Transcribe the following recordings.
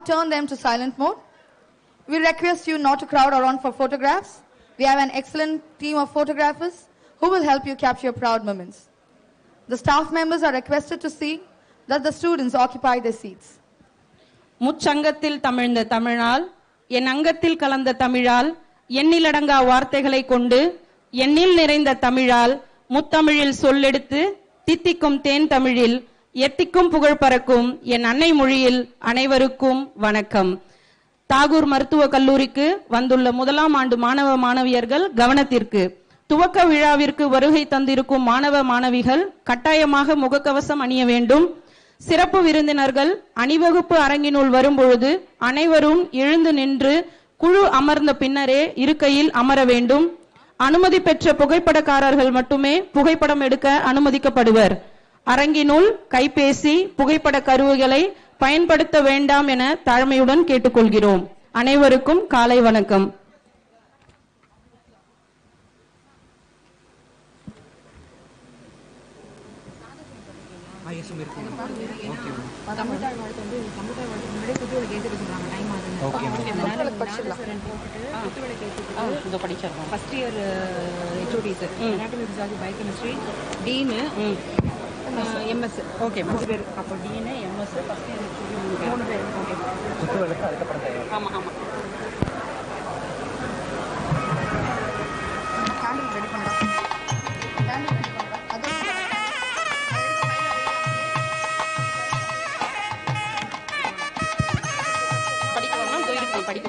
turn them to silent mode. We request you not to crowd around for photographs. We have an excellent team of photographers who will help you capture proud moments. The staff members are requested to see that the students occupy their seats. முச்சங்கத்தில் தமிழ்ந்த தமிழால் என் அங்கத்தில் கலந்த தமிழால் எண்ணிலடங்கா வார்த்தைகளை கொண்டு எண்ணில் நிறைந்த தமிழால் முத்தமிழில் சொல்லெடுத்து தித்திக்கும் தேன் தமிழில் எத்திக்கும் புகழ் பறக்கும் என் அன்னை மொழியில் அனைவருக்கும் வணக்கம். தாகூர் மருத்துவக் கல்லூரிக்கு வந்துள்ள முதலாம் ஆண்டு மாணவ மாணவியர்கள் கவனத்திற்கு. துவக்க விழாவிற்கு வருகை தந்திருக்கும் மாணவ மாணவிகள் கட்டாயமாக முகக்கவசம் அணிய வேண்டும். சிறப்பு விருந்தினர்கள் அணிவகுப்பு அரங்கினுள் வரும்பொழுது அனைவரும் எழுந்து நின்று குழு அமர்ந்த பின்னரே இருக்கையில் அமர வேண்டும். அனுமதி பெற்ற புகைப்படக்காரர்கள் மட்டுமே புகைப்படம் எடுக்க அனுமதிக்கப்படுவர். அரங்கினுள் கைபேசி புகைப்பட கருவிகளை பயன்படுத்த வேண்டாம் என தாழ்மையுடன் கேட்டுக்கொள்கிறோம். அனைவருக்கும் காலை வணக்கம். First year HOD sir, anatomy physiology biochemistry dean MS. Okay, 3 பேர். அப்போ டீன் MS ஃபர்ஸ்ட் இயர் 3 பேர். ஓகே, குத்துவிளக்கு அதுக்கப்புறம் தேவை. ஆமா ஆமா. கேண்டில் ரெடி பண்ணலாம். கேண்டில் ரெடி பண்ணலாம். அது படிக்கலாமா? போயிருக்கு படிக்க.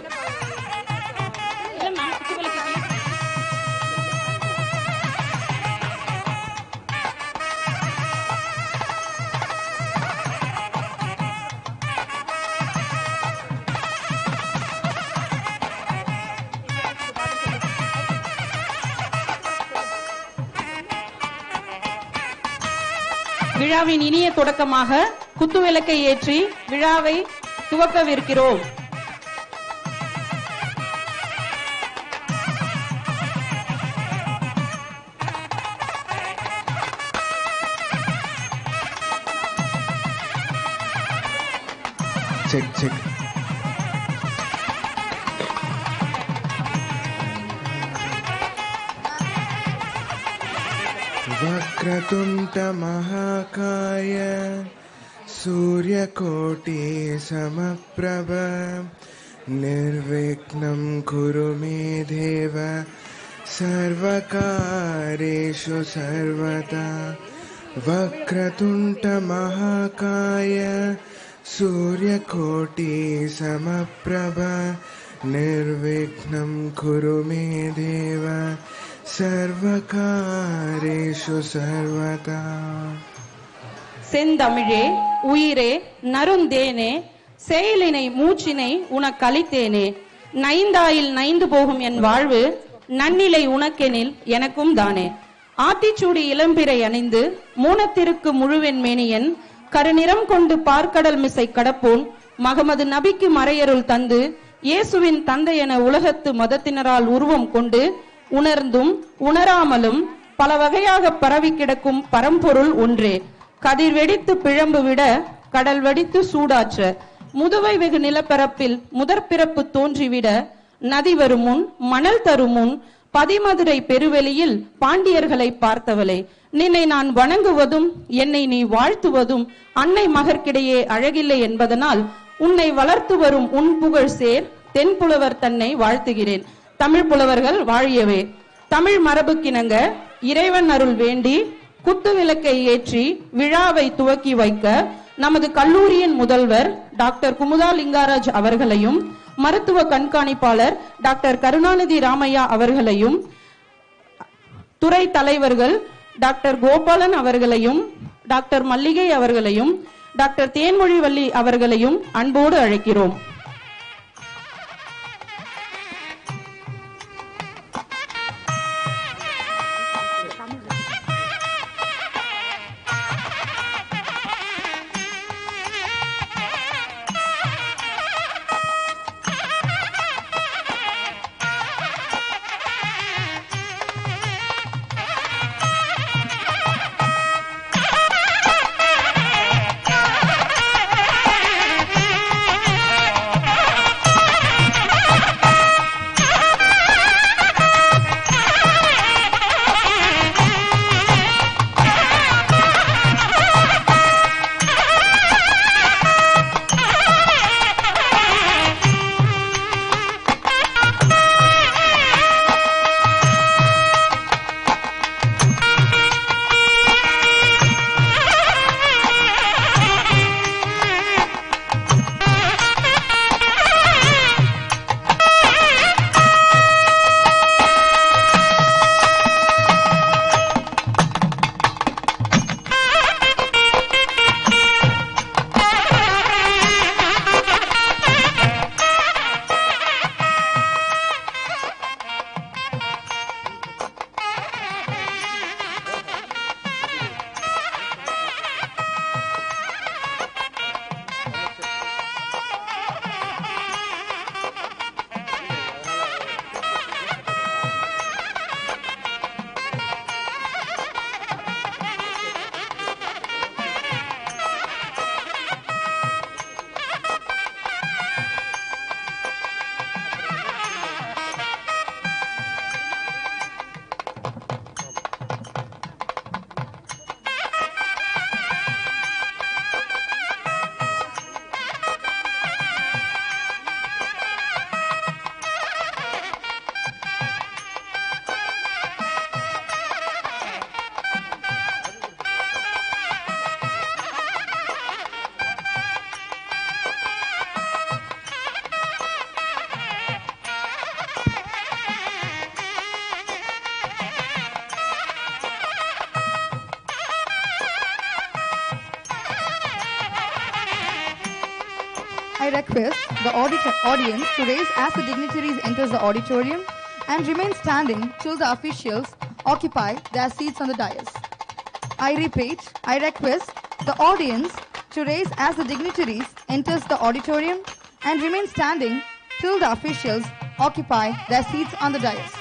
இல்ல நான் குத்துவிளக்கு விழாவின் இனிய தொடக்கமாக குத்துவிளக்கை ஏற்றி விழாவை துவக்கவிருக்கிறோம். Check check. वक्रतुण्ड महाकाय सूर्यकोटि समप्रभ निर्विघ्नं कुरु मे देव सर्वकार्येषु सर्वदा. वक्रतुण्ड महाकाय सूर्यकोटि समप्रभ निर्विघ्नं कुरु मे देव சர்வகாரேஷு சர்வதா. செந்தமிழே உயிரே நருந்தேனே செயலினை மூச்சினை உனக்கு அளித்தேனே. நைந்தாயில் நைந்து போகும் என் வாழ்வு நன்னிலை உனக்கெனில் எனக்கும் தானே. ஆத்திச்சூடி இளம்பிறை அணிந்து மூனத்திற்கு முழுவென் மேனியன் கருநிறம் கொண்டு பார்க்கடல் மிசை கடப்போன் மகமது நபிக்கு மறையருள் தந்து இயேசுவின் தந்தை என உலகத்து மதத்தினரால் உருவம் கொண்டு உணர்ந்தும் உணராமலும் பல வகையாக பரவி கிடக்கும் பரம்பொருள் ஒன்றே. கதிர் வெடித்து பிழம்பு விட கடல் வெடித்து சூடாற்ற முதுவை வெகு நிலப்பரப்பில் முதற்பிறப்பு தோன்றிவிட நதி வரும் முன் மணல் தரும் முன் பதிமதுரை பெருவெளியில் பாண்டியர்களை பார்த்தவளே. நின்னை நான் வணங்குவதும் என்னை நீ வாழ்த்துவதும் அன்னை மகற்கிடையே அழகில்லை என்பதனால் உன்னை வளர்த்து வரும் உன் புகழ் சேர் தென்புலவர் தன்னை வாழ்த்துகிறேன். தமிழ் புலவர்கள் வாழியவே. தமிழ் மரபுக்கிணங்க இறைவன் அருள் வேண்டி குத்து விளக்கை ஏற்றி விழாவை துவக்கி வைக்க நமது கல்லூரியின் முதல்வர் டாக்டர் குமுதா லிங்காராஜ் அவர்களையும் மருத்துவ கண்காணிப்பாளர் டாக்டர் கருணாநிதி ராமையா அவர்களையும் துறை தலைவர்கள் டாக்டர் கோபாலன் அவர்களையும் டாக்டர் மல்லிகை அவர்களையும் டாக்டர் தேன்மொழிவள்ளி அவர்களையும் அன்போடு அழைக்கிறோம். I request the audience to raise as the dignitaries enter the auditorium and remain standing till the officials occupy their seats on the dais. I repeat, I request the audience to raise as the dignitaries enters the auditorium and remain standing till the officials occupy their seats on the dais.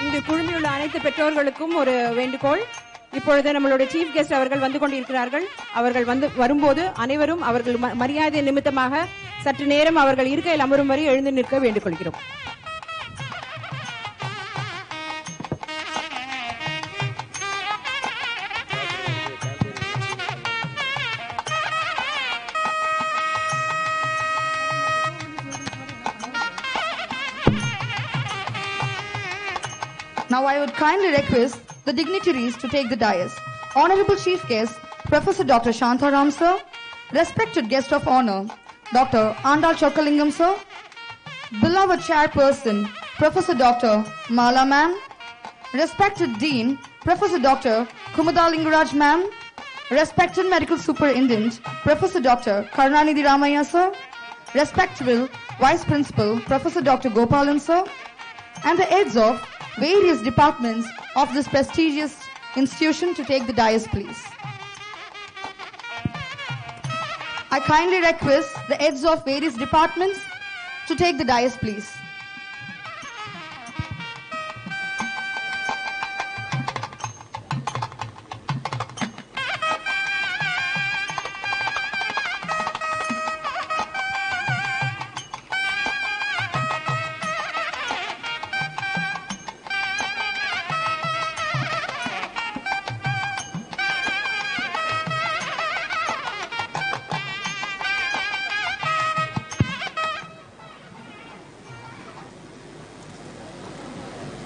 இங்கு குழுமியுள்ள அனைத்து பெற்றோர்களுக்கும் ஒரு வேண்டுகோள். இப்பொழுது நம்மளுடைய chief guest அவர்கள் வந்து கொண்டிருக்கிறார்கள். அவர்கள் வரும்போது அனைவரும் அவர்கள் மரியாதை நிமித்தமாக சற்று நேரம் அவர்கள் இருக்கையில் அமரும் வரை எழுந்து நிற்க வேண்டுகொள்கிறோம். Now I would kindly request the dignitaries to take the dais. Honorable Chief Guest, Professor Dr. Shantaram Sir, respected guest of honor, Dr. Andal Chokalingam Sir, beloved Chairperson, Professor Dr. Mala Ma'am, respected Dean, Professor Dr. Kumudal Lingaraj Ma'am, respected Medical Superintendent, Professor Dr. Karunanidhi Ramaya Sir, respectable Vice Principal, Professor Dr. Gopalan Sir, and the heads of various departments of this prestigious institution to take the dais, please. I kindly request the heads of various departments to take the dais, please.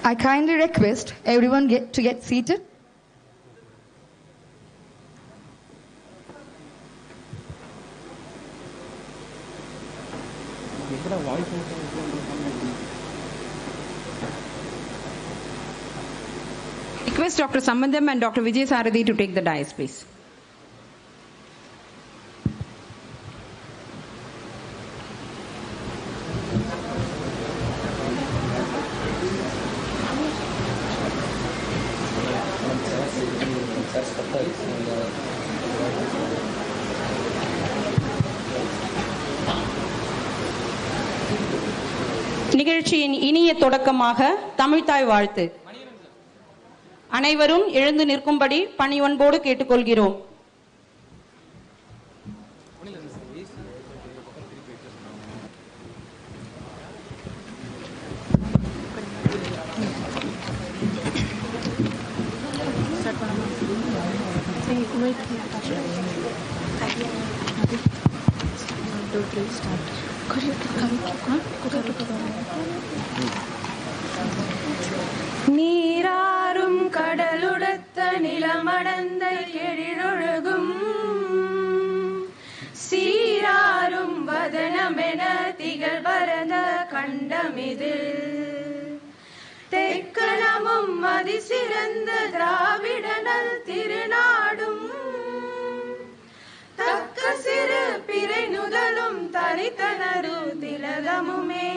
I kindly request everyone to get seated. Request Dr. Sambandam and Dr. Vijay Sarathi to take the dais, please. நிகழ்ச்சியின் இனிய தொடக்கமாக தமிழ்த்தாய் வாழ்த்து. அனைவரும் எழுந்து நிற்கும்படி பணிவன்போடு கேட்டுக்கொள்கிறோம். நீராறும் கடலுடத்த நிலமடந்த எழிலொழுகும் சீராறும் வதனமென திகழ் பரத கண்டமிது தெக்கணமும் அதிசிறந்த திராவிடனல் திருநாடும் தக்க சிறு பிறை நுதலும் தரித்தனரு திலகமுமே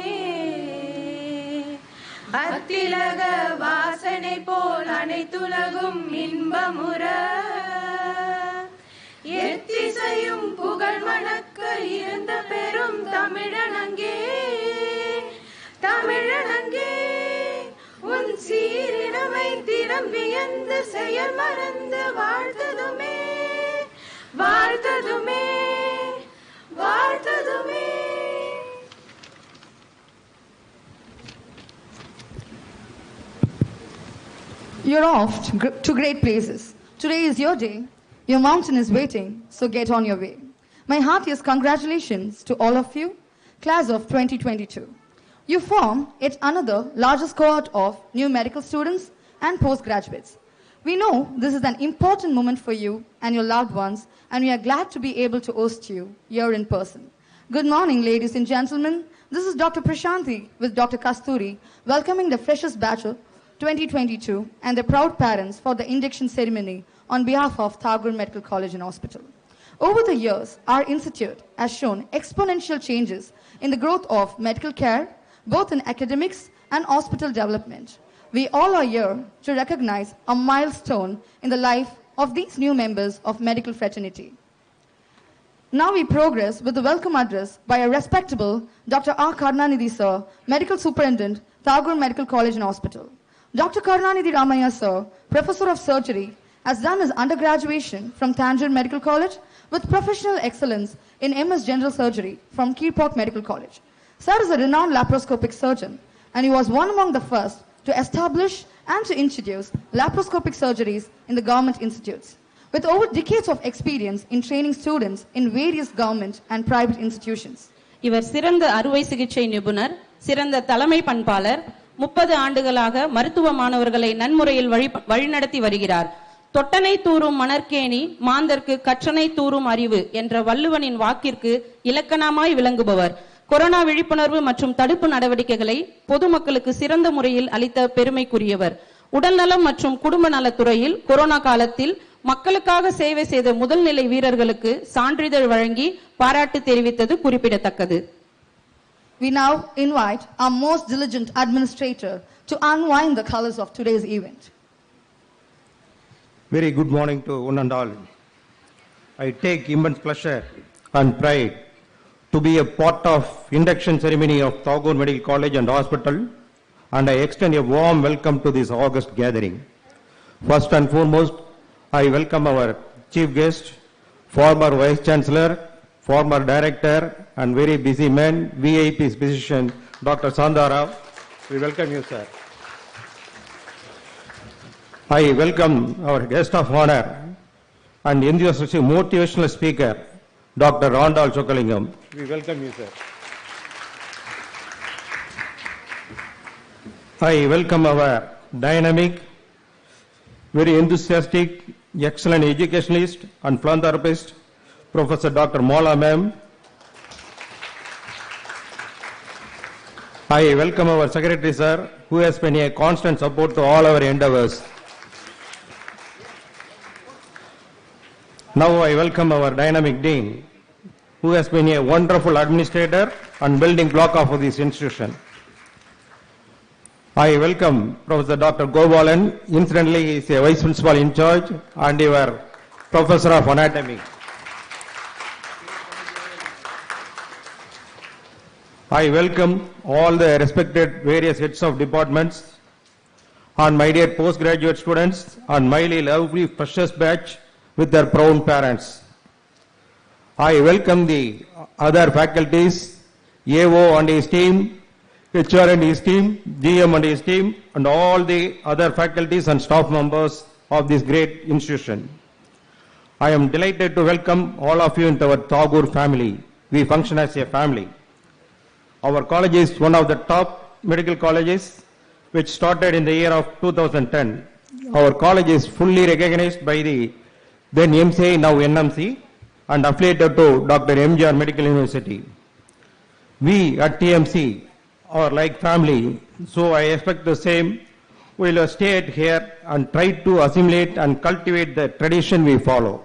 அத்திலக வாசனை போல் அனைத்துலகும் இன்பமுற எத்திசையும் புகழ் மணக்க இருந்த பெரும் தமிழனங்கே தமிழனங்கே உன் சீரினமை திறம் வியந்து செயல் மறந்து வாழ்த்ததுமே வாழ்த்ததுமே வாழ்த்ததுமே. You're off to great places. Today is your day. Your mountain is waiting, so get on your way. My heartiest congratulations to all of you, class of 2022. You form yet another largest cohort of new medical students and postgraduates. We know this is an important moment for you and your loved ones, and we are glad to be able to host you here in person. Good morning, ladies and gentlemen. This is Dr. Prashanthi with Dr. Kasturi, welcoming the freshest batch of 2022 and their proud parents for the induction ceremony on behalf of Tagore Medical College and Hospital. Over the years, our institute has shown exponential changes in the growth of medical care, both in academics and hospital development. We all are here to recognize a milestone in the life of these new members of medical fraternity. Now we progress with the welcome address by a respectable Dr. R. Karnanidhi Sir, Medical Superintendent, Tagore Medical College and Hospital. Dr. Karnanidhi Ramaya Sir, Professor of Surgery, has done his undergraduation from Tagore Medical College with professional excellence in MS General Surgery from Kirpok Medical College. Sir is a renowned laparoscopic surgeon, and he was one among the first to establish and to introduce laparoscopic surgeries in the government institutes. With over decades of experience in training students in various government and private institutions. இவர் சிறந்த அறுவை சிகிச்சை நிபுணர், சிறந்த தலைமை பண்பாளர், 30 ஆண்டுகளாக மருத்துவ மாணவர்களை நன்முறையில் வழிநடத்தி வருகிறார். தொட்டனை தூரும் மணற்கேணி மாந்தர்க்கு கற்றனை தூரும் அறிவு என்ற வள்ளுவனின் வாக்கிற்கு இலக்கணமாய் விளங்குபவர். கொரோனா விழிப்புணர்வு மற்றும் தடுப்பு நடவடிக்கைகளை பொதுமக்களுக்கு சிறந்த முறையில் அளித்த பெருமைக்குரியவர். உடல்நலம் மற்றும் குடும்ப நலத்துறையில் கொரோனா காலத்தில் மக்களுக்காக சேவை செய்த முதல்நிலை வீரர்களுக்கு சான்றிதழ் வழங்கி பாராட்டு தெரிவித்தது குறிப்பிடத்தக்கது. We now invite our most diligent administrator to unwind the colors of today's event. Very good morning to one and all. I take immense pleasure and pride to be a part of induction ceremony of Tagore Medical College and Hospital, and I extend a warm welcome to this August gathering. First and foremost, I welcome our chief guest, former Vice Chancellor, former Director, and very busy man, VIP physician, Dr. Sandara. We welcome you, sir. I welcome our guest of honor and enthusiastic motivational speaker, Dr. Randall Chokalingam. We welcome you, sir. I welcome our dynamic, very enthusiastic, excellent educationalist and philanthropist, Professor Dr. Mola ma'am. I welcome our secretary, sir, who has been a constant support to all our endeavors. Now I welcome our dynamic dean, who has been a wonderful administrator and building block of this institution. I welcome Professor Dr. Gopalan. Incidentally, he is a vice principal in charge and your professor of anatomy. I welcome all the respected various heads of departments and my dear postgraduate students and my lovely precious batch with their proud parents. I welcome the other faculties, AO and his team, HR and his team, GM and his team, and all the other faculties and staff members of this great institution. I am delighted to welcome all of you into our Tagore family. We function as a family. Our college is one of the top medical colleges which started in the year of 2010. Our college is fully recognized by the then MCI, now NMC, and affiliated to Dr. MGR Medical University. We at TMC are like family, so I expect the same. We will stay here and try to assimilate and cultivate the tradition we follow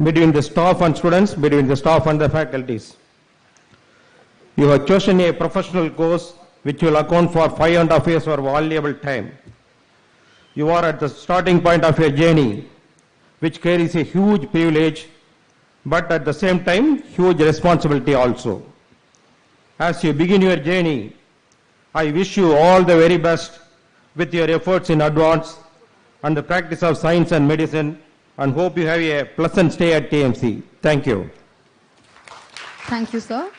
between the staff and students, between the staff and the faculties. You have chosen a professional course which will account for 5.5 years of valuable time. You are at the starting point of your journey, which carries a huge privilege, but at the same time, huge responsibility also. As you begin your journey, I wish you all the very best with your efforts in advance and the practice of science and medicine, and hope you have a pleasant stay at TMC. Thank you. Thank you, sir.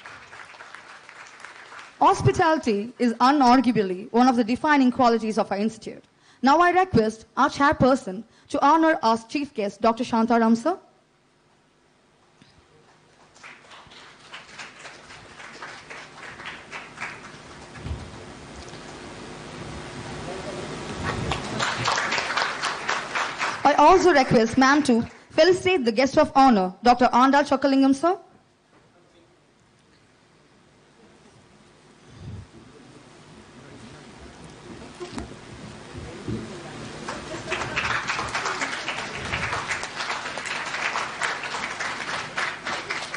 Hospitality is unarguably one of the defining qualities of our institute. Now I request our chairperson to honor our chief guest, Dr. Shantaram, sir. also request ma'am to felicitate the guest of honor, Dr. Andal Chokkalingam, sir.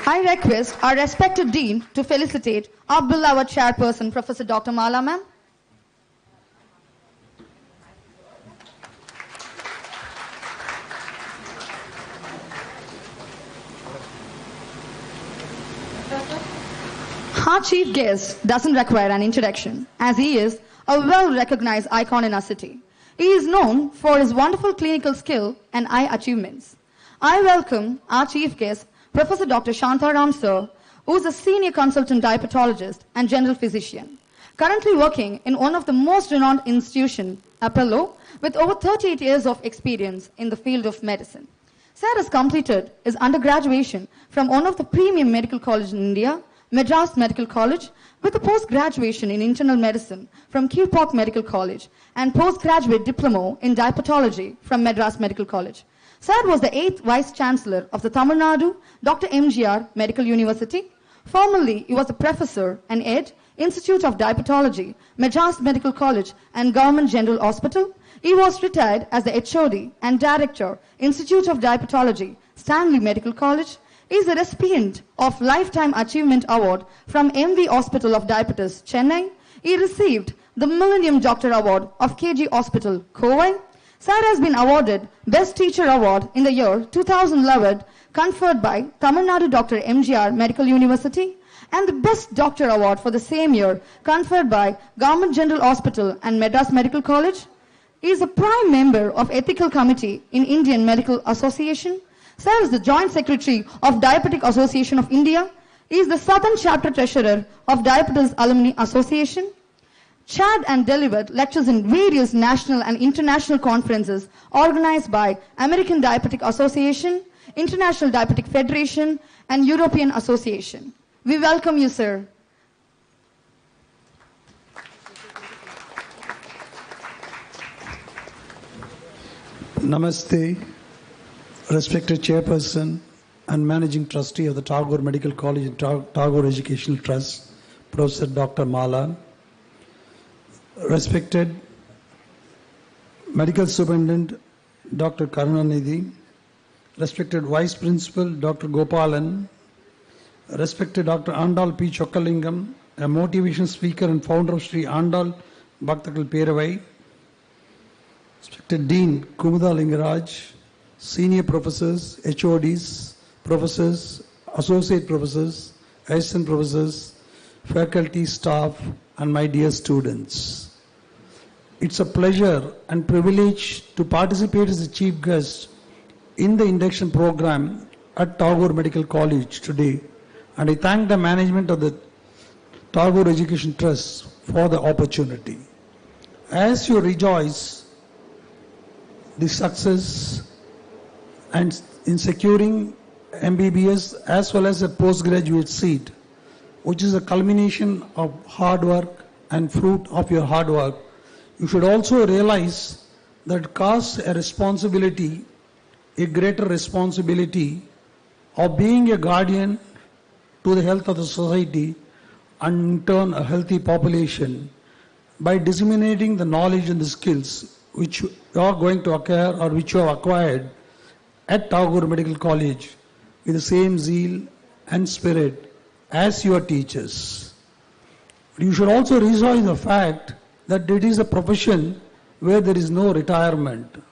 I request our respected Dean to felicitate our beloved chairperson, Professor Dr. Mala ma'am. Our chief guest doesn't require an introduction, as he is a well-recognized icon in our city. He is known for his wonderful clinical skill and eye achievements. I welcome our chief guest, Professor Dr. Shantaram sir, who is a senior consultant diabetologist and general physician, currently working in one of the most renowned institutions, Apollo, with over 38 years of experience in the field of medicine. Sir has completed his undergraduation from one of the premium medical colleges in India, Madras Medical College, with a post-graduation in internal medicine from Kirpak Medical College and postgraduate diploma in diabetology from Madras Medical College. Sir was the 8th Vice Chancellor of the Tamil Nadu Dr. MGR Medical University. Formerly, he was a professor and head, Institute of Diabetology, Madras Medical College and Government General Hospital. He was retired as the HOD and Director, Institute of Diabetology, Stanley Medical College. He is a recipient of Lifetime Achievement Award from MV Hospital of Diabetes, Chennai. He received the Millennium Doctor Award of KG Hospital, Kovai. Sir has been awarded Best Teacher Award in the year 2011, conferred by Tamil Nadu Dr. MGR Medical University, and the Best Doctor Award for the same year, conferred by Government General Hospital and Madras Medical College. He is a prime member of Ethical Committee in Indian Medical Association. Sir is the Joint Secretary of Diabetic Association of India. He is the Southern Chapter Treasurer of Diabetes Alumni Association. Chaired and delivered lectures in various national and international conferences organized by American Diabetic Association, International Diabetic Federation, and European Association. We welcome you, sir. Namaste, respected Chairperson and Managing Trustee of the Tagore Medical College and Tagore Educational Trust, Professor Dr. Mala, respected Medical Superintendent Dr. Karunanidhi, respected Vice Principal Dr. Gopalan, respected Dr. Andal P. Chokkalingam, a motivation speaker and founder of Sri Andal Bhaktakal Peravai, respected Dean Kumudha Lingaraj, senior professors, HODs, professors, associate professors, assistant professors, faculty, staff, and my dear students. It's a pleasure and privilege to participate as a chief guest in the induction program at Tagore Medical College today, and I thank the management of the Tagore Education Trust for the opportunity. As you rejoice the success and in securing MBBS as well as a postgraduate seat, which is a culmination of hard work and fruit of your hard work, you should also realize that it casts a responsibility, a greater responsibility of being a guardian to the health of the society and in turn a healthy population by disseminating the knowledge and the skills which you are going to acquire or which you have acquired at Tagore Medical College with the same zeal and spirit as your teachers. You should also rejoice the fact that it is a profession where there is no retirement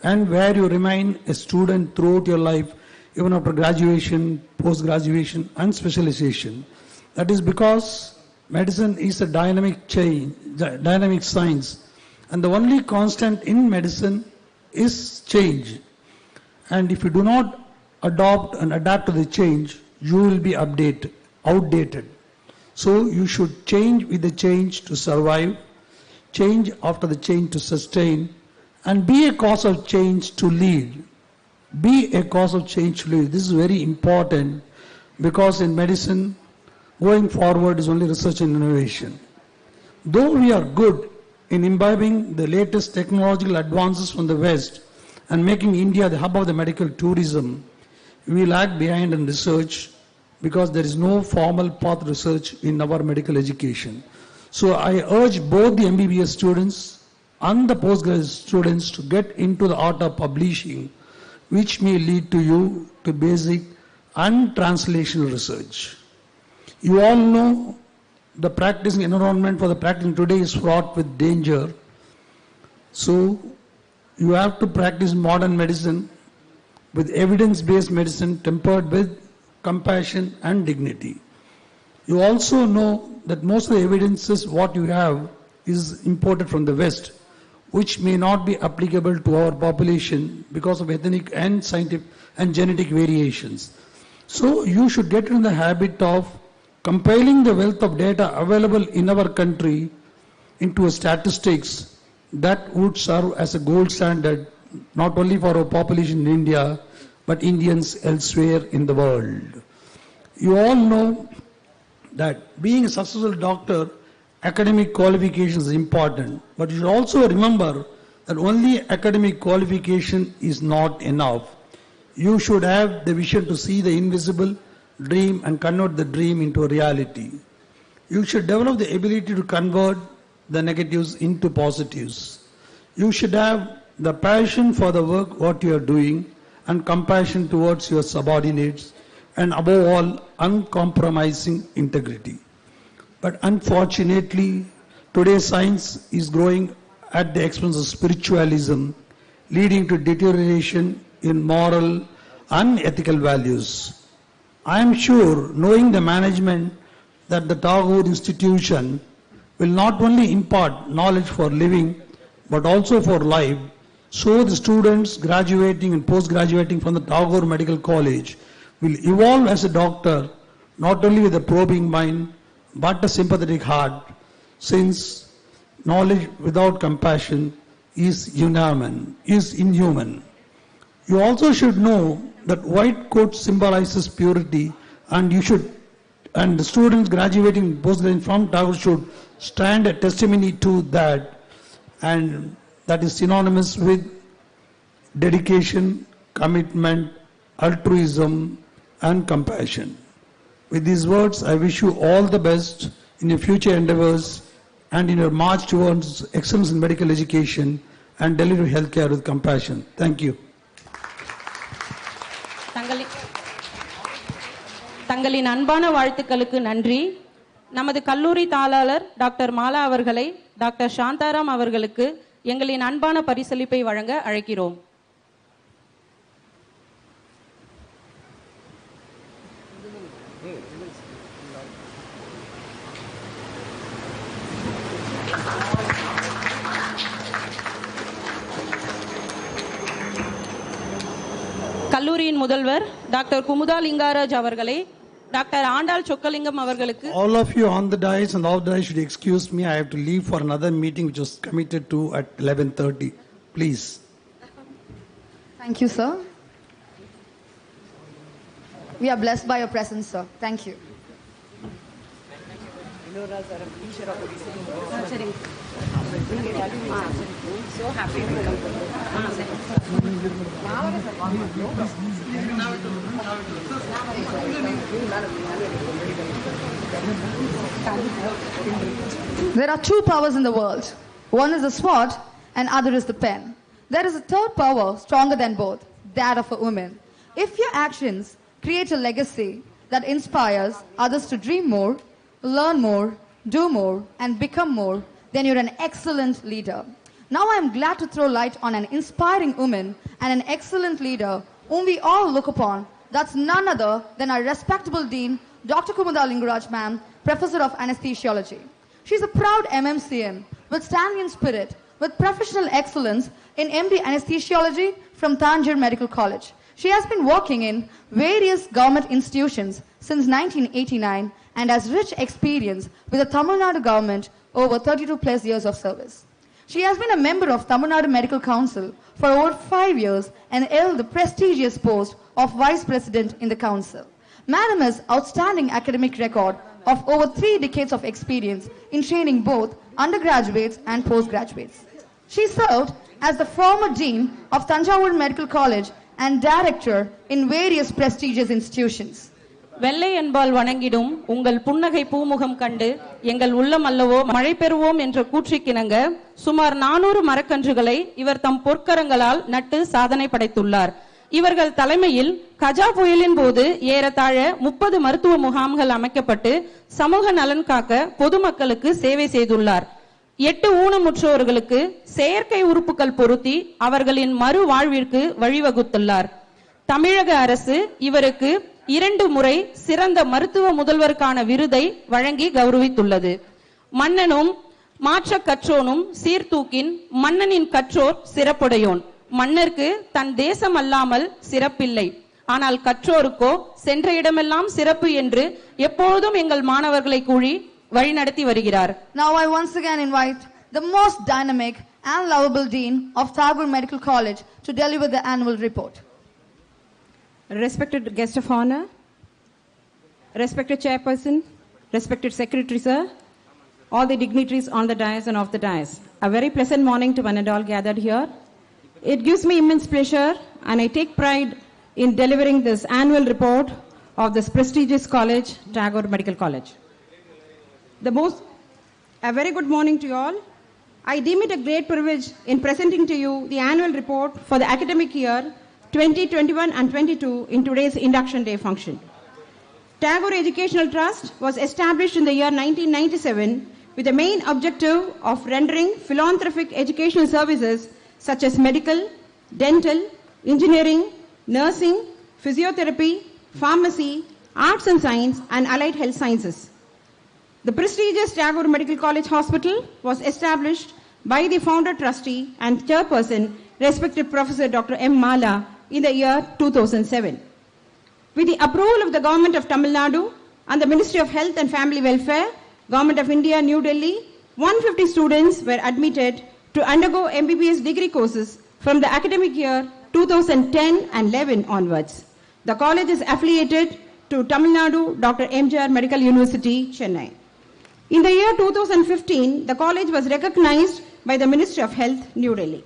and where you remain a student throughout your life, even after graduation, post-graduation and specialization. That is because medicine is a dynamic change, dynamic science, and the only constant in medicine is change. And if you do not adopt and adapt to the change, you will be outdated. So you should change with the change to survive, change after the change to sustain, and be a cause of change to lead. Be a cause of change to lead. This is very important because in medicine, going forward is only research and innovation. Though we are good in imbibing the latest technological advances from the West and making India the hub of the medical tourism, we lag behind in research because there is no formal path research in our medical education. So I urge both the MBBS students and the postgraduate students to get into the art of publishing, which may lead to you to basic and translational research. You all know the practicing environment for the practicing today is fraught with danger. So you have to practice modern medicine with evidence-based medicine tempered with compassion and dignity. You also know that most of the evidences what you have is imported from the West, which may not be applicable to our population because of ethnic and scientific and genetic variations. So you should get in the habit of compiling the wealth of data available in our country into a statistics that would serve as a gold standard not only for our population in India but Indians elsewhere in the world. You all know that being a successful doctor, academic qualifications is important, but you should also remember that only academic qualification is not enough. You should have the vision to see the invisible, dream and convert the dream into a reality. You should develop the ability to convert the negatives into positives. You should have the passion for the work what you are doing and compassion towards your subordinates, and above all, uncompromising integrity. But unfortunately, today's science is growing at the expense of spiritualism, leading to deterioration in moral and ethical values. I am sure, knowing the management, that the Tagore institution will not only impart knowledge for living, but also for life. So the students graduating and post-graduating from the Tagore Medical College will evolve as a doctor, not only with a probing mind, but a sympathetic heart, since knowledge without compassion is inhuman. You also should know that white coat symbolizes purity, and the students graduating post-graduate from Tagore should stand a testimony to that, and that is synonymous with dedication, commitment, altruism, and compassion. With these words, I wish you all the best in your future endeavors and in your march towards excellence in medical education and delivery healthcare with compassion. Thank you. தங்களின் அன்பான வாழ்த்துக்களுக்கு நன்றி. நமது கல்லூரி தாளாளர் doctor Mala அவர்களை doctor Shantaram அவர்களுக்கு எங்களின் அன்பான பரிசளிப்பை வழங்க அழைக்கிறோம். கல்லூரியின் முதல்வர் டாக்டர் குமுதா லிங்காராஜ் அவர்களை டாக்டர் ஆண்டாள் சொக்கலிங்கம் அவர்களுக்கு. All of you on the dais and off the dais should excuse me. I have to leave for another meeting which was committed to at 11:30. Please. Thank you, sir. We are blessed by your presence, sir. Thank you. So happy to come. There are two powers in the world. One is the sword and other is the pen. There is a third power stronger than both, that of a woman. If your actions create a legacy that inspires others to dream more, learn more, do more, and become more, then you're an excellent leader. Now I am glad to throw light on an inspiring woman and an excellent leader whom we all look upon. That's none other than our respectable Dean, Dr. Kumudha Lingaraj ma'am, Professor of Anesthesiology. She's a proud MMCM with standing spirit, with professional excellence in MD Anesthesiology from Tagore Medical College. She has been working in various government institutions since 1989 and has rich experience with the Tamil Nadu government over 32 plus years of service. She has been a member of Tamil Nadu Medical Council for over 5 years and held the prestigious post of Vice President in the Council. Madam has outstanding academic record of over 3 decades of experience in training both undergraduates and postgraduates. She served as the former Dean of Tagore Medical College and Director in various prestigious institutions. வெள்ளை என்பால் வணங்கிடும் உங்கள் புன்னகை பூமுகம் கண்டு எங்கள் உள்ளம் அல்லவோ மழை பெறுவோம் என்ற கூற்றிக்கிணங்க சுமார் 400 மரக்கன்றுகளை இவர் தம் பொற்கரங்களால் நட்டு சாதனை படைத்துள்ளார். இவர்கள் தலைமையில் கஜா புயலின் போது ஏறத்தாழ 30 மருத்துவ முகாம்கள் அமைக்கப்பட்டு சமூக நலன் காக்க பொதுமக்களுக்கு சேவை செய்துள்ளார். 8 ஊனமுற்றோர்களுக்கு செயற்கை உறுப்புகள் பொருத்தி அவர்களின் மறு வாழ்விற்கு வழிவகுத்துள்ளார். தமிழக அரசு இவருக்கு 2 முறை சிறந்த மருத்துவ முதல்வருக்கான விருதை வழங்கி கௌரவித்துள்ளது. மன்னனும் மாற்ற கற்றோனும் சீர்தூக்கின் மன்னனின் கற்றோர் சிறப்புடையோன். மன்னருக்கு தன் தேசம் அல்லாமல் சிறப்பில்லை, ஆனால் கற்றோருக்கோ சென்ற இடமெல்லாம் சிறப்பு என்று எப்பொழுதும் எங்கள் மாணவர்களை கூறி வழிநடத்தி வருகிறார். Now I once again invite the most dynamic and lovable Dean of Tagore Medical College to deliver the annual report. Respected guest of honor, respected chairperson, respected secretary sir, all the dignitaries on the dais and off the dais. A very pleasant morning to one and all gathered here. It gives me immense pleasure and I take pride in delivering this annual report of this prestigious college, Tagore Medical College. A very good morning to you all. I deem it a great privilege in presenting to you the annual report for the academic year 2021 and 22 in today's Induction Day function. Tagore Educational Trust was established in the year 1997 with the main objective of rendering philanthropic educational services such as medical, dental, engineering, nursing, physiotherapy, pharmacy, arts and science, and allied health sciences. The prestigious Tagore Medical College Hospital was established by the founder trustee and chairperson, respected Professor Dr. M. Mala, in the year 2007. With the approval of the Government of Tamil Nadu and the Ministry of Health and Family Welfare, Government of India, New Delhi, 150 students were admitted to undergo MBBS degree courses from the academic year 2010 and 11 onwards. The college is affiliated to Tamil Nadu Dr. MGR Medical University, Chennai. In the year 2015, the college was recognized by the Ministry of Health, New Delhi.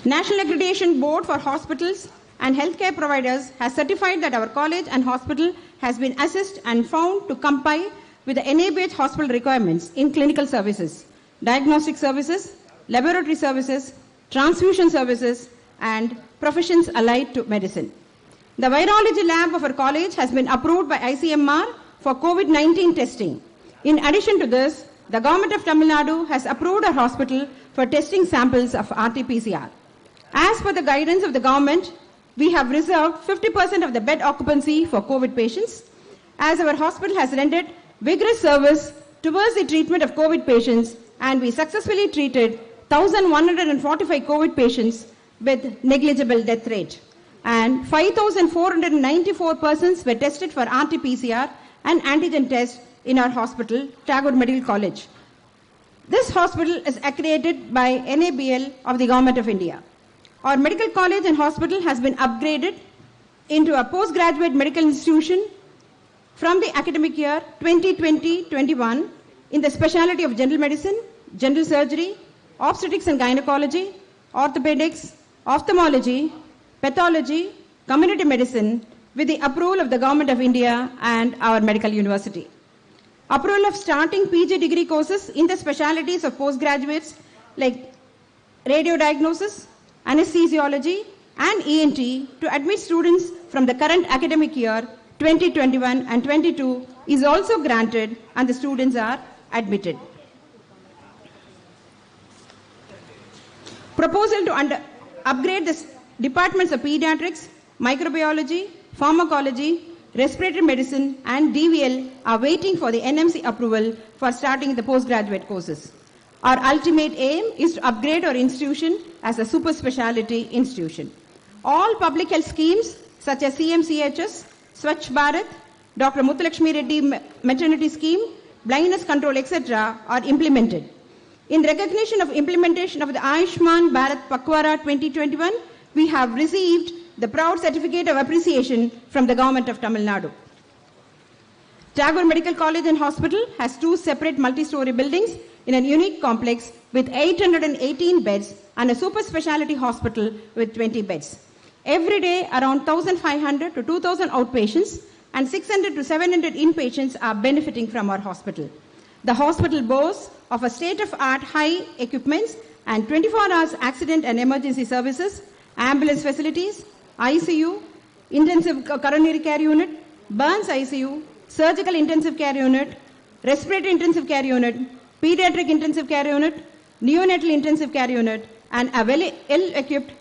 National Accreditation Board for Hospitals and Healthcare Providers has certified that our college and hospital has been assessed and found to comply with the NABH hospital requirements in clinical services, diagnostic services, laboratory services, transfusion services, and professions allied to medicine. The virology lab of our college has been approved by ICMR for COVID-19 testing. In addition to this, the Government of Tamil Nadu has approved our hospital for testing samples of RT-PCR. As per the guidance of the government, we have reserved 50% of the bed occupancy for COVID patients, as our hospital has rendered vigorous service towards the treatment of COVID patients, and we successfully treated 1,145 COVID patients with negligible death rate. And 5,494 persons were tested for RT-PCR and antigen tests in our hospital, Tagore Medical College. This hospital is accredited by NABL of the Government of India. Our medical college and hospital has been upgraded into a postgraduate medical institution from the academic year 2020-21 in the specialty of general medicine, general surgery, obstetrics and gynecology, orthopedics, ophthalmology, pathology, community medicine, with the approval of the Government of India and our medical university. Approval of starting PG degree courses in the specialties of postgraduates like radiodiagnosis, anesthesiology, and ENT to admit students from the current academic year 2021 and 22 is also granted, and the students are admitted. Proposal to upgrade the departments of pediatrics, microbiology, pharmacology, respiratory medicine, and DVL are waiting for the NMC approval for starting the postgraduate courses. Our ultimate aim is to upgrade our institution as a super specialty institution. All public health schemes such as CMCHS, Swachh Bharat, Dr. Muthulakshmi Reddy maternity scheme, blindness control, etc. are implemented. In recognition of implementation of the Ayushman Bharat Pakwara 2021, we have received the proud certificate of appreciation from the Government of Tamil Nadu. Tagore Medical College and Hospital has 2 separate multi-story buildings in a unique complex with 818 beds and a super specialty hospital with 20 beds. Every day, around 1,500 to 2,000 outpatients and 600 to 700 inpatients are benefiting from our hospital. The hospital boasts of a state-of-art high equipments and 24 hours accident and emergency services, ambulance facilities, ICU, intensive coronary care unit, burns ICU, surgical intensive care unit, respiratory intensive care unit, pediatric intensive care unit, neonatal intensive care unit, and a well-equipped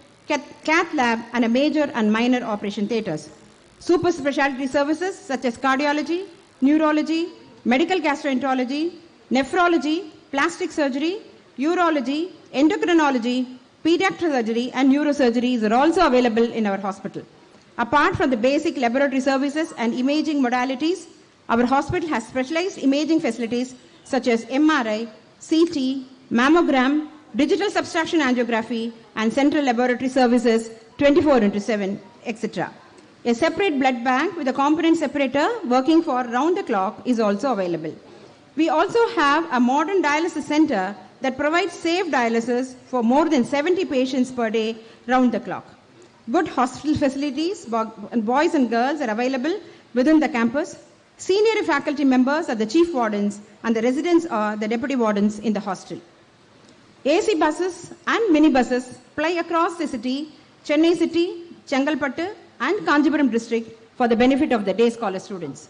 cath lab and a major and minor operation theatres. Super specialty services such as cardiology, neurology, medical gastroenterology, nephrology, plastic surgery, urology, endocrinology, pediatric surgery, and neurosurgeries are also available in our hospital. Apart from the basic laboratory services and imaging modalities, our hospital has specialized imaging facilities such as MRI, CT, mammogram, digital subtraction angiography, and central laboratory services 24/7, etc. A separate blood bank with a component separator working for round the clock is also available. We also have a modern dialysis center that provides safe dialysis for more than 70 patients per day round the clock. Good hospital facilities, boys and girls are available within the campus. Senior faculty members are the chief wardens and the residents are the deputy wardens in the hostel. AC buses and minibuses ply across the city, Chennai city, Chengalpattu and Kanjipuram district for the benefit of the day scholar students.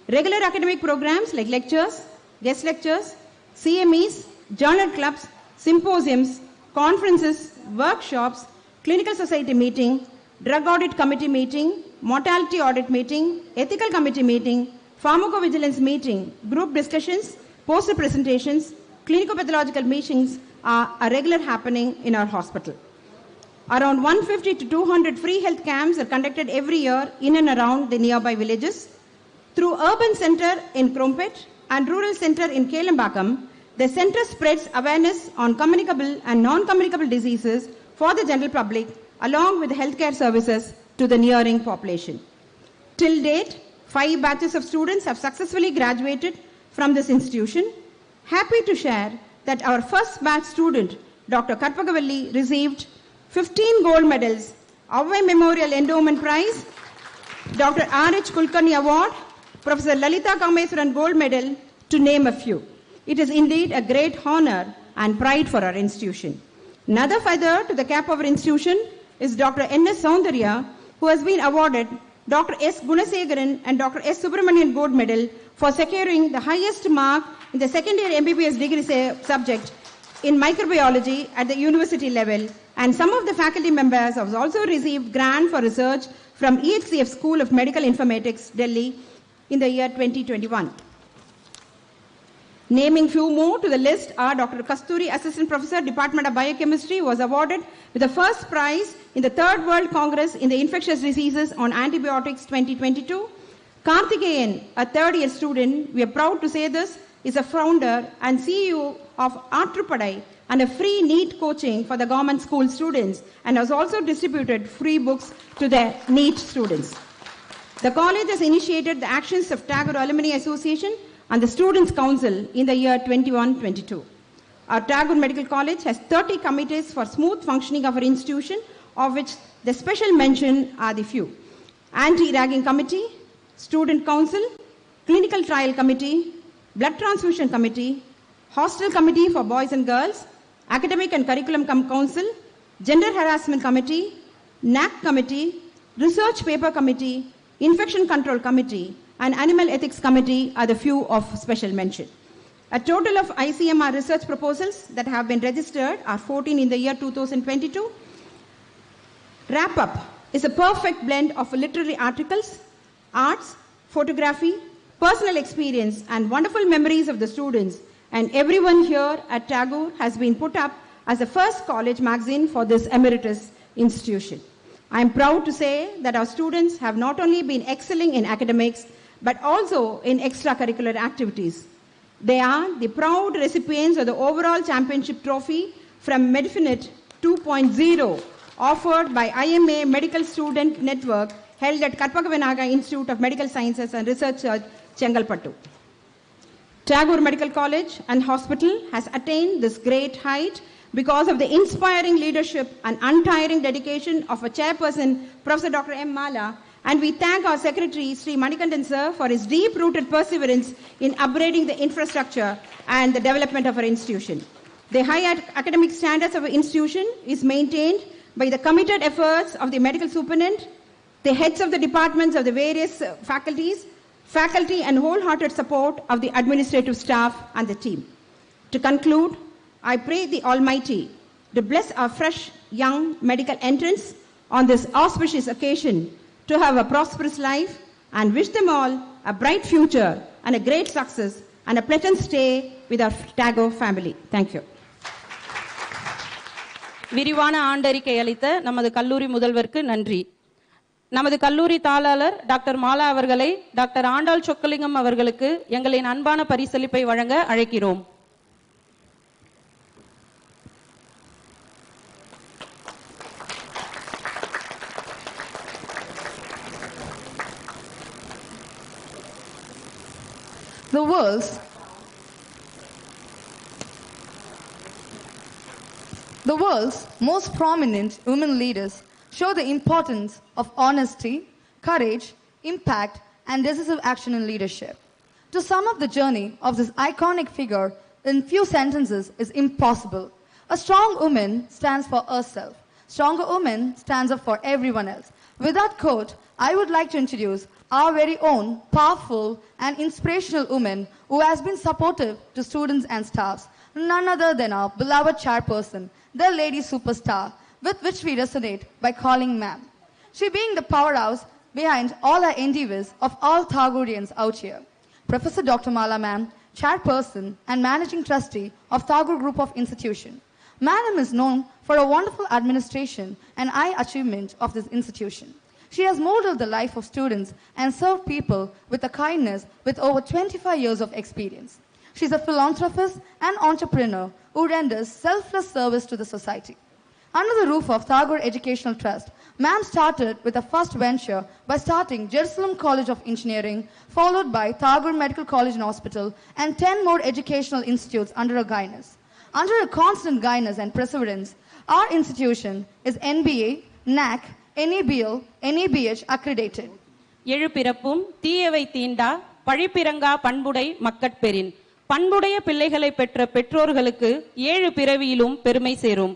Regular academic programs like lectures, guest lectures, CMEs, journal clubs, symposiums, conferences, workshops, clinical society meeting, drug audit committee meeting, mortality audit meeting, ethical committee meeting, pharmacovigilance meeting, group discussions, poster presentations, clinico-pathological meetings are a regular happening in our hospital. Around 150 to 200 free health camps are conducted every year in and around the nearby villages. Through urban center in Krompet and rural center in Kelambakam, the center spreads awareness on communicable and non-communicable diseases for the general public along with healthcare services to the nearing population. Till date, 5 batches of students have successfully graduated from this institution. Happy to share that our first batch student, Dr. Karpagavalli, received 15 gold medals, Avvai Memorial Endowment Prize, Dr. R.H. Kulkarni Award, Professor Lalita Kameswaran Gold Medal, to name a few. It is indeed a great honor and pride for our institution. Another feather to the cap of our institution is Dr. N.S. Soundarya, who has been awarded Dr. S. Gunasegaran and Dr. S. Subramanian Gold Medal for securing the highest mark in the second year MBBS degree subject in microbiology at the university level, and some of the faculty members have also received grant for research from EHCF School of Medical Informatics, Delhi in the year 2021. Naming few more to the list are Dr. Kasturi, Assistant Professor, Department of Biochemistry, was awarded with the first prize in the Third World Congress in the Infectious Diseases on Antibiotics 2022. Karthikeyan, a third-year student, we are proud to say this, is a founder and CEO of Artrupadai and a free NEET coaching for the government school students, and has also distributed free books to the NEET students. The college has initiated the actions of Tagore Alumni Association and the Students' Council in the year 21-22. Our Tagore Medical College has 30 committees for smooth functioning of our institution, of which the special mention are the few: Anti-Ragging Committee, Student Council, Clinical Trial Committee, Blood Transfusion Committee, Hostel Committee for Boys and Girls, Academic and Curriculum Council, Gender Harassment Committee, NAC Committee, Research Paper Committee, Infection Control Committee, and Animal Ethics Committee are the few of special mention. A total of ICMR research proposals that have been registered are 14 in the year 2022. Wrap Up is a perfect blend of literary articles, arts, photography, personal experience, and wonderful memories of the students, and everyone here at Tagore has been put up as the first college magazine for this emeritus institution. I am proud to say that our students have not only been excelling in academics, but also in extracurricular activities. They are the proud recipients of the overall championship trophy from Medfinet 2.0 offered by IMA Medical Student Network held at Karpagavenaga Institute of Medical Sciences and Research Chengalpattu. Tagore Medical College and Hospital has attained this great height because of the inspiring leadership and untiring dedication of a chairperson, Professor Dr. M. Mala, and we thank our Secretary, Sri Manikandan Sir, for his deep-rooted perseverance in upgrading the infrastructure and the development of our institution. The high academic standards of our institution is maintained by the committed efforts of the medical superintendent, the heads of the departments of the various faculty and wholehearted support of the administrative staff and the team. To conclude, I pray the Almighty to bless our fresh young medical entrants on this auspicious occasion to have a prosperous life and wish them all a bright future and a great success and a pleasant stay with our Tagore family. Thank you. விரிவான ஆண்டறிக்கை அளித்த நமது கல்லூரி முதல்வருக்கு நன்றி. நமது கல்லூரி தாளாளர் doctor Mala அவர்களை டாக்டர் ஆண்டாள் சொக்கலிங்கம் அவர்களுக்கு எங்களின் அன்பான பரிசளிப்பை வழங்க அழைக்கிறோம். The world's most prominent women leaders show the importance of honesty, courage, impact, and decisive action in leadership. To sum up the journey of this iconic figure in few sentences is impossible. A strong woman stands for herself. Stronger woman stands up for everyone else. With that quote, I would like to introduce our very own powerful and inspirational woman who has been supportive to students and staffs, none other than our beloved chairperson, the lady superstar, with which we resonate by calling ma'am. She being the powerhouse behind all our endeavors of all Tagoreans out here. Professor Dr. Mala ma'am, chairperson and managing trustee of Tagore Group of Institution. Madam is known for a wonderful administration and high achievement of this institution. She has molded the life of students and served people with a kindness with over 25 years of experience. She is a philanthropist and entrepreneur who renders selfless service to the society. Under the roof of Tagore Educational Trust, ma'am started with a first venture by starting Jerusalem College of Engineering, followed by Tagore Medical College and Hospital, and 10 more educational institutes under her guidance. Under her constant guidance and perseverance, our institution is NBA, NAC, NABL, NABH accredited. எழுபிறப்பும் தீயவை தீண்டா பழிப்பிறங்கா பண்புடை மக்கட்பெறின் பண்புடைய பிள்ளைகளை பெற்ற பெற்றோர்களுக்கு 7 பிறவியிலும் பெருமை சேரும்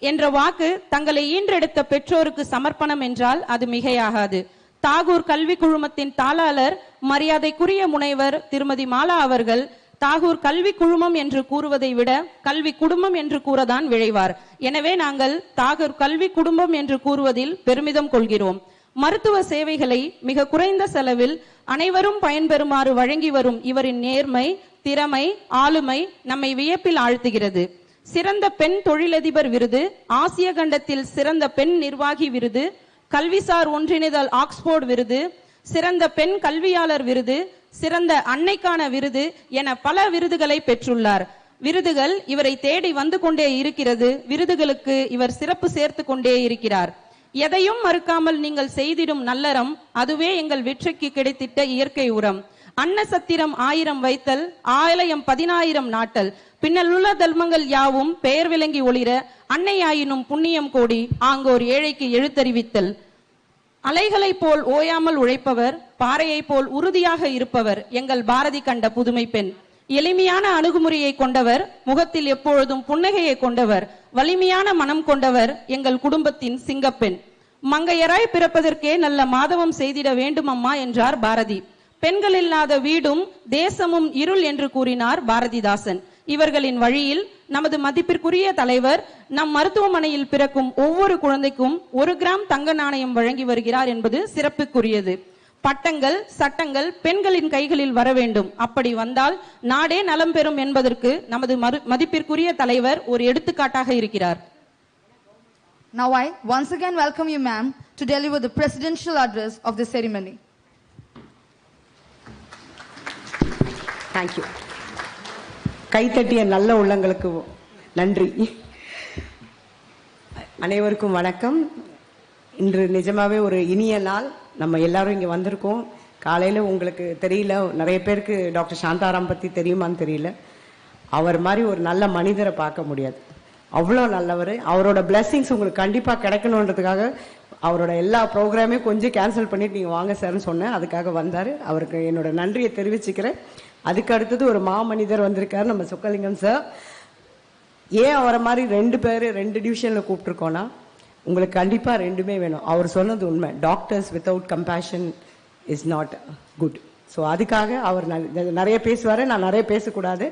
என்ற வாக்கு தங்களை ஈன்றெடுத்த பெற்றோருக்கு சமர்ப்பணம் என்றால் அது மிகையாகாது. தாகூர் கல்வி குழுமத்தின் தாளாளர் மரியாதைக்குரிய முனைவர் திருமதி மாலா அவர்கள் தாகூர் கல்வி குழுமம் என்று கூறுவதை விட கல்வி குடும்பம் என்று கூறதான் விழைவார். எனவே நாங்கள் தாகூர் கல்வி குடும்பம் என்று கூறுவதில் பெருமிதம் கொள்கிறோம். மருத்துவ சேவைகளை மிக குறைந்த செலவில் அனைவரும் பயன்பெறுமாறு வழங்கி வரும் இவரின் நேர்மை, திறமை, ஆளுமை நம்மை வியப்பில் ஆழ்த்துகிறது. சிறந்த பெண் தொழிலதிபர் விருது, ஆசிய கண்டத்தில் சிறந்த பெண் நிர்வாகி விருது, கல்விசார் ஒன்றிணைதல் ஆக்ஸ்போர்ட் விருது, சிறந்த பெண் கல்வியாளர் விருது, சிறந்த அன்னைக்கான விருது என பல விருதுகளை பெற்றுள்ளார். விருதுகள் இவரை தேடி வந்து கொண்டே இருக்கிறது. விருதுகளுக்கு இவர் சிறப்பு சேர்த்து கொண்டே இருக்கிறார். எதையும் மறுக்காமல் நீங்கள் செய்திடும் நல்லறம் அதுவே எங்கள் வெற்றிக்கு கிடைத்திட்ட இயற்கை உரம். அன்ன சத்திரம் 1000 வைத்தல், ஆலயம் 10000 நாட்டல், பின்னலுள்ள தர்மங்கள் யாவும் பெயர் விளங்கி ஒளிர, அன்னையாயினும் புண்ணியம் கோடி ஆங்கோர் ஏழைக்கு எழுத்தறிவித்தல். அலைகளை போல் ஓயாமல் உழைப்பவர், பாறையை போல் உறுதியாக இருப்பவர் எங்கள் பாரதி கண்ட புதுமை பெண். எளிமையான அணுகுமுறையை கொண்டவர், முகத்தில் எப்பொழுதும் புன்னகையை கொண்டவர், வலிமையான மனம் கொண்டவர் எங்கள் குடும்பத்தின் சிங்கப்பெண். மங்கையராய் பிறப்பதற்கே நல்ல மாதவம் செய்திட வேண்டும் அம்மா என்றார் பாரதி. பெண்கள் இல்லாத வீடும் தேசமும் இருள் என்று கூறினார் பாரதிதாசன். இவர்களின் வழியில் நமது மதிப்பிற்குரிய தலைவர் நம் மருத்துவமனையில் பிறக்கும் ஒவ்வொரு குழந்தைக்கும் 1 கிராம் தங்க நாணயம் வழங்கி வருகிறார் என்பது சிறப்புக்குரியது. பட்டங்கள், சட்டங்கள் பெண்களின் கைகளில் வர வேண்டும். அப்படி வந்தால் நாடே நலம் பெறும் என்பதற்கு நமது மதிப்பிற்குரிய தலைவர் ஒரு எடுத்துக்காட்டாக இருக்கிறார். Now I once again welcome you, ma'am, to deliver the presidential address of the ceremony. Thank you. கைத்தட்டிய நல்ல உள்ளங்களுக்கு நன்றி. அனைவருக்கும் வணக்கம். இன்று நிஜமாவே ஒரு இனிய நாள். நம்ம எல்லாரும் இங்கே வந்திருக்கோம். காலையில் உங்களுக்கு தெரியல, நிறைய பேருக்கு டாக்டர் சாந்தாராம் பற்றி தெரியுமான்னு தெரியல. அவர் மாதிரி ஒரு நல்ல மனிதரை பார்க்க முடியாது, அவ்வளோ நல்லவர். அவரோட பிளெஸ்ஸிங்ஸ் உங்களுக்கு கண்டிப்பாக கிடைக்கணுன்றதுக்காக அவரோட எல்லா ப்ரோக்ராமே கொஞ்சம் கேன்சல் பண்ணிட்டு நீங்கள் வாங்க சார்னு சொன்னேன், அதுக்காக வந்தார். அவருக்கு என்னோட நன்றியை தெரிவிச்சுக்கிறேன். அதுக்கு அடுத்தது ஒரு மாமனிதர் வந்திருக்காரு, நம்ம சொக்கலிங்கம் சார். ஏன் அவரை மாதிரி 2 பேர் 2 டிவிஷனில் கூப்பிட்ருக்கோன்னா, உங்களுக்கு கண்டிப்பாக 2மே வேணும். அவர் சொன்னது உண்மை, doctors without compassion is not good. So அதுக்காக அவர் நிறைய பேசுவார், நான் நிறைய பேசக்கூடாது.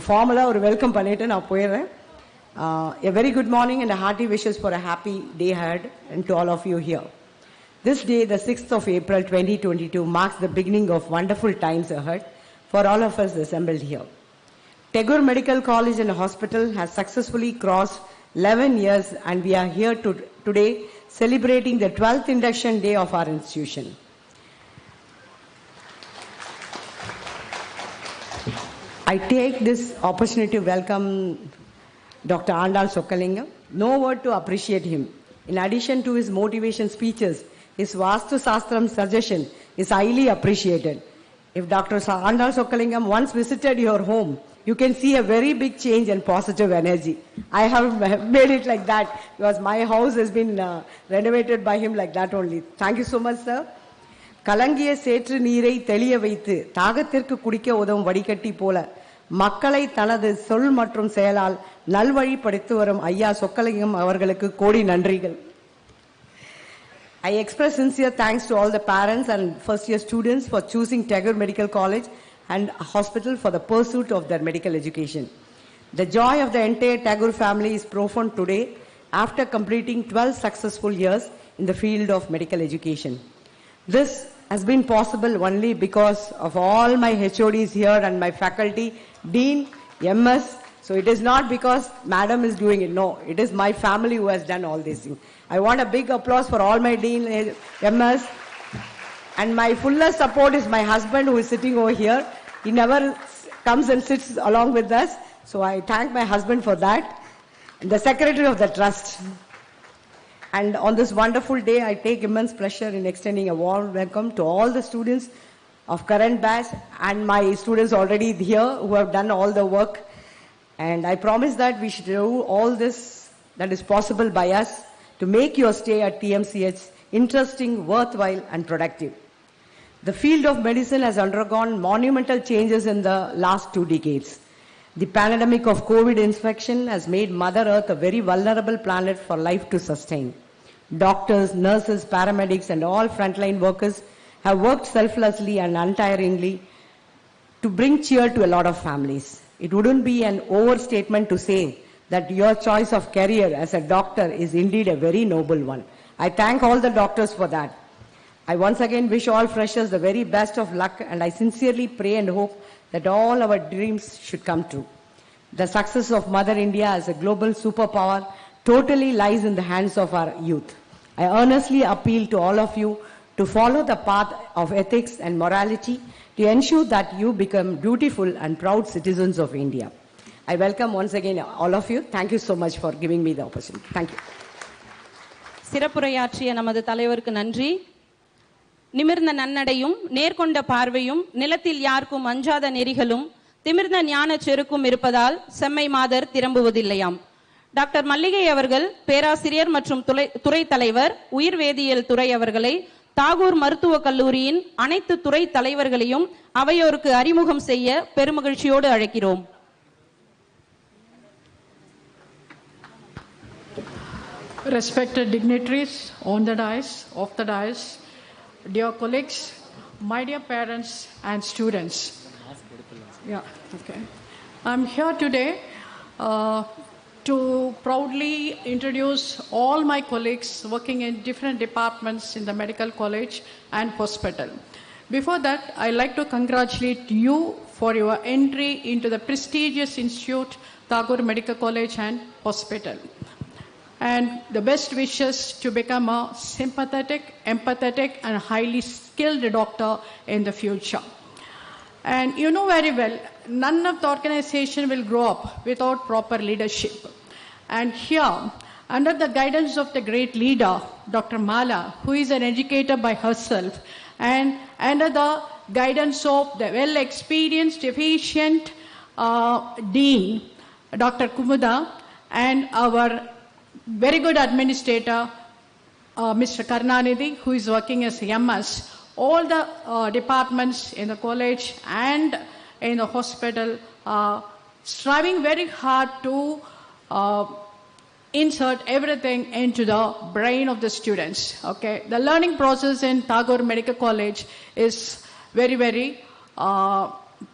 ஃபார்மலாக ஒரு வெல்கம் பண்ணிவிட்டு நான் போயிடுறேன். A very good morning and a hearty wishes for a happy day ahead and to all of you here. This day, the 6th of April 2022, marks the beginning of wonderful times ahead for all of us assembled here. Tagore Medical College and Hospital has successfully crossed 11 years, and we are here today celebrating the 12th induction day of our institution. I take this opportunity to welcome Dr. Andal Sokkalingam. No word to appreciate him. In addition to his motivation speeches, his Vastu Sastram suggestion is highly appreciated. If Dr. Andal Sokkalingam once visited your home, you can see a very big change and positive energy. I have made it like that because my house has been renovated by him like that only. Thank you so much, sir. கலங்கிய சேற்று நீரை தெளிய வைத்து தாகத்திற்கு குடிக்க உதவும் வடிகட்டி போல மக்களை தனது சொல் மற்றும் செயலால் நல்வழிப்படுத்தி வரும் ஐயா சொக்கலிங்கம் அவர்களுக்கு கோடி நன்றிகள். I express sincere thanks to all the parents and first year students for choosing Tagore Medical College and Hospital for the pursuit of their medical education. The joy of the entire Tagore family is profound today after completing 12 successful years in the field of medical education. This has been possible only because of all my HODs here and my faculty, Dean, MS. So it is not because Madam is doing it. No, it is my family who has done all these things. I want a big applause for all my Dean, MS. And my fullest support is my husband who is sitting over here. He never comes and sits along with us. So I thank my husband for that. And the secretary of the trust. And on this wonderful day, I take immense pleasure in extending a warm welcome to all the students of current batch and my students already here who have done all the work. And I promise that we should do all this that is possible by us to make your stay at TMCH interesting, worthwhile, and productive. The field of medicine has undergone monumental changes in the last 2 decades. The pandemic of COVID infection has made Mother Earth a very vulnerable planet for life to sustain. Doctors, nurses, paramedics, and all frontline workers have worked selflessly and untiringly to bring cheer to a lot of families. It wouldn't be an overstatement to say that your choice of career as a doctor is indeed a very noble one. I thank all the doctors for that. I once again wish all freshers the very best of luck, and I sincerely pray and hope that all our dreams should come true. The success of Mother India as a global superpower totally lies in the hands of our youth. I earnestly appeal to all of you to follow the path of ethics and morality to ensure that you become beautiful and proud citizens of India. I welcome once again all of you. Thank you so much for giving me the opportunity. Thank you. சிறப்புரையாற்றிய நமது தலைவருக்கு நன்றி. நிமிர்ந்த நன்னடையும் நேர்கொண்ட பார்வையும் நிலத்தில் யாருக்கும் அஞ்சாத நெறிகளும் திமிர்ந்த ஞான செருக்கும் இருப்பதால் செம்மை மாதர் திரும்புவதில்லையாம். டாக்டர் மல்லிகை அவர்கள் பேராசிரியர் மற்றும் துறை தலைவர் உயிர் வேதியியல் துறை அவர்களை தாகூர் மருத்துவக் கல்லூரியின் அனைத்து துறை தலைவர்களையும் அவையோருக்கு அறிமுகம் செய்ய பெருமகிழ்ச்சியோடு அழைக்கிறோம். Respected dignitaries on the dais, off the dais, dear colleagues, my dear parents and students. Yeah, okay. I'm here today to proudly introduce all my colleagues working in different departments in the medical college and hospital. Before that, I'd like to congratulate you for your entry into the prestigious institute, Tagore Medical College and Hospital. And the best wishes to become a sympathetic, empathetic, and highly skilled doctor in the future. And you know very well, none of the organization will grow up without proper leadership. And here, under the guidance of the great leader, Dr. Mala, who is an educator by herself and under the guidance of the well-experienced, efficient Dean, Dr. Kumuda, and our very good administrator, Mr. Karnanidhi, who is working as MS. All the departments in the college and in the hospital striving very hard to insert everything into the brain of the students. Okay, the learning process in Tagore Medical College is very, very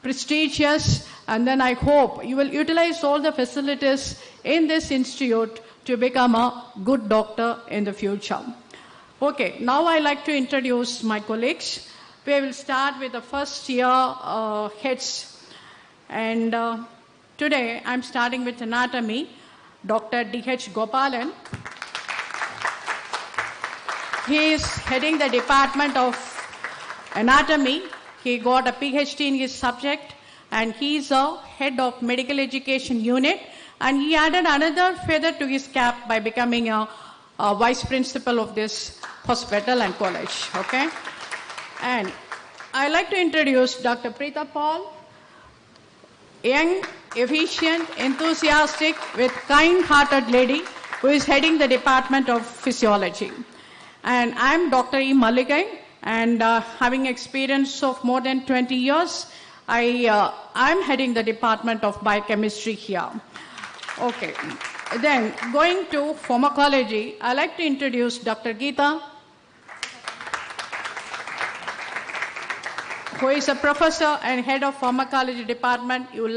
prestigious, and then I hope you will utilize all the facilities in this institute to become a good doctor in the future. Okay, now I like to introduce my colleagues. We will start with the first year heads, and today I'm starting with anatomy. Dr. D.H. Gopalan. He is heading the Department of Anatomy. He got a PhD in his subject, and he is a head of medical education unit, and he added another feather to his cap by becoming a vice principal of this hospital and college. Okay? And I like to introduce Dr. Preeta Paul, young, efficient, enthusiastic, with kind-hearted lady who is heading the Department of Physiology. And I'm Dr. E. Malligai, and having experience of more than 20 years, I'm heading the Department of Biochemistry here. Okay. Then, going to pharmacology, I'd like to introduce Dr. Geeta, who is a professor and head of pharmacology department. You will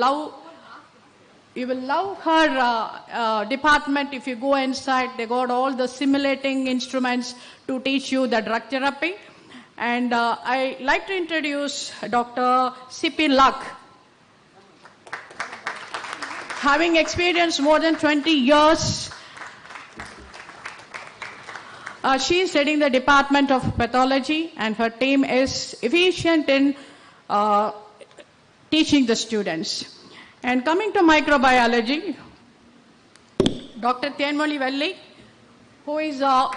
love her department if you go inside. They got all the simulating instruments to teach you the drug therapy. And I like to introduce Dr. C.P. Luck. Having experienced more than 20 years, she is heading the Department of Pathology, and her team is efficient in teaching the students. And coming to microbiology, Dr. Tienmoli Velli, who is an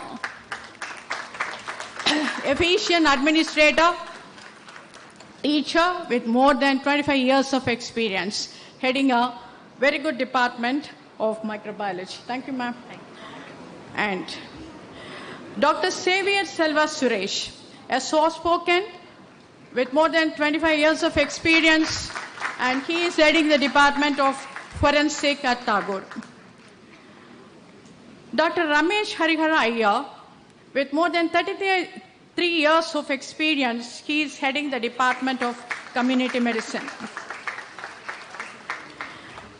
efficient administrator, teacher with more than 25 years of experience, heading a very good department of microbiology. Thank you, ma'am. And Dr. Xavier Selva Suresh, a soft-spoken with more than 25 years of experience, and he is heading the Department of Forensic at Tagore. Dr. Ramesh Harihara Iyer, with more than 33 years of experience, he is heading the Department of Community Medicine.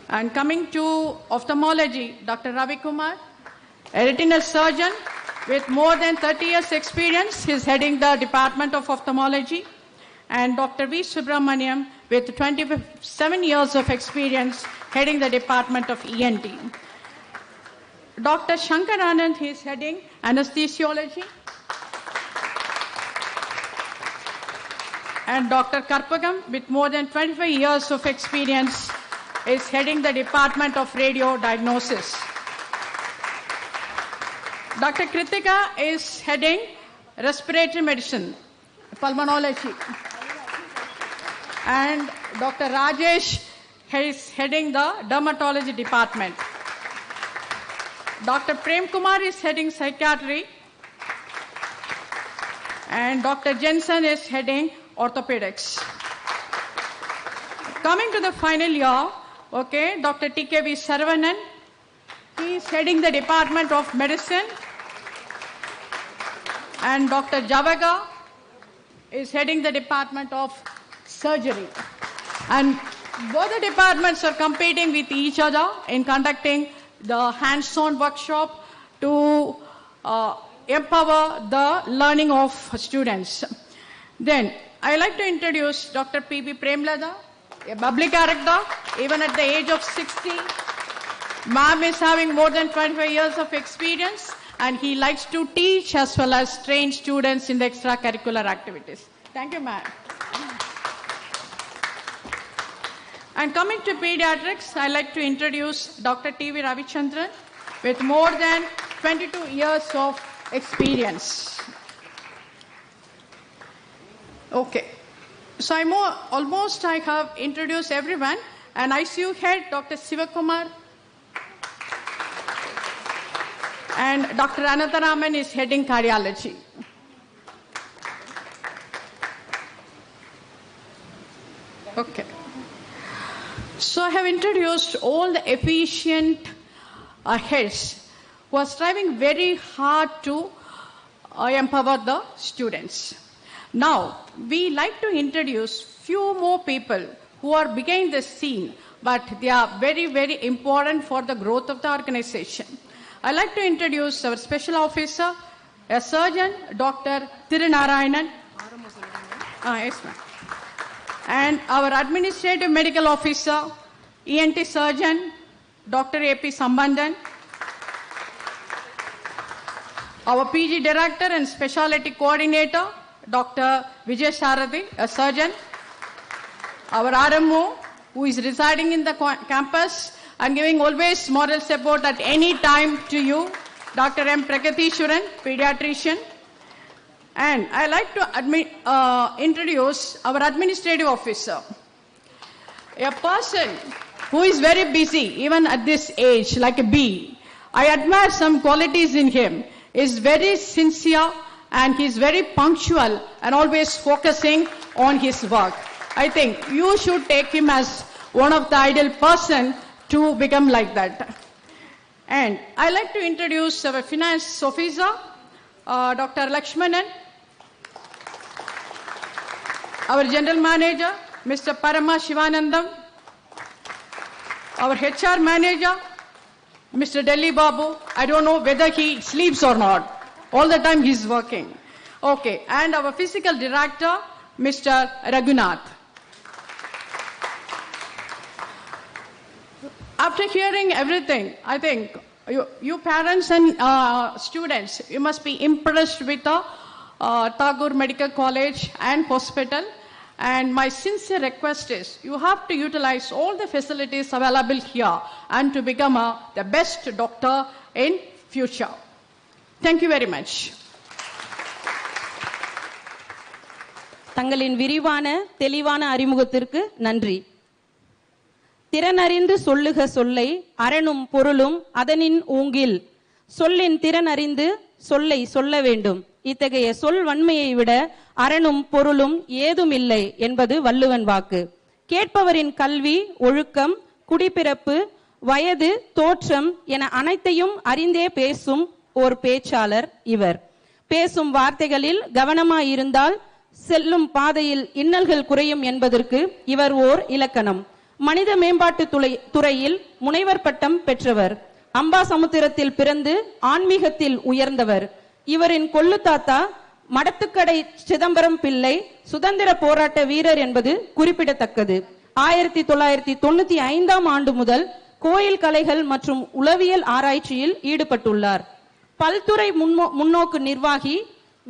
And coming to ophthalmology, Dr. Ravi Kumar, a retinal surgeon with more than 30 years experience, he is heading the Department of Ophthalmology. And Dr. V. Subramaniam, with 27 years of experience, heading the Department of ENT. Dr. Shankar Anand, he is heading anesthesiology. And Dr. Karpagam, with more than 25 years of experience, is heading the Department of Radio Diagnosis. Dr. Kritika is heading respiratory medicine, pulmonology. And Dr. Rajesh is heading the dermatology department. Dr. Prem Kumar is heading psychiatry. And Dr. Jensen is heading orthopedics. Coming to the final year, okay, Dr. T.K.V. Saravanan, he is heading the Department of Medicine. And Dr. Javaga is heading the Department of Surgery. And both the departments are competing with each other in conducting the hands-on workshop to empower the learning of students. Then, I like to introduce Dr. P.B. Premlada, a bubbly character, even at the age of 60. Ma'am is having more than 25 years of experience, and he likes to teach as well as train students in the extracurricular activities. Thank you, ma'am. And coming to pediatrics, I like to introduce Dr. T.V. Ravichandran with more than 22 years of experience. Okay. So almost I have introduced everyone. And ICU head, Dr. Sivakumar. And Dr. Anantaraman is heading cardiology. Okay. So I have introduced all the efficient heads who are striving very hard to empower the students. Now, we like to introduce few more people who are behind the scene, but they are very, very important for the growth of the organization. I'd like to introduce our special officer, a surgeon, Dr. Tirunarayanan. Yes, ma'am. And our administrative medical officer, ENT surgeon, Dr. A.P. Sambandhan. Our PG director and specialty coordinator, Dr. Vijay Sarathi, a surgeon. Our RMO, who is residing in the campus and giving always moral support at any time to you, Dr. M. Prakathishwaran, pediatrician. And I like to introduce our administrative officer, a person who is very busy, even at this age, like a bee. I admire some qualities in him. He is very sincere and he is very punctual and always focusing on his work. I think you should take him as one of the ideal person to become like that. And I like to introduce our finance officer, Dr. Lakshmanan, our general manager, Mr. Parama Shivanandam, our HR manager, Mr. Delhi Babu. I don't know whether he sleeps or not. All the time he's working. Okay, and our physical director, Mr. Raghunath. After hearing everything, I think you parents and students, you must be impressed with the Tagore Medical College and Hospital. And my sincere request is, you have to utilize all the facilities available here and to become the best doctor in future. Thank you very much. தங்களின் விரிவான தெளிவான அறிமுகத்திற்கு நன்றி. திறனறிந்து சொல்லுக சொல்லை அரணும் பொருளும் அதனின் ஊங்கில் சொல்லின் திறனறிந்து சொல்லை சொல்ல வேண்டும். இத்தகைய சொல் வன்மையை விட அரணும் பொருளும் ஏதும் இல்லை என்பது வள்ளுவன் வாக்கு. கேட்பவரின் கல்வி, ஒழுக்கம், குடிப்பிறப்பு, வயது, தோற்றம் என அனைத்தையும் அறிந்தே பேசும் ஓர் பேச்சாளர் இவர். பேசும் வார்த்தைகளில் கவனமாயிருந்தால் செல்லும் பாதையில் இன்னல்கள் குறையும் என்பதற்கு இவர் ஓர் இலக்கணம். மனித மேம்பாட்டு துறையில் முனைவர் பட்டம் பெற்றவர். அம்பாசமுத்திரத்தில் பிறந்து ஆன்மீகத்தில் உயர்ந்தவர். இவரின் கொள்ளு தாத்தா மடத்துக்கடை சிதம்பரம் பிள்ளை சுதந்திர போராட்ட வீரர் என்பது குறிப்பிடத்தக்கது. 1995 ஆண்டு முதல் கோயில் கலைகள் மற்றும் உளவியல் ஆராய்ச்சியில் ஈடுபட்டுள்ளார். பல்துறை முன்னோக்கு நிர்வாகி,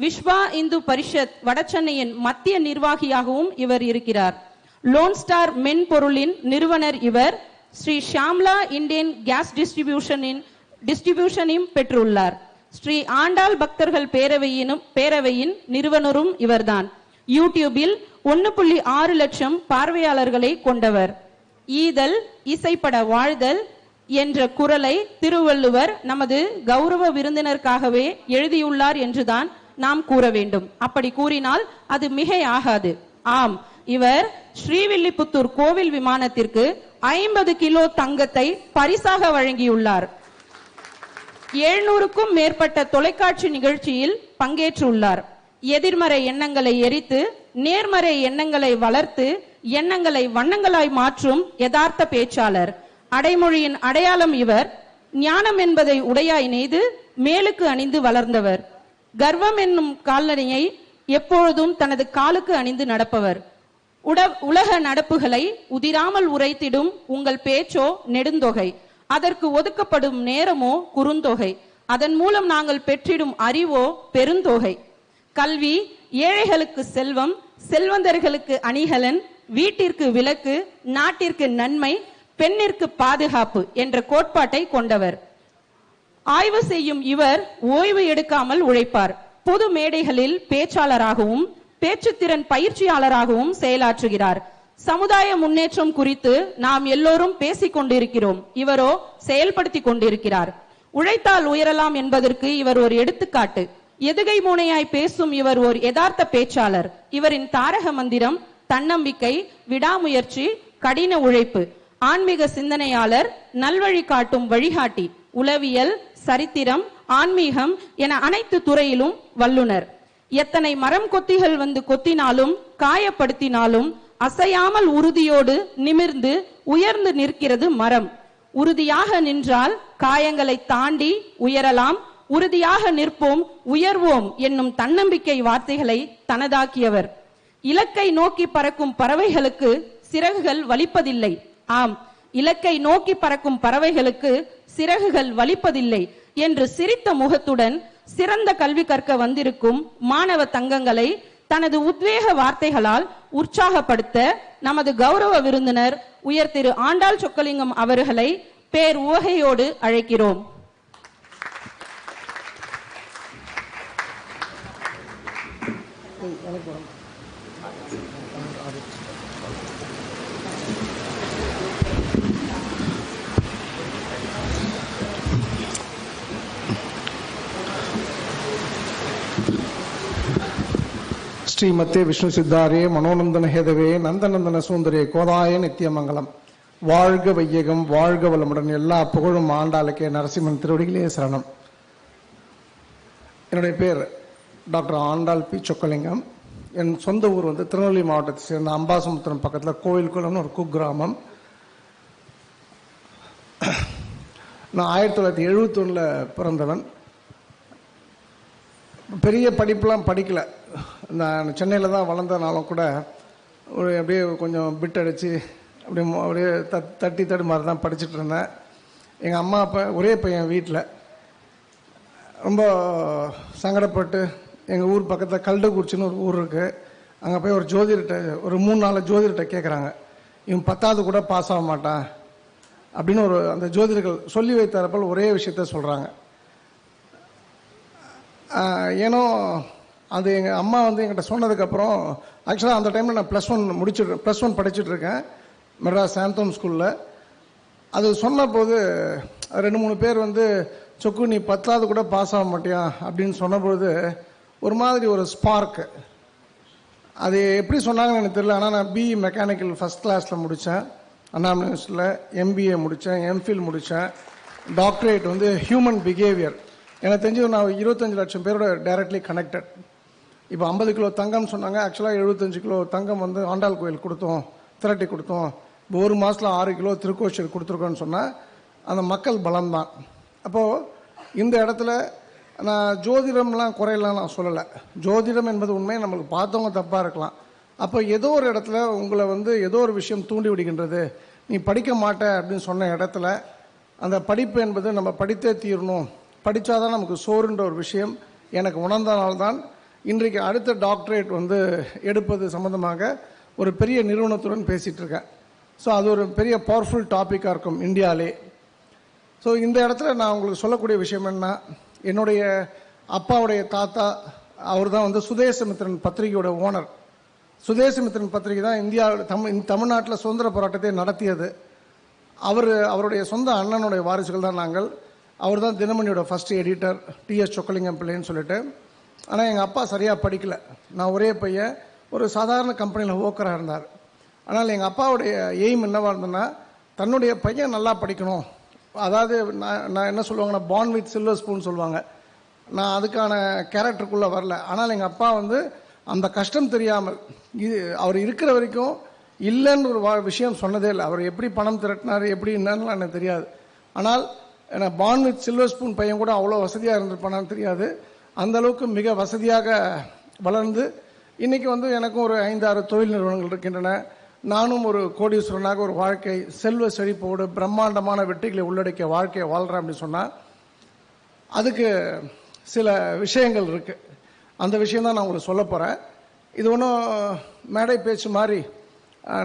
விஸ்வா இந்து பரிஷத் வடசென்னையின் மத்திய நிர்வாகியாகவும் இவர் இருக்கிறார். லோன் ஸ்டார் மென்பொருளின் நிறுவனர் இவர். ஸ்ரீ ஷாம்லா இந்தியன் கேஸ் டிஸ்ட்ரிபியூஷனையும் பெற்றுள்ளார். ஸ்ரீ ஆண்டாள் பக்தர்கள் பேரவையின் நிறுவனரும் இவர்தான். யூடியூபில் 1.6 லட்சம் பார்வையாளர்களை கொண்டவர். ஈதல் இசைப்பட வாழ்தல் என்ற குறளை திருவள்ளுவர் நமது கௌரவ விருந்தினருக்காகவே எழுதியுள்ளார் என்றுதான் நாம் கூற வேண்டும். அப்படி கூறினால் அது மிகை ஆகாது. ஆம், இவர் ஸ்ரீவில்லிபுத்தூர் கோவில் விமானத்திற்கு 50 கிலோ தங்கத்தை பரிசாக வழங்கியுள்ளார். 700க்கும் மேற்பட்ட தொலைக்காட்சி நிகழ்ச்சியில் பங்கேற்றுள்ளார். எதிர்மறை எண்ணங்களை எரித்து நேர்மறை எண்ணங்களை வளர்த்து எண்ணங்களை வண்ணங்களாய் மாற்றும் யதார்த்த பேச்சாளர். அடைமொழியின் அடையாளம் இவர். ஞானம் என்பதை உடையாய் நெய்து மேலுக்கு அணிந்து வளர்ந்தவர். கர்வம் என்னும் காலணியை எப்பொழுதும் தனது காலுக்கு அணிந்து நடப்பவர். உலக நடப்புகளை உதிராமல் உரைத்திடும் உங்கள் பேச்சோ நெடுந்தொகை, அதற்கு ஒதுக்கப்படும் நேரமோ குறுந்தொகை, அதன் மூலம் நாங்கள் பெற்றிடும் அறிவோ பெருந்தொகை. கல்வி ஏழைகளுக்கு செல்வம், செல்வந்தர்களுக்கு அணிகலன், வீட்டிற்கு விளக்கு, நாட்டிற்கு நன்மை, பெண்ணிற்கு பாதுகாப்பு என்ற கோட்பாட்டை கொண்டவர். ஆய்வு செய்யும் இவர் ஓய்வு எடுக்காமல் உழைப்பார். பொது மேடைகளில் பேச்சாளராகவும் பேச்சுத்திறன் பயிற்சியாளராகவும் செயலாற்றுகிறார். சமுதாய முன்னேற்றம் குறித்து நாம் எல்லோரும் பேசிக் கொண்டிருக்கிறோம், இவரோ செயல்படுத்தி கொண்டிருக்கிறார். உழைத்தால் உயரலாம் என்பதற்கு இவர் ஒரு எடுத்துக்காட்டு. எதுகை மூனையாய் பேசும் இவர் ஒரு யதார்த்த பேச்சாளர். இவரின் தாரக மந்திரம் தன்னம்பிக்கை, விடாமுயற்சி, கடின உழைப்பு. ஆன்மீக சிந்தனையாளர், நல்வழி காட்டும் வழிகாட்டி, உளவியல், சரித்திரம், ஆன்மீகம் என அனைத்து துறையிலும் வல்லுனர். எத்தனை மரம் கொத்திகள் வந்து கொத்தினாலும் காயப்படுத்தினாலும் அசையாமல் உறுதியோடு நிமிர்ந்து உயர்ந்து நிற்கிறது மரம். உறுதியாக நின்றால் காயங்களை தாண்டி உயரலாம். உறுதியாக நிற்போம், உயர்வோம் என்னும் தன்னம்பிக்கை வார்த்தைகளை தனதாக்கியவர். இலக்கை நோக்கி பறக்கும் பறவைகளுக்கு சிறகுகள் வலிப்பதில்லை. ஆம், இலக்கை நோக்கி பறக்கும் பறவைகளுக்கு சிறகுகள் வலிப்பதில்லை என்று சிரித்த முகத்துடன் சிறந்த கல்வி கற்க வந்திருக்கும் மாணவ தங்கங்களை தனது உத்வேக வார்த்தைகளால் உற்சாகப்படுத்த நமது கௌரவ விருந்தினர் உயர் திரு ஆண்டாள் சொக்கலிங்கம் அவர்களை பேர் உவகையோடு அழைக்கிறோம். ஸ்ரீமத்தே விஷ்ணு சித்தாரே மனோநந்தன ஹேதவே நந்தநந்தன சுந்தரே கோதாய நித்தியமங்கலம். வாழ்க வையகம், வாழ்க வளமுடன். எல்லா புகழும் ஆண்டாளுக்கே. நரசிம்மன் திருவடிகளே சரணம். என்னுடைய பேர் டாக்டர் ஆண்டாள் பி சொக்கலிங்கம். என் சொந்த ஊர் வந்து திருநெல்வேலி மாவட்டத்தை சேர்ந்த அம்பாசமுத்திரம் பக்கத்தில் கோயில்குளம்னு ஒரு குக்கிராமம். நான் 1971 பிறந்தவன். பெரிய படிப்புலாம் படிக்கலை. நான் சென்னையில் தான் வளர்ந்தனாலும் கூட ஒரு அப்படியே கொஞ்சம் பிட் அடித்து அப்படியே தட்டி மாதிரி தான் படிச்சுட்டு இருந்தேன். எங்கள் அம்மா அப்பா ஒரே பையன் வீட்டில் ரொம்ப சங்கடப்பட்டு எங்கள் ஊர் பக்கத்தில் கல்டகுறிச்சின்னு ஒரு ஊர் இருக்குது. அங்கே போய் ஒரு ஜோதிடர்கிட்ட ஒரு 3-4 ஜோதிடர்கிட்ட கேட்குறாங்க, இவன் 10வது கூட பாஸ் ஆக மாட்டான் அப்படின்னு அந்த ஜோதிடர்கள் சொல்லி வைத்தாரப்பல் ஒரே விஷயத்த சொல்கிறாங்க. ஏன்னோ அது எங்கள் அம்மா வந்து என்கிட்ட சொன்னதுக்கப்புறம், ஆக்சுவலாக அந்த டைமில் நான் +1 படிச்சுட்ருக்கேன் மெட்ராஸ் சாந்தோம் ஸ்கூலில். அது சொன்ன போது 2-3 பேர் வந்து சொக்கு நீ 10வது கூட பாஸ் ஆக மாட்டியா அப்படின்னு சொன்னபோது ஒரு மாதிரி ஒரு ஸ்பார்க்கு. அது எப்படி சொன்னாங்கன்னு எனக்கு தெரியல. ஆனால் நான் பிஇ மெக்கானிக்கல் ஃபஸ்ட் கிளாஸில் முடித்தேன், அண்ணா யூனிவர்சிட்டியில். எம்பிஏ முடித்தேன், எம்ஃபில் முடித்தேன், டாக்டரேட் வந்து ஹியூமன் பிஹேவியர். எனக்கு தெரிஞ்சு நான் 25 லட்சம் பேரோட டைரக்ட்லி கனெக்டட். இப்போ 50 கிலோ தங்கம்னு சொன்னாங்க. ஆக்சுவலாக 75 கிலோ தங்கம் வந்து ஆண்டாள் கோயில் கொடுத்தோம், திரட்டி கொடுத்தோம். இப்போ ஒரு மாதத்தில் 6 கிலோ திருக்கோஷியல் கொடுத்துருக்கோன்னு சொன்னால் அந்த மக்கள் பலம்தான். அப்போது இந்த இடத்துல நான் ஜோதிடம்லாம் குறையலாம் நான் சொல்லலை. ஜோதிடம் என்பது உண்மை, நம்மளுக்கு பார்த்தவங்க தப்பாக இருக்கலாம். அப்போ ஏதோ ஒரு இடத்துல உங்களை வந்து ஏதோ ஒரு விஷயம் தூண்டி விடுகின்றது. நீ படிக்க மாட்ட அப்படின்னு சொன்ன இடத்துல அந்த படிப்பு என்பது நம்ம படித்தே தீரணும், படித்தாதான் நமக்கு சோறுன்ற ஒரு விஷயம் எனக்கு உணர்ந்தனால்தான் இன்றைக்கு அடுத்த டாக்டரேட் வந்து எடுப்பது சம்மந்தமாக ஒரு பெரிய நிறுவனத்துடன் பேசிகிட்டு இருக்கேன். ஸோ அது ஒரு பெரிய பவர்ஃபுல் டாப்பிக்காக இருக்கும் இந்தியாவிலே. ஸோ இந்த இடத்துல நான் உங்களுக்கு சொல்லக்கூடிய விஷயம் என்ன, என்னுடைய அப்பாவுடைய தாத்தா அவர் தான் வந்து சுதேசமித்திரன் பத்திரிகையோட ஓனர். சுதேசமித்திரன் பத்திரிகை தான் தமிழ்நாட்டில் சுதந்திர போராட்டத்தை நடத்தியது. அவருடைய சொந்த அண்ணனுடைய வாரிசுகள் தான் நாங்கள். அவர் தான் தினமணியோட ஃபஸ்ட் எடிட்டர், டிஎஸ் சொக்கலிங்கம் பிள்ளைன்னு சொல்லிட்டு. ஆனால் எங்கள் அப்பா சரியாக படிக்கலை. நான் ஒரே பையன், ஒரு சாதாரண கம்பெனியில் ஒர்க்கராக இருந்தார். ஆனால் எங்கள் அப்பாவுடைய எய்ம் என்னவாக இருந்ததுன்னா, தன்னுடைய பையன் நல்லா படிக்கணும். அதாவது நான் என்ன சொல்லுவாங்கன்னா, பார்ன் வித் சில்வர் ஸ்பூன் சொல்லுவாங்க. நான் அதுக்கான கேரக்டருக்குள்ளே வரல. ஆனால் எங்கள் அப்பா வந்து அந்த கஷ்டம் தெரியாமல் அவர் இருக்கிற வரைக்கும் இல்லைன்னு ஒரு விஷயம் சொன்னதே இல்லை. அவர் எப்படி பணம் திரட்டினார், எப்படி என்னன்னு எனக்கு தெரியாது. ஆனால் எனக்கு பார்ன் வித் சில்வர் ஸ்பூன் பையன் கூட அவ்வளோ வசதியாக இருந்திருப்பானான்னு தெரியாது. அந்தளவுக்கு மிக வசதியாக வளர்ந்து இன்றைக்கி வந்து எனக்கும் ஒரு 5-6 தொழில் நிறுவனங்கள் இருக்கின்றன. நானும் ஒரு கோடீஸ்வரனாக ஒரு வாழ்க்கை, செல்வ செழிப்போடு பிரம்மாண்டமான வெற்றிகளை உள்ளடக்கிய வாழ்க்கையை வாழ்கிறேன் அப்படின்னு சொன்னால் அதுக்கு சில விஷயங்கள் இருக்குது. அந்த விஷயந்தான் நான் உங்களுக்கு சொல்ல போகிறேன். இது ஒன்றும் மேடை பேச்சு மாதிரி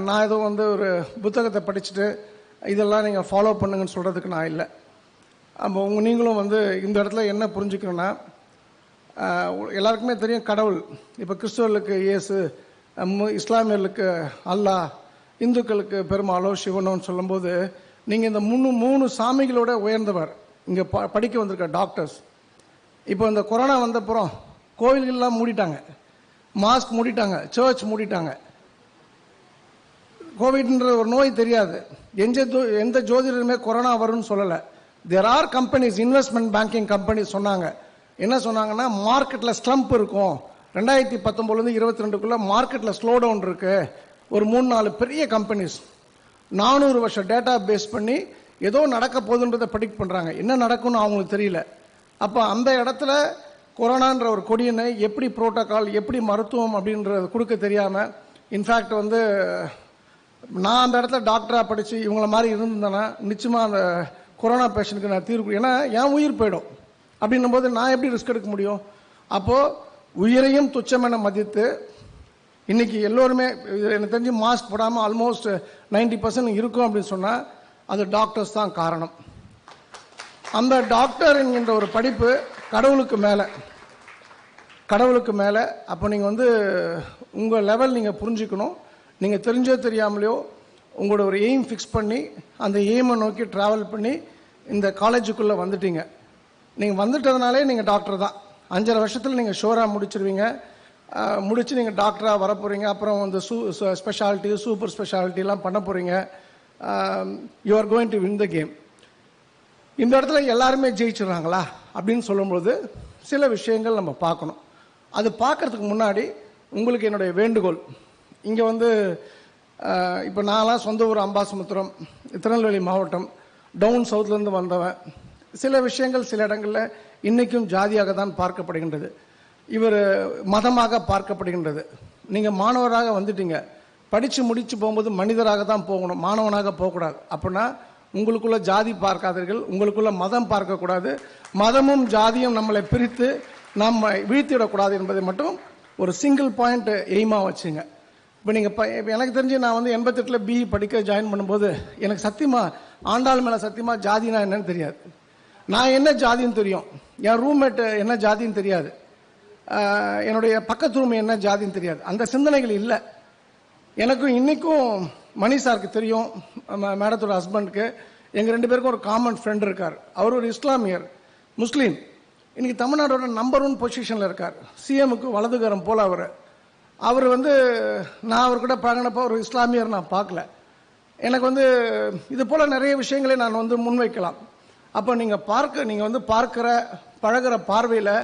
நான் ஏதோ வந்து ஒரு புத்தகத்தை படிச்சுட்டு இதெல்லாம் நீங்கள் ஃபாலோ பண்ணுங்கன்னு சொல்கிறதுக்கு நான் இல்லை. அப்போ நீங்களும் வந்து இந்த இடத்துல என்ன புரிஞ்சுக்கணுன்னா, எல்லாருக்குமே தெரியும் கடவுள். இப்போ கிறிஸ்துவர்களுக்கு இயேசு, இஸ்லாமியர்களுக்கு அல்லாஹ், இந்துக்களுக்கு பெருமாளோ சிவனோன்னு சொல்லும்போது நீங்கள் இந்த மூணு சாமிகளோட உயர்ந்தவர் இங்கே படிக்க வந்திருக்க டாக்டர்ஸ். இப்போ இந்த கொரோனா வந்தப்புறம் கோயில்கள்லாம் மூடிட்டாங்க, மாஸ்க் மூடிட்டாங்க, சர்ச் மூடிட்டாங்க. கோவிட்ன்ற ஒரு நோய் தெரியாது, எந்த ஜோதிடருமே கொரோனா வரும்னு சொல்லலை. There are companies, investment banking companies சொன்னாங்க. என்ன சொன்னாங்கன்னா, மார்க்கெட்டில் ஸ்லம்ப் இருக்கும், 2019 22 மார்க்கெட்டில் ஸ்லோ டவுன் இருக்கு. ஒரு 3-4 பெரிய கம்பெனிஸ் 400 வருஷம் டேட்டா பேஸ் பண்ணி ஏதோ நடக்க போகுதுன்றதை ப்ரெடிக்ட் பண்ணுறாங்க. என்ன நடக்கும்னு அவங்களுக்கு தெரியல. அப்போ அந்த இடத்துல கொரோனான்ற ஒரு கொடியினை எப்படி புரோட்டோக்கால், எப்படி மருத்துவம் அப்படின்றது கொடுக்க தெரியாமல், இன்ஃபேக்ட் வந்து நான் அந்த இடத்துல டாக்டராக படித்து இவங்கள மாதிரி இருந்தேன்னா நிச்சயமாக அந்த கொரோனா பேஷண்ட்டுக்கு நான் தீர்வு, ஏன்னா என் உயிர் போயிடும் அப்படின்னும் போது நான் எப்படி ரிஸ்க் எடுக்க முடியும்? அப்போது உயிரையும் துச்சமென மதித்து இன்னைக்கு எல்லோருமே எனக்கு தெரிஞ்சு மாஸ்க் போடாமல் ஆல்மோஸ்ட் 90% இருக்கும் அப்படின்னு சொன்னால் அது டாக்டர்ஸ் தான் காரணம். அந்த டாக்டர் என்கின்ற ஒரு படிப்பு கடவுளுக்கு மேலே. அப்போ நீங்கள் வந்து உங்கள் லெவல் நீங்கள் புரிஞ்சுக்கணும். நீங்கள் தெரிஞ்சோ தெரியாமலையோ உங்களோட ஒரு எய்ம் ஃபிக்ஸ் பண்ணி அந்த எய்மை நோக்கி ட்ராவல் பண்ணி இந்த காலேஜுக்குள்ளே வந்துட்டீங்க. நீங்கள் வந்துட்டதுனாலே நீங்கள் டாக்டர் தான். 5.5 வருஷத்தில் நீங்கள் ஷோராக முடிச்சிருவீங்க. முடித்து நீங்கள் டாக்டராக வர போகிறீங்க. அப்புறம் வந்து ஸ்பெஷாலிட்டி, சூப்பர் ஸ்பெஷாலிட்டிலாம் பண்ண போகிறீங்க. You are going to win the game. இந்த இடத்துல எல்லாருமே ஜெயிச்சிடுறாங்களா அப்படின்னு சொல்லும்போது சில விஷயங்கள் நம்ம பார்க்கணும். அது பார்க்கறதுக்கு முன்னாடி உங்களுக்கு என்னுடைய வேண்டுகோள், இங்கே வந்து இப்போ நான்லாம் சொந்த ஊர் அம்பாசமுத்திரம், திருநெல்வேலி மாவட்டம், டவுன் சவுத்லேருந்து வந்தவன். சில விஷயங்கள் சில இடங்களில் இன்றைக்கும் ஜாதியாக தான் பார்க்கப்படுகின்றது, இவர் மதமாக பார்க்கப்படுகின்றது. நீங்கள் மாணவராக வந்துட்டீங்க, படித்து முடித்து போகும்போது மனிதராக தான் போகணும், மாணவனாக போகக்கூடாது. அப்படின்னா உங்களுக்குள்ள ஜாதி பார்க்காதீர்கள், உங்களுக்குள்ள மதம் பார்க்கக்கூடாது. மதமும் ஜாதியும் நம்மளை பிரித்து நம்ம வீழ்த்திவிடக்கூடாது என்பதை மட்டும் ஒரு சிங்கிள் பாயிண்ட் எய்மாக வச்சுங்க. இப்போ நீங்கள் இப்போ எனக்கு தெரிஞ்சு நான் வந்து 88 பிஇ படிக்க ஜாயின் பண்ணும்போது எனக்கு சத்தியமாக ஆண்டாள் மேலே சத்தியமாக ஜாதினா என்னன்னு தெரியாது. நான் என்ன ஜாதின்னு தெரியும், என் ரூம்மேட்டு என்ன ஜாதின்னு தெரியாது, என்னுடைய பக்கத்து ரூம் என்ன ஜாதின்னு தெரியாது. அந்த சிந்தனைகள் இல்லை எனக்கும். இன்றைக்கும் மணி சாருக்கு தெரியும், மேடத்தோட ஹஸ்பண்டுக்கு. எங்கள் 2 பேருக்கும் ஒரு காமன் ஃப்ரெண்ட் இருக்கார். அவர் ஒரு இஸ்லாமியர் முஸ்லீம். இன்றைக்கி தமிழ்நாடோட நம்பர் 1 பொசிஷனில் இருக்கார். சிஎம்முக்கு வலதுகரம் போல் அவர் வந்து நான் அவர்கிட்ட பழகினப்போ ஒரு இஸ்லாமியர் நான் பார்க்கல. எனக்கு வந்து இது போல் நிறைய விஷயங்களை நான் வந்து முன்வைக்கலாம். அப்போ நீங்கள் வந்து பார்க்குற பழகிற பார்வையில்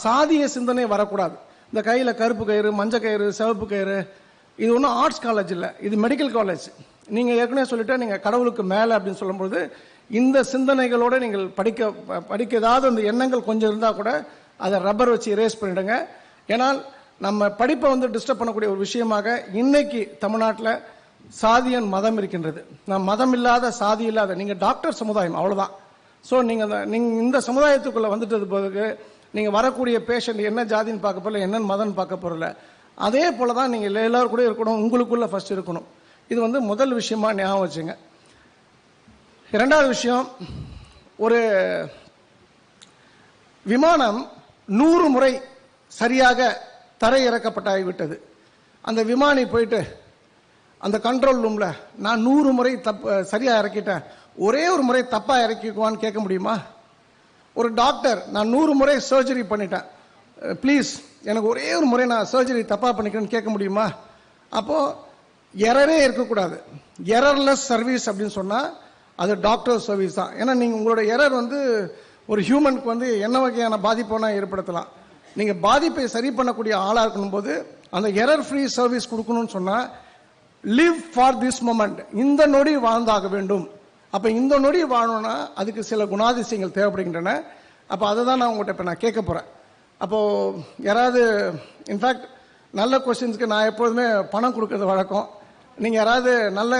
சாதிய சிந்தனை வரக்கூடாது. இந்த கையில் கருப்பு கயிறு, மஞ்சள் கயிறு, சிவப்பு கயிறு, இது ஒன்றும் ஆர்ட்ஸ் காலேஜ் இல்லை, இது மெடிக்கல் காலேஜ். நீங்கள் ஏற்கனவே சொல்லிட்டு நீங்கள் கடவுளுக்கு மேலே அப்படின்னு சொல்லும்போது இந்த சிந்தனைகளோடு நீங்கள் படிக்க ஏதாவது அந்த எண்ணங்கள் கொஞ்சம் இருந்தால் கூட அதை ரப்பர் வச்சு இரேஸ் பண்ணிவிடுங்க. ஏன்னால் நம்ம படிப்பை வந்து டிஸ்டர்ப் பண்ணக்கூடிய ஒரு விஷயமாக இன்னைக்கு தமிழ்நாட்டில் சாதியன் மதம் இருக்கின்றது. நான் மதம் இல்லாத சாதி இல்லாத, நீங்கள் டாக்டர் சமுதாயம் அவ்வளோதான். ஸோ நீங்கள் இந்த சமுதாயத்துக்குள்ளே வந்துட்டது போதுக்கு நீங்கள் வரக்கூடிய பேஷண்ட் என்ன ஜாதின்னு பார்க்க போகல, என்னென்னு மதம்னு பார்க்க போகிறல. அதே போல் தான் நீங்கள் எல்லோரும் கூட இருக்கணும், உங்களுக்குள்ளே ஃபஸ்ட் இருக்கணும். இது வந்து முதல் விஷயமா ஞாபகம் வச்சுங்க. 2வது விஷயம், ஒரு விமானம் 100 முறை சரியாக தரையிறக்கப்பட்டாகிவிட்டது. அந்த விமானி போயிட்டு அந்த கண்ட்ரோல் ரூமில் நான் 100 முறை சரியாக இறக்கிட்டேன், ஒரே ஒரு முறை தப்பாக இறக்கிக்குவான்னு கேட்க முடியுமா? ஒரு டாக்டர் நான் 100 முறை சர்ஜரி பண்ணிட்டேன், ப்ளீஸ் எனக்கு ஒரே ஒரு முறை நான் சர்ஜரி தப்பாக பண்ணிக்கிறேன்னு கேட்க முடியுமா? அப்போது எரரே இருக்கக்கூடாது. எரர்லெஸ் சர்வீஸ் அப்படின்னு சொன்னால் அது டாக்டர் சர்வீஸ் தான். ஏன்னா நீங்கள் உங்களோட எரர் வந்து ஒரு ஹியூமனுக்கு வந்து என்ன வகையான பாதிப்போனா ஏற்படுத்தலாம். நீங்கள் பாதிப்பை சரி பண்ணக்கூடிய ஆளாக இருக்கணும் போது அந்த எரர் ஃப்ரீ சர்வீஸ் கொடுக்கணும்னு சொன்னால் லிவ் ஃபார் திஸ் மொமெண்ட், இந்த நொடி வாழ்ந்தாக வேண்டும். அப்போ இந்த நொடி வாழணும்னா அதுக்கு சில குணாதிசயங்கள் தேவைப்படுகின்றன. அப்போ அதை தான் நான் உங்கள்கிட்ட இப்போ நான் கேட்க போகிறேன். அப்போது யாராவது இன்ஃபேக்ட் நல்ல கொஸ்டின்ஸ்க்கு நான் எப்போதுமே பணம் கொடுக்கறது வழக்கம். நீங்கள் யாராவது நல்ல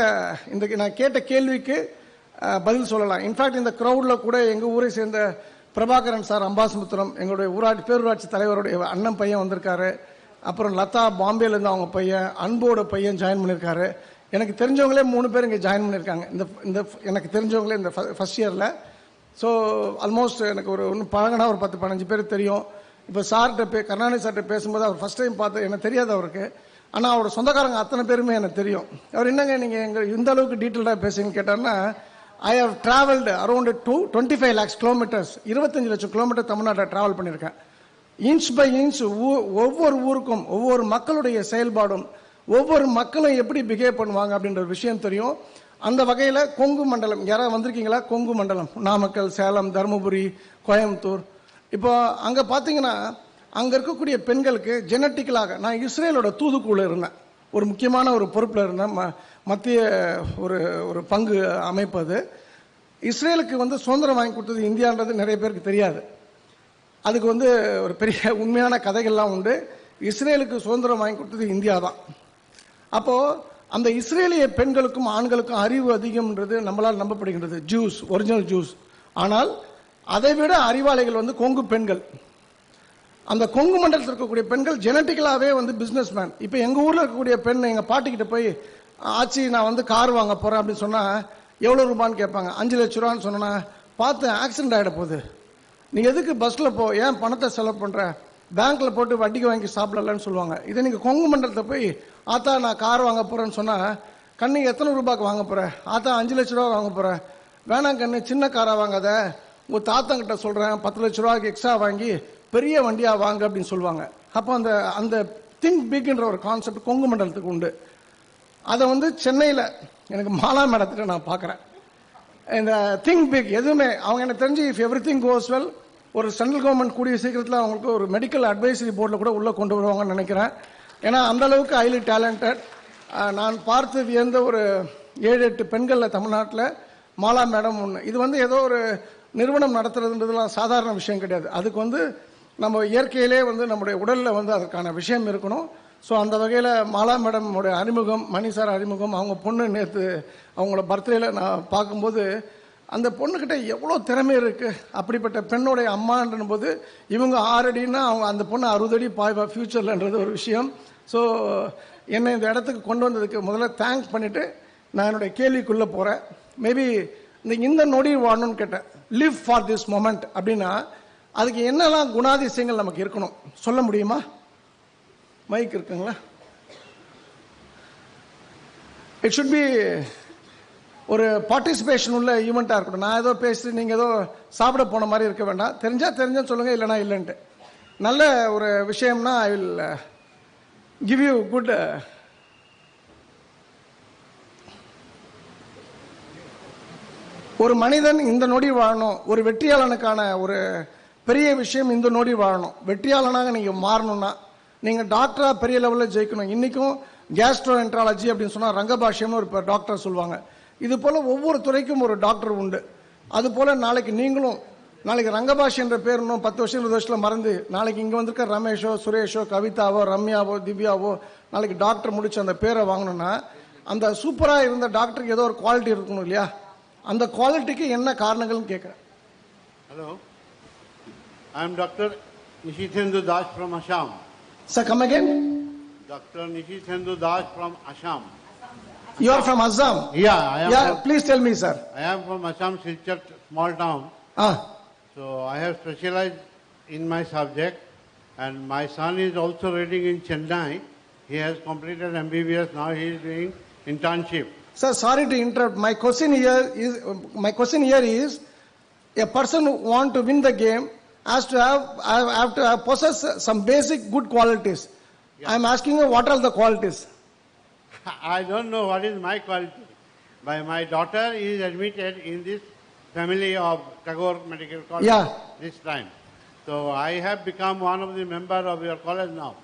இந்த நான் கேட்ட கேள்விக்கு பதில் சொல்லலாம். இன்ஃபேக்ட் இந்த க்ரௌடில் கூட எங்கள் ஊரை சேர்ந்த பிரபாகரன் சார் அம்பாசமுத்திரம், எங்களுடைய பேரூராட்சி தலைவருடைய அண்ணன் பையன் வந்திருக்காரு. அப்புறம் லதா பாம்பேலேருந்து அவங்க பையன், அன்போட பையன் ஜாயின் பண்ணியிருக்காரு. எனக்கு தெரிஞ்சவங்களே 3 பேர் இங்கே ஜாயின் பண்ணியிருக்காங்க இந்த எனக்கு தெரிஞ்சவங்களே இந்த ஃபஸ்ட் இயரில். ஸோ ஆல்மோஸ்ட் எனக்கு இன்னும் பழகினா ஒரு 10-15 பேர் தெரியும். இப்போ கருணாநிதி சார்கிட்ட பேசும்போது அவர் ஃபர்ஸ்ட் டைம் பார்த்து எனக்கு தெரியாது அவருக்கு, ஆனால் அவரோட சொந்தக்காரங்க அத்தனை பேருமே எனக்கு தெரியும். அவர் என்னங்க நீங்கள் எங்கள் இந்த அளவுக்கு டீட்டெயில்டாக பேசுங்கன்னு கேட்டார்னா, I have travelled around 25 lakhs kilometres, 25 லட்சம் கிலோமீட்டர் தமிழ்நாட்டில் ட்ராவல் பண்ணியிருக்கேன். இன்ச் பை இன்ச் ஒவ்வொரு ஊருக்கும் ஒவ்வொரு மக்களுடைய செயல்பாடும் ஒவ்வொரு மக்களும் எப்படி பிஹேவ் பண்ணுவாங்க அப்படின்ற ஒரு விஷயம் தெரியும். அந்த வகையில் கொங்கு மண்டலம் யாராவது வந்திருக்கீங்களா? கொங்கு மண்டலம் நாமக்கல், சேலம், தருமபுரி, கோயம்புத்தூர். இப்போ அங்கே பார்த்தீங்கன்னா அங்கே இருக்கக்கூடிய பெண்களுக்கு ஜெனட்டிக்கலாக, நான் இஸ்ரேலோட தூதுக்குள்ள இருந்தேன், ஒரு முக்கியமான ஒரு பொறுப்பில் இருந்தேன், மத்திய ஒரு பங்கு அமைப்பது. இஸ்ரேலுக்கு சுதந்திரம் வாங்கி கொடுத்தது இந்தியான்றது நிறைய பேருக்கு தெரியாது. அதுக்கு ஒரு பெரிய உண்மையான கதைகள்லாம் உண்டு. இஸ்ரேலுக்கு சுதந்திரம் வாங்கி கொடுத்தது இந்தியா தான். அப்போது அந்த இஸ்ரேலிய பெண்களுக்கும் ஆண்களுக்கும் அறிவு அதிகம்ன்றது நம்மளால் நம்பப்படுகின்றது, ஜூஸ், ஒரிஜினல் ஜூஸ். ஆனால் அதை விட அறிவாளிகள் கொங்கு பெண்கள். அந்த கொங்கு மண்டலத்தில் இருக்கக்கூடிய பெண்கள் ஜெனட்டிக்கலாகவே பிஸ்னஸ் மேன். இப்போ எங்கள் ஊரில் இருக்கக்கூடிய பெண் எங்கள் பாட்டிக்கிட்ட போய், ஆச்சி நான் கார் வாங்க போகிறேன் அப்படின்னு சொன்னால் எவ்வளோ ரூபான்னு கேட்பாங்க. 5 லட்ச ரூபான்னு சொன்னோன்னா, பார்த்து ஆக்சிடென்ட் ஆகிட போகுது, நீ எதுக்கு பஸ்ஸில் போ, ஏன் பணத்தை செலவு பண்ணுற, பேங்க்கில் போட்டு வட்டிக்கு வாங்கி சாப்பிடலன்னு சொல்லுவாங்க. இதை நீங்கள் கொங்கு மண்டலத்தை போய், ஆத்தா நான் கார் வாங்க போகிறேன்னு சொன்னால், கண்ணு எத்தனை ரூபாய்க்கு வாங்க போகிறேன், ஆத்தா 5 லட்ச ரூபா வாங்க போகிறேன், வேணாம் கண்ணு சின்ன காராக வாங்காத, உங்கள் தாத்தங்கிட்ட சொல்கிறேன் 10 லட்ச ரூபாய்க்கு எக்ஸ்ட்ரா வாங்கி பெரிய வண்டியாக வாங்க அப்படின்னு சொல்லுவாங்க. அப்போ அந்த திங்க் பிக்ன்ற ஒரு கான்செப்ட் கொங்கு மண்டலத்துக்கு உண்டு. அதை சென்னையில் எனக்கு மாலா மேடத்திட்ட நான் பார்க்குறேன். இந்த திங்க் பிக் எதுவுமே அவங்க எனக்கு தெரிஞ்சு, if every thing cos well, ஒரு சென்ட்ரல் கவர்மெண்ட் கூடிய சீக்கிரத்தில் அவங்களுக்கு ஒரு மெடிக்கல் அட்வைசரி போர்டில் கூட உள்ளே கொண்டு வருவாங்கன்னு நினைக்கிறேன். ஏன்னா அந்தளவுக்கு ஹைலி டேலண்டட். நான் பார்த்து வியந்த ஒரு 7-8 பெண்களில் தமிழ்நாட்டில் மாலா மேடம் ஒன்று. இது ஏதோ ஒரு நிறுவனம் நடத்துறதுன்றதுலாம் சாதாரண விஷயம் கிடையாது. அதுக்கு நம்ம இயற்கையிலே நம்முடைய உடலில் அதற்கான விஷயம் இருக்கணும். ஸோ அந்த வகையில் மாலா மேடமோடைய அறிமுகம், மணிசார் அறிமுகம், அவங்க பொண்ணு நேற்று அவங்களோட பர்த்டேயில் நான் பார்க்கும்போது அந்த பொண்ணுக்கிட்ட எவ்வளோ திறமை இருக்குது. அப்படிப்பட்ட பெண்ணோடைய அம்மான்ற போது இவங்க 6 அடின்னா அவங்க அந்த பொண்ணு 60 அடி பாய்வா ஃப்யூச்சர்லன்றது ஒரு விஷயம். ஸோ என்னை இந்த இடத்துக்கு கொண்டு வந்ததுக்கு முதல்ல தேங்க்ஸ் பண்ணிவிட்டு நான் என்னுடைய கேள்விக்குள்ளே போகிறேன். மேபி இந்த நொடி வாழணும்னு கேட்டேன். லிவ் ஃபார் திஸ் மொமெண்ட் அப்படின்னா அதுக்கு என்னெல்லாம் குணாதிசயங்கள் நமக்கு இருக்கணும் சொல்ல முடியுமா? மைக் இருக்குங்களா? இட் ஷுட் பி ஒரு பார்ட்டிசிபேஷன் உள்ள ஈவெண்ட்டாக இருக்கணும். நான் ஏதோ பேசி நீங்கள் ஏதோ சாப்பிட போன மாதிரி இருக்க வேண்டாம். தெரிஞ்சால் சொல்லுங்கள், இல்லைனா இல்லைன்ட்டு. நல்ல ஒரு விஷயம்னா I will give you good. ஒரு மனிதன் இந்த நொடி வாழணும். ஒரு வெற்றியாளனுக்கான ஒரு பெரிய விஷயம் இந்த நொடி வாழணும். வெற்றியாளனாக நீங்கள் மாறணும்னா நீங்கள் டாக்டராக பெரிய லெவலில் ஜெயிக்கணும். இன்றைக்கும் கேஸ்ட்ரோ என்ட்ராலஜி அப்படின்னு சொன்னால் ரங்கபாஷ்யம்னு ஒரு டாக்டர் சொல்லுவாங்க. இது போல் ஒவ்வொரு துறைக்கும் ஒரு டாக்டர் உண்டு. அதுபோல் நாளைக்கு நீங்களும் ரங்கபாஷ் என்ற பேர் இன்னும் 10 வருஷம் 20 வருஷத்தில் மறந்து நாளைக்கு இங்கே வந்திருக்க ரமேஷோ, சுரேஷோ, கவிதாவோ, ரம்யாவோ, திவ்யாவோ நாளைக்கு டாக்டர் முடிச்சு அந்த பேரை வாங்கணும்னா அந்த சூப்பராக இருந்த டாக்டருக்கு ஏதோ ஒரு குவாலிட்டி இருக்கணும் இல்லையா? அந்த குவாலிட்டிக்கு என்ன காரணங்கள்னு கேட்குறேன். Hello, I am doctor Nishitendu Das from Assam. Sir, come again. Dr. Nishisendu Das from Assam. You are from Assam? Yeah, I am. Yeah, please tell me, sir. I am from Assam, Silchar, small town. So I have specialized in my subject, and my son is also reading in Chennai. He has completed MBBS. Now he is doing internship. Sir, sorry to interrupt. My question here is, a person who want to win the game has to have possess some basic good qualities. Yeah. I am asking you, what are the qualities? I don't know what is my quality. My daughter is admitted in this family of Tagore Medical College this time. So I have become one of the member of your college now,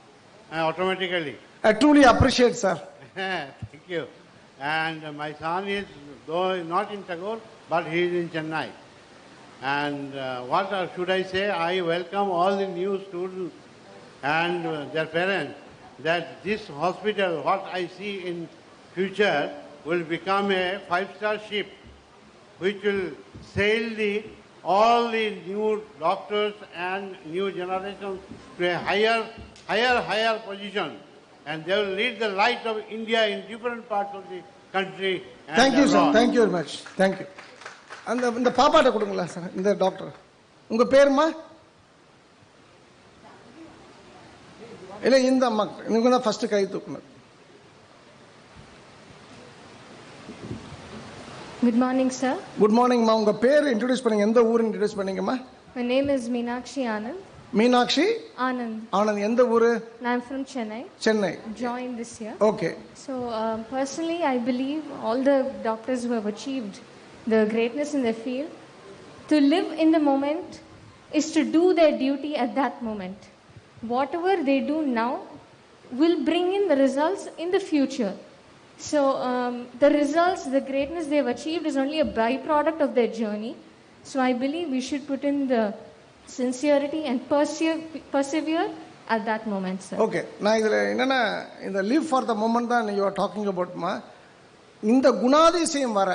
automatically. I truly appreciate, sir. Thank you. And my son is, though not in Tagore, but he is in Chennai. And what should I say? I welcome all the new students and their parents that this hospital, what I see in future, will become a 5-star ship which will sail all the new doctors and new generations to a higher position. And they will lead the light of India in different parts of the country. Thank you, sir. Thank you very much. Thank you. இந்த பாப்பாட்ட கொடுங்களா sir, இந்த doctor. உங்க பேருமா? இல்லை இந்த அம்மா இவங்க தான் first கை தூக்குனது. Good morning, sir. குட் மார்னிங்மா. உங்க பேர் இன்ட்ரோடியூஸ் பண்ணுங்க. எந்த ஊர் இன்ட்ரோடியூஸ் பண்ணீங்கம்மா? My name is Meenakshi Anand. Meenakshi Anand. Anand. எந்த ஊரு? I'm from Chennai. Chennai. Joined this year. Okay. So, personally, I believe all the doctors who have achieved the greatness in their field, to live in the moment is to do their duty at that moment. Whatever they do now will bring in the results in the future. So, the results, the greatness they have achieved is only a byproduct of their journey. So, I believe we should put in the sincerity and persevere at that moment, sir. Okay. நான் இதில் என்னென்னா இந்த live for the moment தான் you are talking அபவுட்மா. இந்த குணாதிசயம் வர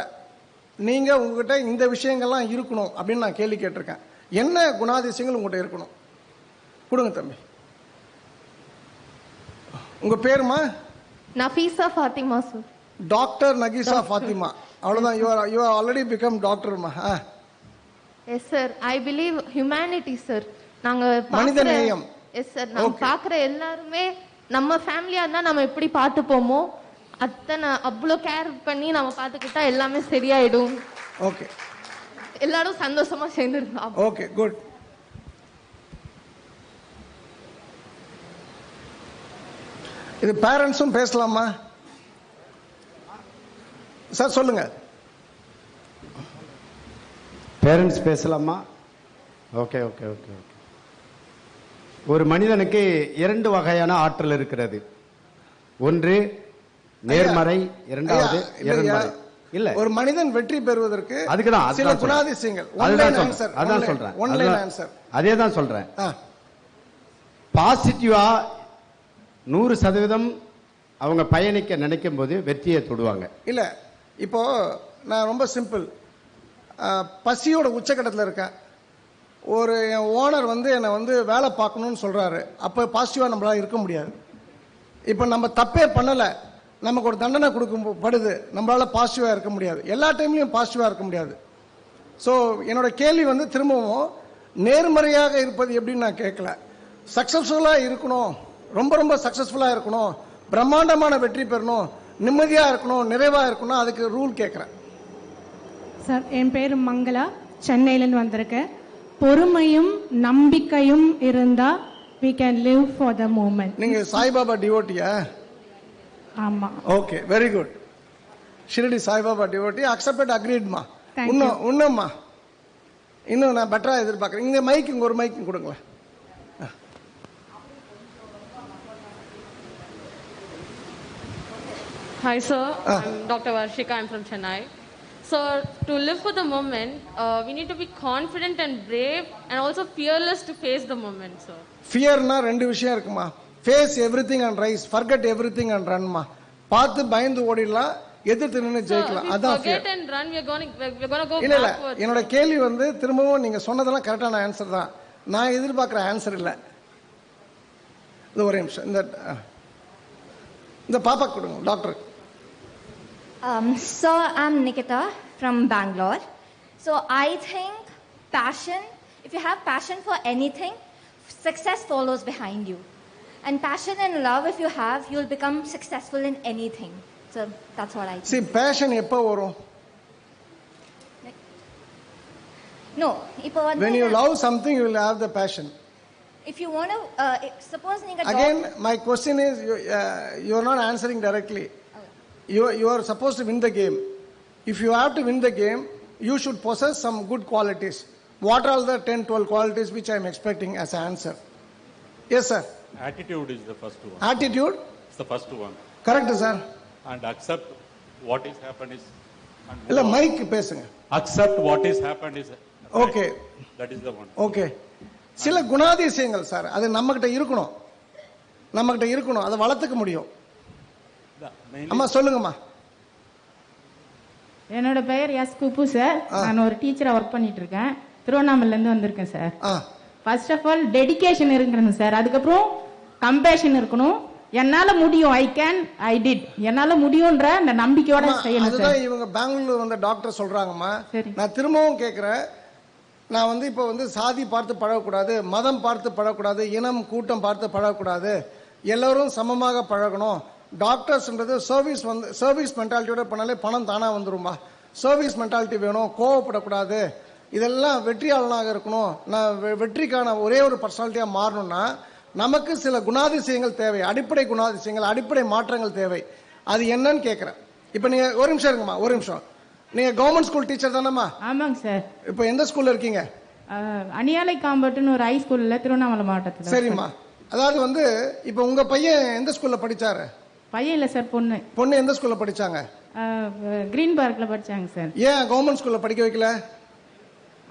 நீங்கள் உங்ககிட்ட இந்த விஷயங்கள்லாம் இருக்கணும் அப்படின்னு நான் கேள்வி கேட்டிருக்கேன். என்ன குணாதிசயங்கள் உங்கள்கிட்ட இருக்கணும்? கொடுங்க தம்பி. உங்கள் பேருமா? Nafisa Fatima, sir. Doctor Nafisa Fatima. அவ்வளோதான். யூ ஆர் ஆல்ரெடி பிகம் டாக்டர்மா. Yes, sir. I believe humanity, sir. நாங்க மனித நேயம். Yes, sir. நம்ம பார்க்குற எல்லாருமே நம்ம ஃபேமிலியாக இருந்தால் நம்ம எப்படி பார்த்துப்போமோ அத்தனை அவ்வளோ கேர் பண்ணி நம்ம பார்த்துக்கிட்டா எல்லாமே சரியாயிடும். ஓகே. எல்லாரும் சந்தோஷமா சேர்ந்துருக்கோம். Okay, good. இது பேரண்ட்ஸும் பேசலாமா? சார் சொல்லுங்க. பேரண்ட்ஸ் பேசலாமா? Okay okay okay okay. ஒரு மனிதனுக்கு 2 வகையான ஆற்றல் இருக்கிறது. ஒன்று நேர்மறை, இரண்டாவது எதிர்மறை. இல்ல, ஒரு மனிதன் வெற்றி பெறுவதற்கு அதுக்குதான் சில குணாதிசயங்கள். அதான் சொல்றேன். அதே தான் சொல்றேன். பாசிட்டிவா 100% அவங்க பயணிக்க நினைக்கும் போது வெற்றியை தொடுவாங்க. இல்ல, இப்போ நான் ரொம்ப சிம்பிள். பசியோட உச்சக்கட்டத்தில் இருக்கேன். ஒரு என் ஓனர் என்னை வேலை பார்க்கணும்னு சொல்றாரு. அப்போ பாசிட்டிவா நம்மளால இருக்க முடியாது. இப்போ நம்ம தப்பே பண்ணலை, நமக்கு ஒரு தண்டனை கொடுக்கப்படுது, நம்மளால பாசிட்டிவாக இருக்க முடியாது. எல்லா டைம்லையும் பாசிட்டிவாக இருக்க முடியாது. ஸோ என்னோட கேள்வி திரும்பவும் நேர்மறையாக இருப்பது எப்படின்னு நான் கேட்கல. சக்ஸஸ்ஃபுல்லாக இருக்கணும், ரொம்ப ரொம்ப சக்ஸஸ்ஃபுல்லாக இருக்கணும், பிரம்மாண்டமான வெற்றி பெறணும், நிம்மதியாக இருக்கணும், நிறைவாக இருக்கணும், அதுக்கு ரூல் கேட்குறேன். சார், என் பேர் மங்களா, சென்னையிலேருந்து வந்திருக்கேன். பொறுமையும் நம்பிக்கையும் இருந்தால் we can live for the moment. நீங்கள் சாய்பாபா டிவோட்டியா? ஆமா. Okay, very good. Shirdi Saibaba devotee. Accepted, அக்ரீட்மா. இன்னும்மா இன்னும் நான் பெட்டராக எதிர்பார்க்குறேன். இந்த மைக் இங்கே ஒரு மைக் கொடுங்களேன். Hi sir, I'm Dr. Varshika, I'm from Chennai. So to live for the moment, we need to be confident and brave and also fearless to face the moment, sir. ஃபியர்னா 2 விஷயம் இருக்குமா. Face everything and rise, forget everything and ரன்மா. பார்த்து பயந்து ஓடிடலாம், எதிர்த்து நின்று ஜெயிக்கலாம். அதான் forget and run, we're going to go இல்ல backwards. என்னோட கேள்வி திரும்பவும் நீங்க சொன்னதெல்லாம் கரெக்டான ஆன்சர் தான். நான் எதிர்பார்க்குற ஆன்சர் இல்லை. இது ஒரே நிமிஷம். இந்த பாப்பா கொடுங்க doctor. So I'm Nikita from Bangalore. So I think passion, if you have passion for anything, success follows behind you. And passion and love, if you have, you'll become successful in anything. So that's what I think. See, passion எப்போ வரும்? No, when you love something, you will have the passion. If you want to, suppose again, my question is, you are not answering directly. You are supposed to win the game. If you have to win the game, you should possess some good qualities. What are the 10-12 qualities which I am expecting as an answer? Yes, sir. Attitude is the first one. Attitude? It's the first one. Correct, sir. And accept what is happened is. இல்ல mic பேசுங்க. Accept what is happened is. Okay. That is the one. Okay. சில குணாதிசயங்கள் sir, அது நம்மகிட்ட இருக்கணும். அதை வளர்த்துக்க முடியும். அம்மா சொல்லுங்கம்மா. என்னோட பெயர் எஸ் குப்பு சார். நான் ஒரு டீச்சரா ஒர்க் பண்ணிட்டு இருக்கேன். திருவண்ணாமலையிலேருந்து வந்திருக்கேன் sir. First of all dedication இருக்கணும் சார். அதுக்கப்புறம் கம்பேஷன் இருக்கணும். என்னால முடியும், ஐ கேன், ஐ டிட், என்னால முடியும்ன்ற அந்த நம்பிக்கையோட செய்யணும் சார். அதுதான் இவங்க பெங்களூர் வந்த டாக்டர் சொல்றாங்கம்மா. நான் திரும்பவும் கேட்கிறேன். நான் இப்போ சாதி பார்த்து பழகக்கூடாது, மதம் பார்த்து பழகக்கூடாது, இனம் கூட்டம் பார்த்து பழகக்கூடாது, எல்லோரும் சமமாக பழகணும். டாக்டர்ஸ்ன்றது சர்வீஸ் மென்டாலிட்டியோட பண்ணாலே பணம் தானாக வந்துருமா. சர்வீஸ் மென்டாலிட்டி வேணும், கோவப்படக்கூடாது, இதெல்லாம் வெற்றியாளனாக இருக்கணும். நான் வெற்றிக்கான ஒரே ஒரு பர்சனாலிட்டியாக மாறணும்னா நமக்கு சில குணாதிசயங்கள் தேவை, அடிப்படை குணாதிசயங்கள், அடிப்படை மாற்றங்கள் தேவை. அது என்னன்னு கேட்குறேன். இப்போ நீங்கள் ஒரு நிமிஷம் இருக்குமா, ஒரு நிமிஷம். நீங்கள் கவர்மெண்ட் ஸ்கூல் டீச்சர் தானேம்மா? ஆமாங்க சார். இப்போ எந்த ஸ்கூலில் இருக்கீங்க? அணியாலை காம்பட்டுன்னு ஒரு ஹை ஸ்கூலில் திருவண்ணாமலை மாவட்டத்தில். சரிம்மா. அதாவது இப்போ உங்கள் பையன் எந்த ஸ்கூலில் படித்தாரு? பையன் இல்லை சார், பொண்ணு. பொண்ணு எந்த ஸ்கூலில் படித்தாங்க? கிரீன் பார்க்கில் படித்தாங்க சார். ஏன் கவர்மெண்ட் ஸ்கூலில் படிக்க வைக்கல?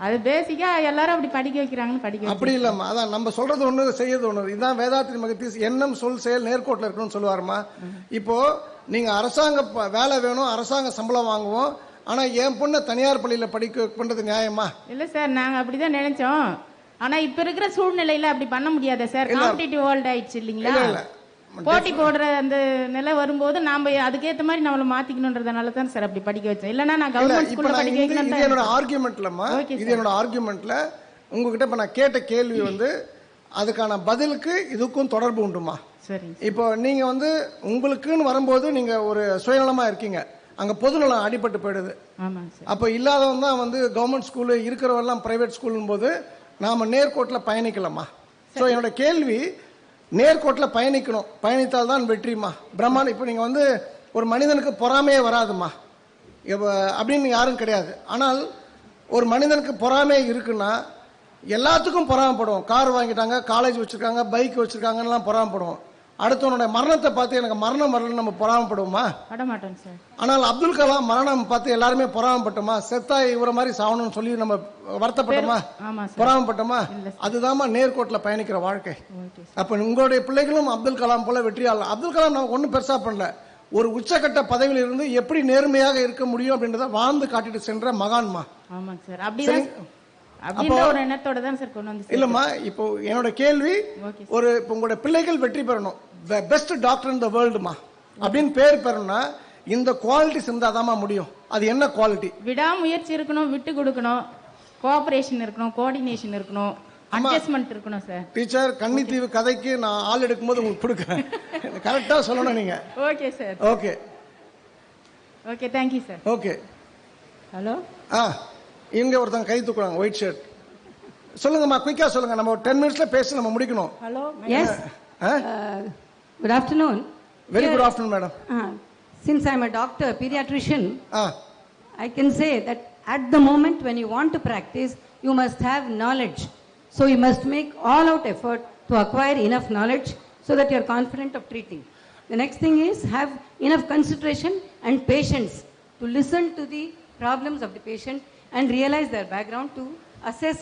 அது பேசிக்கா எல்லாரும் அப்படி படிக்க வைக்கிறாங்கன்னு படிக்க. அப்படி இல்லம்மா, அதான் நம்ம சொல்றது ஒண்ணு செய்யறது ஒண்ணு. இதுதான் வேதாத்திரி மகத்தீஸ் எண்ணம் சொல் செயல் நேர்கோட்டில் இருக்கணும்னு சொல்லுவாருமா. இப்போ நீங்க அரசாங்க வேலை வேணும், அரசாங்க சம்பளம் வாங்குவோம், ஆனா என் பொண்ணை தனியார் பள்ளியில படிக்க பண்றது நியாயமா? இல்ல சார், நாங்க அப்படிதான் நினைச்சோம். ஆனா இப்ப இருக்கிற சூழ்நிலையில அப்படி பண்ண முடியாது சார். காம்படிட்டிவ் வேர்ல்ட் ஆயிடுச்சு இல்லீங்களா. போட்டி போடுற அந்த நிலை வரும்போது நாம அதுக்கேற்ற மாதிரி நம்மள மாத்திக்கணும்ன்றதுனால தான் சார் அப்படி படிக்க வச்சோம். இல்லன்னா நான் கவர்மெண்ட் ஸ்கூல்ல படிக்க வைக்கணும். இது என்னோட ஆர்குமெண்ட்லம்மா, இது என்னோட ஆர்குமெண்ட்ல உங்ககிட்ட இப்ப நான் கேட்ட கேள்வி அதுக்கான பதிலுக்கு இதுக்கும் தொடர்பு உண்டுமா? சரி. இப்போ நீங்க உங்களுக்குன்னு வரும்போது நீங்க ஒரு சுயநலமா இருக்கீங்க, அங்க பொதுநலம் அடிபட்டு போயிடுது. அப்ப இல்லாதவன் தான் கவர்மெண்ட் ஸ்கூலு, இருக்கிறவெல்லாம் பிரைவேட் ஸ்கூலும் போது நாம நேர்கோட்டில் பயணிக்கலாமா? ஸோ என்னோட கேள்வி, நேர்கோட்டில் பயணிக்கணும், பயணித்தால் தான் வெற்றிமா. பிரம்மாண்டம். இப்போ நீங்கள் ஒரு மனிதனுக்கு பொறாமையே வராதுமா அப்படின்னு யாரும் கிடையாது. ஆனால் ஒரு மனிதனுக்கு பொறாமை இருக்குன்னா எல்லாத்துக்கும் பொறாமப்படுவோம். கார் வாங்கிட்டாங்க, காலேஜ் வச்சுருக்காங்க, பைக் வச்சுருக்காங்கலாம் பொறாமப்படுவோம். அடுத்தவனுடைய மரணத்தை பார்த்து எனக்கு மரணம் வரலன்னு நம்ம பொறாமப்படுவோமா? படமாட்டோம் சார். ஆனால் அப்துல் கலாம் மரணம் பார்த்து எல்லாருமே பொறாமப்பட்டோமா? செத்தா இவரை மாதிரி சாகணும்னு சொல்லி நம்ம வருத்தப்பட்டோமா? பொறாமப்பட்டோமா? அதுதான்மா நேர்கோட்டில் பயணிக்கிற வாழ்க்கை. அப்ப உங்களுடைய பிள்ளைகளும் அப்துல் கலாம் போல வெற்றியாளர். அப்துல் கலாம் நமக்கு ஒன்றும் பெருசா பண்ணல, ஒரு உச்சகட்ட பதவியில் இருந்து எப்படி நேர்மையாக இருக்க முடியும் அப்படின்றத வாழ்ந்து காட்டிட்டு சென்ற மகான்மா. ஆமாங்க சார். அப்படிதான் ஒரு எண்ணத்தோட தான் சார் கொண்டு வந்து. இல்லம்மா, இப்போ என்னோட கேள்வி, இப்போ உங்களோட பிள்ளைகள் வெற்றி பெறணும், பெஸ்ட் டாக்டர் இன் த வேர்ல்டுமா அப்படின்னு பேர் பெறணும்னா இந்த குவாலிட்டிஸ் இருந்தாதாம்மா முடியும். அது என்ன குவாலிட்டி? விடாமுயற்சி இருக்கணும், விட்டு கொடுக்கணும், கோஆபரேஷன் இருக்கணும், கோஆர்டினேஷன் இருக்கணும், அட்ஜஸ்ட்மென்ட் இருக்கணும் சார். டீச்சர், கன்னித்தீவு கதைக்கு நான் ஆள் எடுக்கும்போது உங்களுக்கு கொடுக்குறேன், கரெக்டா சொல்லணும் நீங்க. Okay sir. Okay okay, thank you sir. Okay. Hello. இங்க ஒருத்தங்க கை தூக்குறாங்க, ஒயிட் ஷர்ட். சொல்லுங்கம்மா, குயிக்கா சொல்லுங்க, நம்ம ஒரு 10 மினிட்ஸ்ல பேசி நம்ம முடிக்கணும். Hello. Yes. Good afternoon. Very good afternoon, madam. Since I am a doctor, pediatrician, I can say that at the moment when you want to practice, you must have knowledge. So you must make all out effort to acquire enough knowledge so that you are confident of treating. The next thing is have enough consideration and patience to listen to the problems of the patient and realize their background, to assess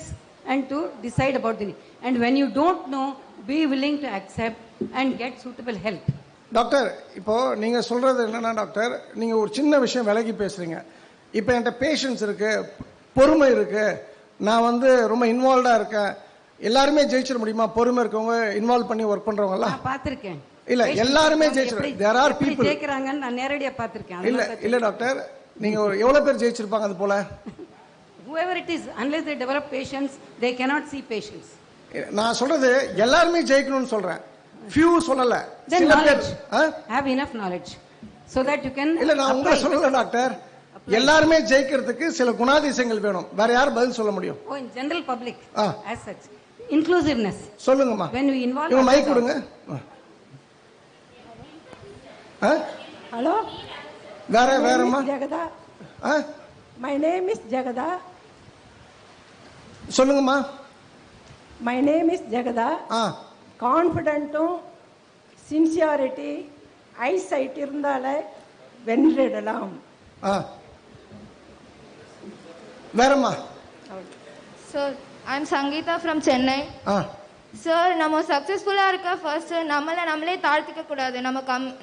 and to decide about the need. And when you don't know, be willing to accept and get suitable help. Doctor, இப்போ நீங்க சொல்றது என்னன்னா doctor, நீங்க ஒரு சின்ன விஷயம் விலகி பேசுறீங்க. இப்போ என்கிட்ட பேஷன்ஸ் இருக்கு, பொறுமை இருக்கு, நான் ரொம்ப இன்வால்வ்டா இருக்கேன். எல்லாருமே ஜெயிச்சிட முடியுமா? பொறுமை இருக்கவங்க, இன்வால்வ் பண்ணி ஒர்க் பண்றவங்க எல்லாம் பாத்திருக்கேன். இல்ல எல்லாருமே ஜெயிச்சிட. தேர் ஆர் பீப்பிள் ஜெயிக்கறாங்கன்னு நான் நேரடியா பாத்திருக்கேன். இல்ல டாக்டர், நீங்க எவ்வளவு பேர் ஜெயிச்சிருப்பாங்க அது போல? Whoever it is, unless they develop patience, they cannot see patience. நான் சொல்றது எல்லாருமே ஜெயிக்கணும்னு சொல்றேன், few சொல்லல. Then knowledge, have enough knowledge so that you can. இல்ல நான் உங்களை சொல்லல டாக்டர், எல்லாருமே ஜெயிக்கிறதுக்கு சில குணாதிசயங்கள் வேணும். வேற யார் பதில் சொல்ல முடியும்? Oh, in general public as such, inclusiveness. சொல்லுங்கம்மா. When we involve. இவங்க மைக் கொடுங்க. Hello. வேறம்மா. Jagada. My name is Jagada. சொல்லுங்கம்மா. My name is Jagada. கான்ஃபிடென்ட்டும் சின்சியாரிட்டி ஐசைட் இருந்தாலே வென்றிடலாம். வேறம்மா. Sir, I am Sangeetha from Chennai. Sir, நம்ம சக்சஸ்ஃபுல்லா இருக்க ஃபர்ஸ்ட் நம்மளே தாழ்த்திக்க கூடாது.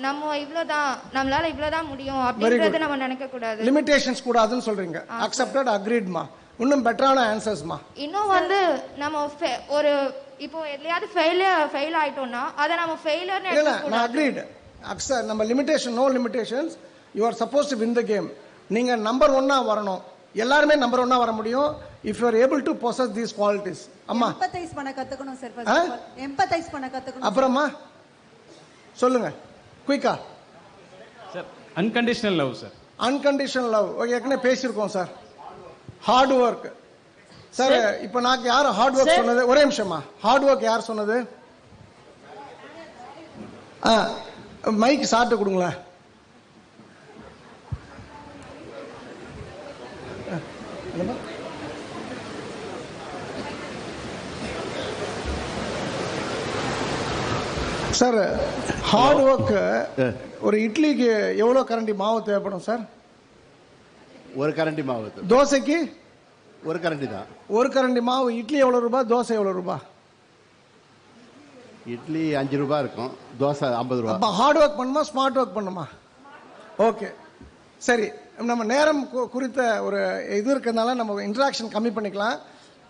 நம்ம இவ்வளவுதான், நம்மளால இவ்வளவுதான் முடியும் அப்படிங்கறத நம்ம நினைக்க கூடாது. லிமிட்டேஷன்ஸ் கூடாதுன்னு சொல்றீங்க. அக்செப்டட், அக்ரீட்மா. இன்னும் பெட்டரான ஆன்சர்ஸ்மா. இன்னும் நம்ம ஒரு இப்போ எதையாவது ஃபெயில் ஆயிட்டோம்னா அதை நம்ம ஃபெயிலியர்னு இல்ல, நான் அக்ரீட். நம்ம limitation, no limitations. You are supposed to win the game. நீங்க நம்பர் 1 வரணும். எல்லாரும் நம்பர் 1 வர முடியும் if you are able to possess these qualities. அம்மா, எம்பத்தைஸ் பண்ண கத்துக்கணும் சார். ஃபர்ஸ்ட் எம்பத்தைஸ் பண்ண கத்துக்கணும். அப்புறமா சொல்லுங்க குயிக்கா. Sir unconditional love sir. Unconditional love ஏற்கனவே பேசியிருக்கோம் சார். Hard work sir. இப்போ நான் யார் ஹார்ட் ஒர்க் சொன்னது? ஒரே நிமிஷமா. ஹார்ட் ஒர்க் யார் சொன்னது? மைக்கு சாப்பிட்டு கொடுங்களேன். சார் ஹார்ட் ஒர்க் ஒரு இட்லிக்கு எவ்வளோ கரண்டி மாவு தேவைப்படும் சார்? ஒரு கரண்டி மாவு. தோசைக்கு ஒரு கரண்டி தான். ஒரு கரண்டி மாவு. இட்லி எவ்வளோ ரூபாய், தோசை எவ்வளோ ரூபாய்? இட்லி 5 ரூபாய் இருக்கும், தோசை 50 ரூபாய். அப்போ ஹார்ட் ஒர்க் பண்ணுமா ஸ்மார்ட் ஒர்க் பண்ணுமா? ஓகே சரி. நம்ம நேரம் குறித்த ஒரு இது இருக்கிறதுனால நம்ம இன்ட்ராக்ஷன் கம்மி பண்ணிக்கலாம்.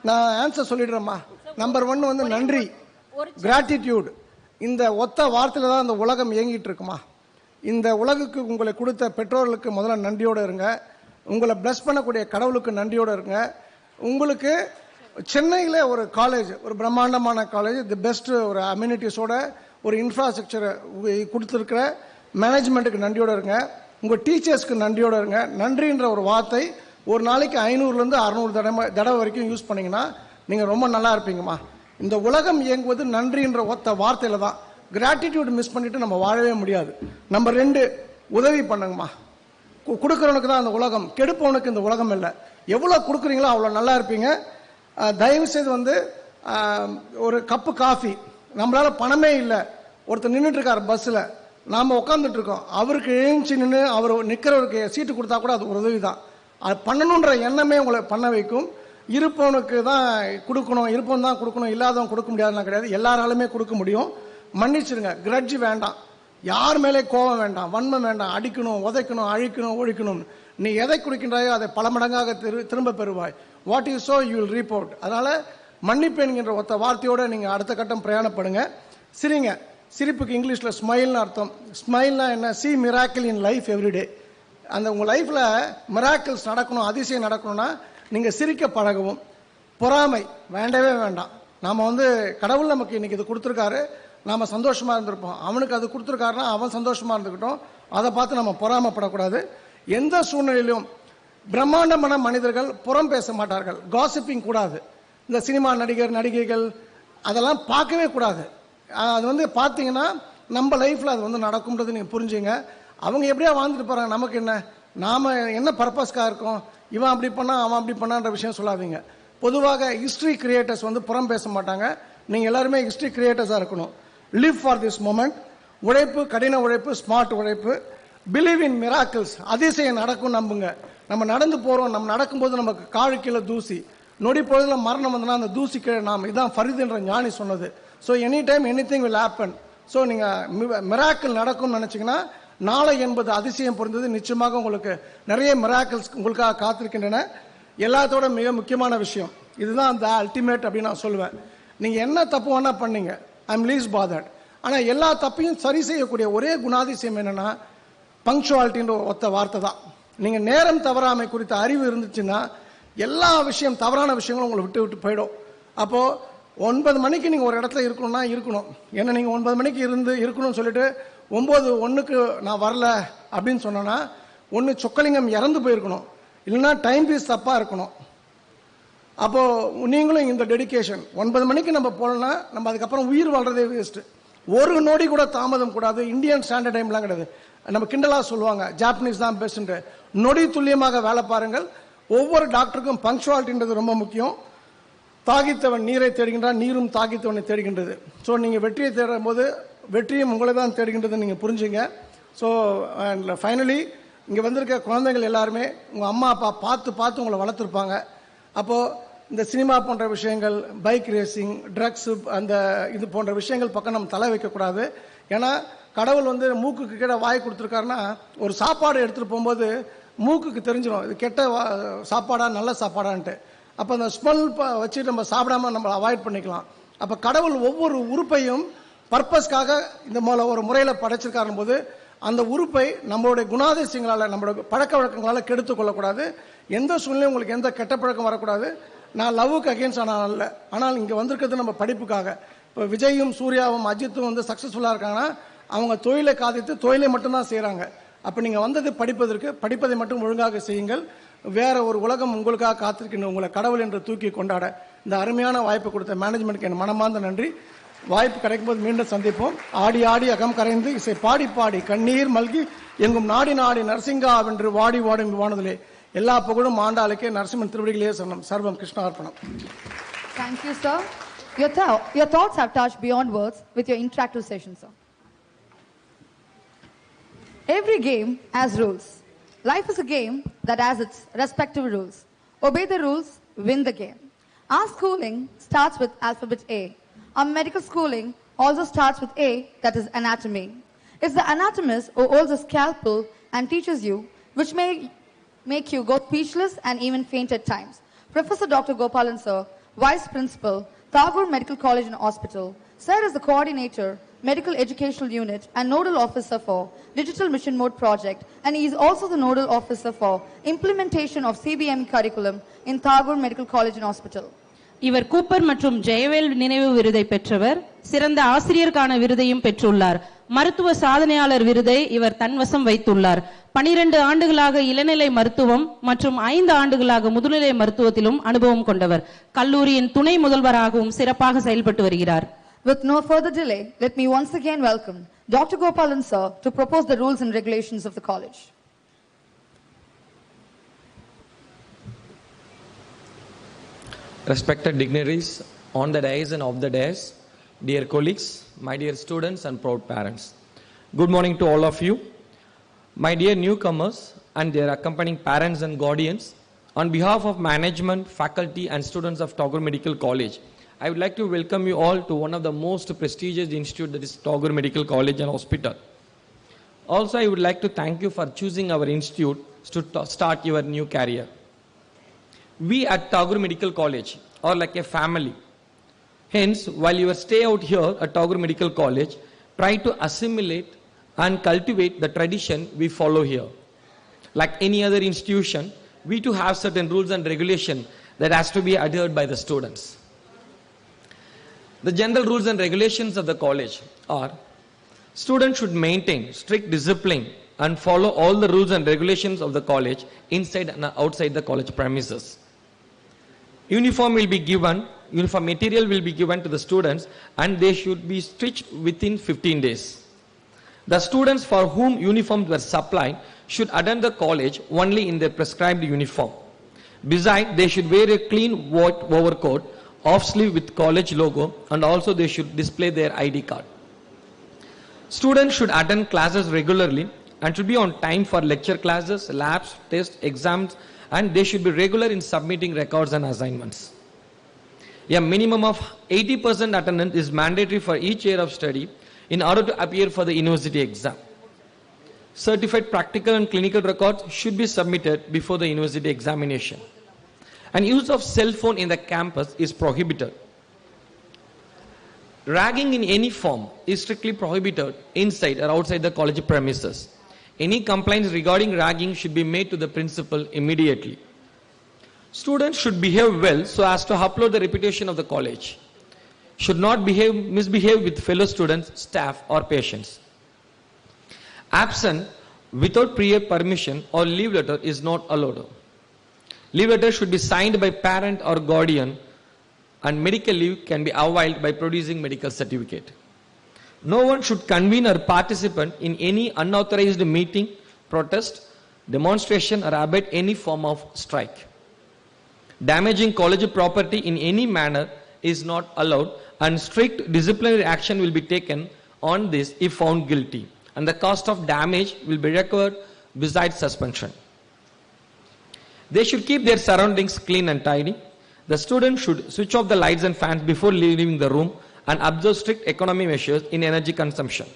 நான் ஆன்சர் சொல்லிடுறேம்மா. நம்பர் 1 வந்து நன்றி, கிராட்டிடியூட். இந்த ஒத்த வார்த்தையில் தான் இந்த உலகம் இயங்கிட்டு இருக்குமா. இந்த உலகுக்கு உங்களை கொடுத்த பெற்றோர்களுக்கு முதல்ல நன்றியோடு இருங்க. உங்களை பிளஸ் பண்ணக்கூடிய கடவுளுக்கு நன்றியோடு இருங்க. உங்களுக்கு சென்னையில் ஒரு காலேஜ், ஒரு பிரம்மாண்டமான காலேஜ், தி பெஸ்ட் ஒரு அம்யூனிட்டிஸோட ஒரு இன்ஃப்ராஸ்ட்ரக்சரை கொடுத்துருக்கிற மேனேஜ்மெண்ட்டுக்கு நன்றியோடு இருங்க. உங்கள் டீச்சர்ஸ்க்கு நன்றியோடு இருங்க. நன்றின்ற ஒரு வார்த்தை ஒரு நாளைக்கு 500லேருந்து 600 தடவை வரைக்கும் யூஸ் பண்ணிங்கன்னா நீங்கள் ரொம்ப நல்லா இருப்பீங்கம்மா. இந்த உலகம் இயங்குவது நன்றின்ற ஒத்த வார்த்தையில் தான். கிராட்டிடியூட் மிஸ் பண்ணிட்டு நம்ம வாழவே முடியாது. நம்பர் 2 உதவி பண்ணுங்கம்மா. கொடுக்குறவனுக்கு தான் அந்த உலகம், கெடுப்பவனுக்கு இந்த உலகம் இல்லை. எவ்வளோ கொடுக்குறீங்களோ அவ்வளோ நல்லா இருப்பீங்க. தயவு செய்து வந்து ஒரு கப்பு காஃபி, நம்மளால் பணமே இல்லை, ஒருத்தர் நின்றுட்டு இருக்கார் பஸ்ஸில், நாம் உட்காந்துட்டு இருக்கோம், அவருக்கு எழுந்துச்சு நின்று அவர் நிற்கிறவருக்கு சீட்டு கொடுத்தா கூட அது ஒரு உதவி தான். அது பண்ணணுன்ற எண்ணமே உங்களை பண்ண வைக்கும். இருப்பவனுக்கு தான் கொடுக்கணும், இருப்பவன் தான் கொடுக்கணும், இல்லாதவன் கொடுக்க முடியாதுலாம் கிடையாது. எல்லாராலுமே கொடுக்க முடியும். மன்னிச்சிருங்க. கிரட்ஜ் வேண்டாம், யார் மேலே கோபம் வேண்டாம், வன்மம் வேண்டாம். அடிக்கணும், உதைக்கணும், அழிக்கணும், ஒழிக்கணும். நீ எதை குடிக்கின்றாயோ அதை பல மடங்காக திரும்ப பெறுவாய். What you so you will ரீப் out. அதனால மன்னிப்பு என்கின்ற ஒத்த வார்த்தையோட நீங்கள் அடுத்த கட்டம் பிரயாணப்படுங்க. சிரிங்க. சிரிப்புக்கு இங்கிலீஷில் ஸ்மைல்னு அர்த்தம். ஸ்மைல்னா என்ன? C miracle in life everyday. அந்த உங்கள் லைஃப்பில் மிராக்கிள்ஸ் நடக்கணும், அதிசயம் நடக்கணும்னா நீங்கள் சிரிக்க பழகவும். பொறாமை வேண்டவே வேண்டாம். நாம் வந்து கடவுள் நமக்கு இன்னைக்கு இது கொடுத்துருக்காரு, நாம் சந்தோஷமாக இருந்திருப்போம். அவனுக்கு அது கொடுத்துருக்காருன்னா அவன் சந்தோஷமாக இருந்துக்கிட்டோம். அதை பார்த்து நம்ம பொறாமப்படக்கூடாது. எந்த சூழ்நிலையிலும் பிரம்மாண்டமான மனிதர்கள் புறம் பேச மாட்டார்கள். காசிப்பிங் கூடாது. இந்த சினிமா நடிகர் நடிகைகள் அதெல்லாம் பார்க்கவே கூடாது. அது வந்து பார்த்தீங்கன்னா நம்ம லைஃப்பில் அது வந்து நடக்கும்ன்றது நீங்கள் புரிஞ்சுங்க. அவங்க எப்படியா வாழ்ந்துட்டு போகிறாங்க, நமக்கு என்ன? நாம் என்ன பர்பஸ்க்காக இருக்கோம்? இவன் அப்படி பண்ணா அவன் அப்படி பண்ணான்ற விஷயம் சொல்லாதீங்க. பொதுவாக ஹிஸ்ட்ரி கிரியேட்டர்ஸ் வந்து புறம் பேச மாட்டாங்க. நீங்கள் எல்லாருமே ஹிஸ்ட்ரி கிரியேட்டர்ஸாக இருக்கணும். Live for this moment. உழைப்பு, கடின உழைப்பு, ஸ்மார்ட் உழைப்பு. Believe in miracles. அதிசயம் நடக்கும் நம்புங்க. நம்ம நடந்து போகிறோம், நம்ம நடக்கும்போது நமக்கு காழு கீழே தூசி, நொடி பொழுதுல மரணம் வந்தனா அந்த தூசி கீழே நாம். இதான் ஃபரித் என்ற ஞானி சொன்னது. So any time any thing will happen. So நீங்கள் மிராக்கிள் நடக்கும்னு நினச்சிங்கன்னா நாளை என்பது அதிசயம் புரிந்தது. நிச்சயமாக உங்களுக்கு நிறைய மிராக்கிள்ஸ் உங்களுக்காக காத்திருக்கின்றன. எல்லாத்தோட மிக முக்கியமான விஷயம் இதுதான் அந்த அல்டிமேட் அப்படின்னு நான் சொல்லுவேன். நீங்கள் என்ன தப்பு வேணா பண்ணீங்க, ஐ எம் லீஸ் பாதர்ட். ஆனால் எல்லா தப்பையும் சரி செய்யக்கூடிய ஒரே குணாதிசயம் என்னென்னா பங்க்சுவாலிட்டின்ற ஒத்த வார்த்தை தான். நீங்கள் நேரம் தவறாமை குறித்த அறிவு இருந்துச்சுன்னா எல்லா விஷயம் தவறான விஷயங்களும் உங்களை விட்டு விட்டு போயிடும். அப்போது 9 மணிக்கு நீங்கள் ஒரு இடத்துல இருக்கணும்னா இருக்கணும். ஏன்னா நீங்கள் 9 மணிக்கு இருக்கணும்னு சொல்லிட்டு 9:01 நான் வரல அப்படின்னு சொன்னோன்னா ஒன்று சொக்கலிங்கம் இறந்து போயிருக்கணும், இல்லைன்னா டைம் பீஸ் தப்பாக இருக்கணும். அப்போது நீங்களும் இந்த டெடிக்கேஷன் 9 மணிக்கு நம்ம போகலன்னா நம்ம அதுக்கப்புறம் உயிர் வாழ்றதே வேஸ்ட்டு. ஒரு நொடி கூட தாமதம் கூடாது. இந்தியன் ஸ்டாண்டர்ட் டைம்லாம் கிடையாது. நம்ம கிண்டலாக சொல்லுவாங்க ஜாப்பனீஸ் தான் பெஸ்ட்டு. நொடி துல்லியமாக வேலை பாருங்கள். ஒவ்வொரு டாக்டருக்கும் பங்க்சுவாலிட்டின்றது ரொம்ப முக்கியம். தாகித்தவன் நீரை தேடுகின்றான், நீரும் தாகித்தவனை தேடுகின்றது. ஸோ நீங்கள் வெற்றியை தேடும் போது வெற்றியும் உங்களை தான் தேடுகின்றது நீங்கள் புரிஞ்சுங்க. ஸோ அண்ட் ஃபைனலி இங்கே வந்திருக்க குழந்தைகள் எல்லாருமே உங்கள் அம்மா அப்பா பார்த்து பார்த்து உங்களை வளர்த்துருப்பாங்க. அப்போது இந்த சினிமா போன்ற விஷயங்கள், பைக் ரேசிங், ட்ரக்ஸு, அந்த இது போன்ற விஷயங்கள் பக்கம் நம்ம தலை வைக்கக்கூடாது. ஏன்னா கடவுள் வந்து மூக்குக்கு கீழே வாய் கொடுத்துருக்காருன்னா ஒரு சாப்பாடு எடுத்துகிட்டு போகும்போது மூக்குக்கு தெரிஞ்சிடும் இது கெட்ட சாப்பாடா நல்ல சாப்பாடான்ட்டு. அப்போ அந்த ஸ்மெல் வச்சு நம்ம சாப்பிடாம நம்ம அவாய்ட் பண்ணிக்கலாம். அப்போ கடவுள் ஒவ்வொரு உறுப்பையும் பர்பஸ்க்காக இந்த ஒரு முறையில் படைச்சிருக்காரும் போது அந்த உறுப்பை நம்மளுடைய குணாதிசயங்களால், நம்மளோட பழக்க வழக்கங்களால் கெடுத்து கொள்ளக்கூடாது. எந்த சூழ்நிலையும் உங்களுக்கு எந்த கெட்ட பழக்கம் வரக்கூடாது. நான் லவ்வுக்கு அகேன்ஸ்ட் ஆனால் இல்லை, ஆனால் இங்கே வந்திருக்கிறது நம்ம படிப்புக்காக. இப்போ விஜயும் சூர்யாவும் அஜித்தும் வந்து சக்ஸஸ்ஃபுல்லாக இருக்காங்கன்னா அவங்க தொழிலை காதித்து தொழிலை மட்டும்தான் செய்கிறாங்க. அப்போ நீங்கள் வந்தது படிப்பதற்கு, படிப்பதை மட்டும் ஒழுங்காக செய்யுங்கள். வேற ஒரு உலகம் உங்களுக்காக காத்திருக்கின்ற உங்களை கடவுள் என்று தூக்கி கொண்டாட இந்த அருமையான வாய்ப்பு கொடுத்த மேனேஜ்மெண்ட்டுக்கு என் மனமார்ந்த நன்றி. வாய்ப்பு கிடைக்கும்போது மீண்டும் சந்திப்போம். ஆடி ஆடி அகம் கரைந்து இசை பாடி பாடி கண்ணீர் மல்கி எங்கும் நாடி நாடி நரசிங்கா வென்று வாடி வாடும் வானதிலே எல்லா புகழும் ஆண்டாளுக்கே நரசிம்மன் திருவடிகளே சரணம். சர்வம் கிருஷ்ணார்ப்பணம். Thank you, sir. Your thoughts have touched beyond words with your interactive session, sir. Every game has rules. Life is a game that has its respective rules. Obey the rules, win the game. Our schooling starts with alphabet A. Our medical schooling also starts with A, that is anatomy. It's the anatomist who holds a scalpel and teaches you, which may make you go speechless and even faint at times. Professor Dr. Gopalan, sir, Vice Principal, Tagore Medical College and Hospital. Sir is the coordinator, Medical Educational Unit and Nodal Officer for Digital Mission Mode Project, and he is also the Nodal Officer for Implementation of CBME curriculum in Tagore Medical College and Hospital. இவர் Cooper மற்றும் ஜெயவேல் நினைவு விருதை பெற்றவர். சிறந்த ஆசிரியருக்கான விருதையும் பெற்றுள்ளார். மருத்துவ சாதனையாளர் விருதை இவர் தன்வசம் வைத்துள்ளார். 12 ஆண்டுகளாக இளநிலை மருத்துவம் மற்றும் 5 ஆண்டுகளாக முதுநிலை மருத்துவத்திலும் அனுபவம் கொண்டவர். கல்லூரியின் துணை முதல்வராகவும் சிறப்பாக செயல்பட்டு வருகிறார். With no further delay, let me once again welcome Dr. Gopalan, sir, to propose the rules and regulations of the college. Respected dignitaries on the dais and off the dais, dear colleagues, my dear students and proud parents. Good morning to all of you. My dear newcomers and their accompanying parents and guardians, on behalf of management, faculty and students of Tagore Medical College, I would like to welcome you all to one of the most prestigious institutes, that is Tagore Medical College and Hospital. Also, I would like to thank you for choosing our institute to start your new career. We at Tagore Medical College are like a family. Hence, while you stay out here at Tagore Medical College, try to assimilate and cultivate the tradition we follow here. Like any other institution, we too have certain rules and regulations that has to be adhered by the students. The general rules and regulations of the college are: students should maintain strict discipline and follow all the rules and regulations of the college inside and outside the college premises. Uniform material will be given to the students and they should be stitched within 15 days. The students for whom uniforms were supplied should attend the college only in their prescribed uniform. Besides, they should wear a clean white overcoat, off sleeve with college logo, and also they should display their ID card. Students should attend classes regularly and should be on time for lecture classes, labs, tests, exams, and they should be regular in submitting records and assignments. A minimum of 80% attendance is mandatory for each year of study in order to appear for the university exam. Certified practical and clinical records should be submitted before the university examination. And use of cell phone in the campus is prohibited. Ragging in any form is strictly prohibited inside or outside the college premises. Any complaints regarding ragging should be made to the principal immediately. Students should behave well so as to uphold the reputation of the college. Should not misbehave with fellow students, staff or patients. Absent without prior permission or leave letter is not allowed. Leave letter should be signed by parent or guardian, and medical leave can be availed by producing medical certificate. No one should convene or participate in any unauthorized meeting, protest, demonstration or abet any form of strike. Damaging college property in any manner is not allowed, and strict disciplinary action will be taken on this if found guilty, and the cost of damage will be recovered besides suspension. They should keep their surroundings clean and tidy. The students should switch off the lights and fans before leaving the room and observe strict economy measures in energy consumption.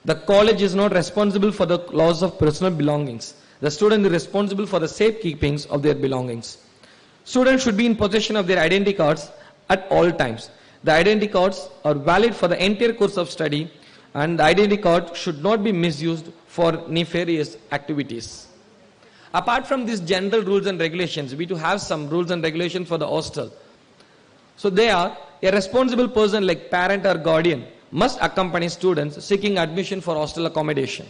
The college is not responsible for the loss of personal belongings. The student is responsible for the safekeeping of their belongings. Students should be in possession of their identity cards at all times. The identity cards are valid for the entire course of study, and the identity card should not be misused for nefarious activities. Apart from these general rules and regulations, we do have some rules and regulations for the hostel. So they are: a responsible person like parent or guardian must accompany students seeking admission for hostel accommodation.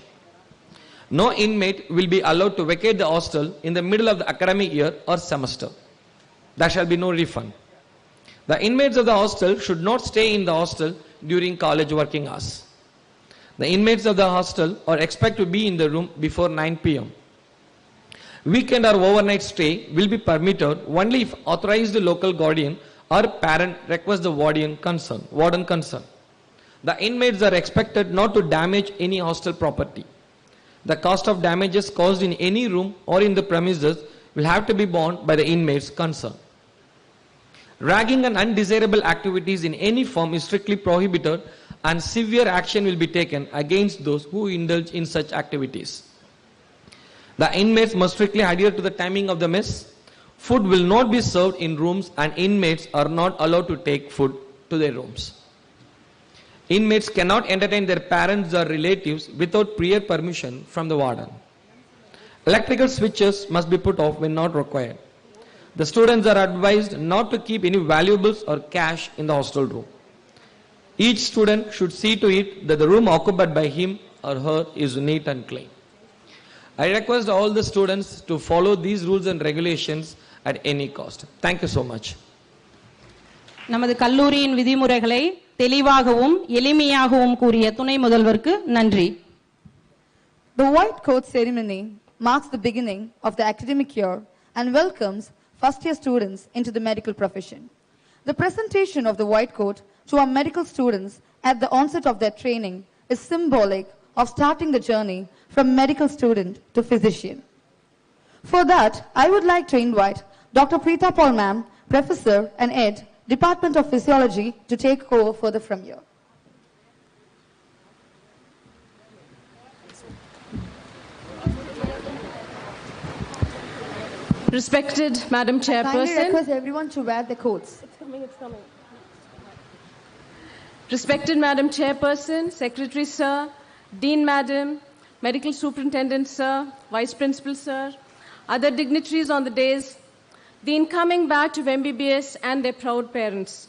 No inmate will be allowed to vacate the hostel in the middle of the academic year or semester. There shall be no refund. The inmates of the hostel should not stay in the hostel during college working hours. The inmates of the hostel are expected to be in the room before 9 p.m. Weekend or overnight stay will be permitted only if authorized local guardian or parent requests the warden concerned. The inmates are expected not to damage any hostel property. The cost of damages caused in any room or in the premises will have to be borne by the inmates concerned. Ragging and undesirable activities in any form is strictly prohibited, and severe action will be taken against those who indulge in such activities. The inmates must strictly adhere to the timing of the mess. Food will not be served in rooms, and inmates are not allowed to take food to their rooms. Inmates cannot entertain their parents or relatives without prior permission from the warden. Electrical switches must be put off when not required. The students are advised not to keep any valuables or cash in the hostel room. Each student should see to it that the room occupied by him or her is neat and clean. I request all the students to follow these rules and regulations at any cost. Thank you so much. நமது கல்லூரியின் விதிமுறைகளை தெளிவாகவும் எளிமையாகவும் கூறிய துணை முதல்வருக்கு நன்றி. The white coat ceremony marks the beginning of the academic year and welcomes first-year students into the medical profession. The presentation of the white coat to our medical students at the onset of their training is symbolic of starting the journey from medical student to physician. For that, I would like to invite Dr. Preeta Paul Ma'am, Professor and Ed, Department of Physiology, to take over further from here. Respected Madam I kindly Chairperson. request everyone to wear their coats. It's coming. Respected Madam Chairperson, Secretary Sir, Dean Madam, Medical Superintendent Sir, Vice Principal Sir, other dignitaries on the dais, the incoming batch of MBBS and their proud parents.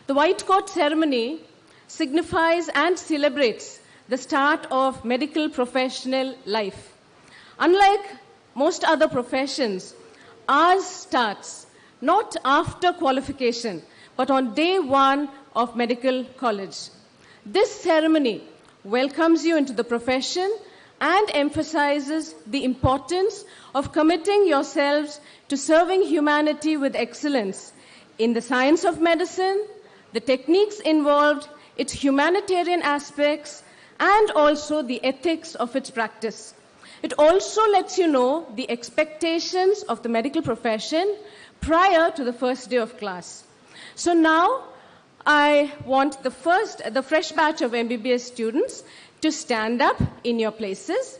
The white coat ceremony signifies and celebrates the start of medical professional life. Unlike most other professions, ours starts not after qualification, but on day one of medical college. This ceremony welcomes you into the profession and emphasizes the importance of committing yourselves to serving humanity with excellence in the science of medicine, the techniques involved, its humanitarian aspects, and also the ethics of its practice. It also lets you know the expectations of the medical profession prior to the first day of class. So now I want the fresh batch of MBBS students to stand up in your places,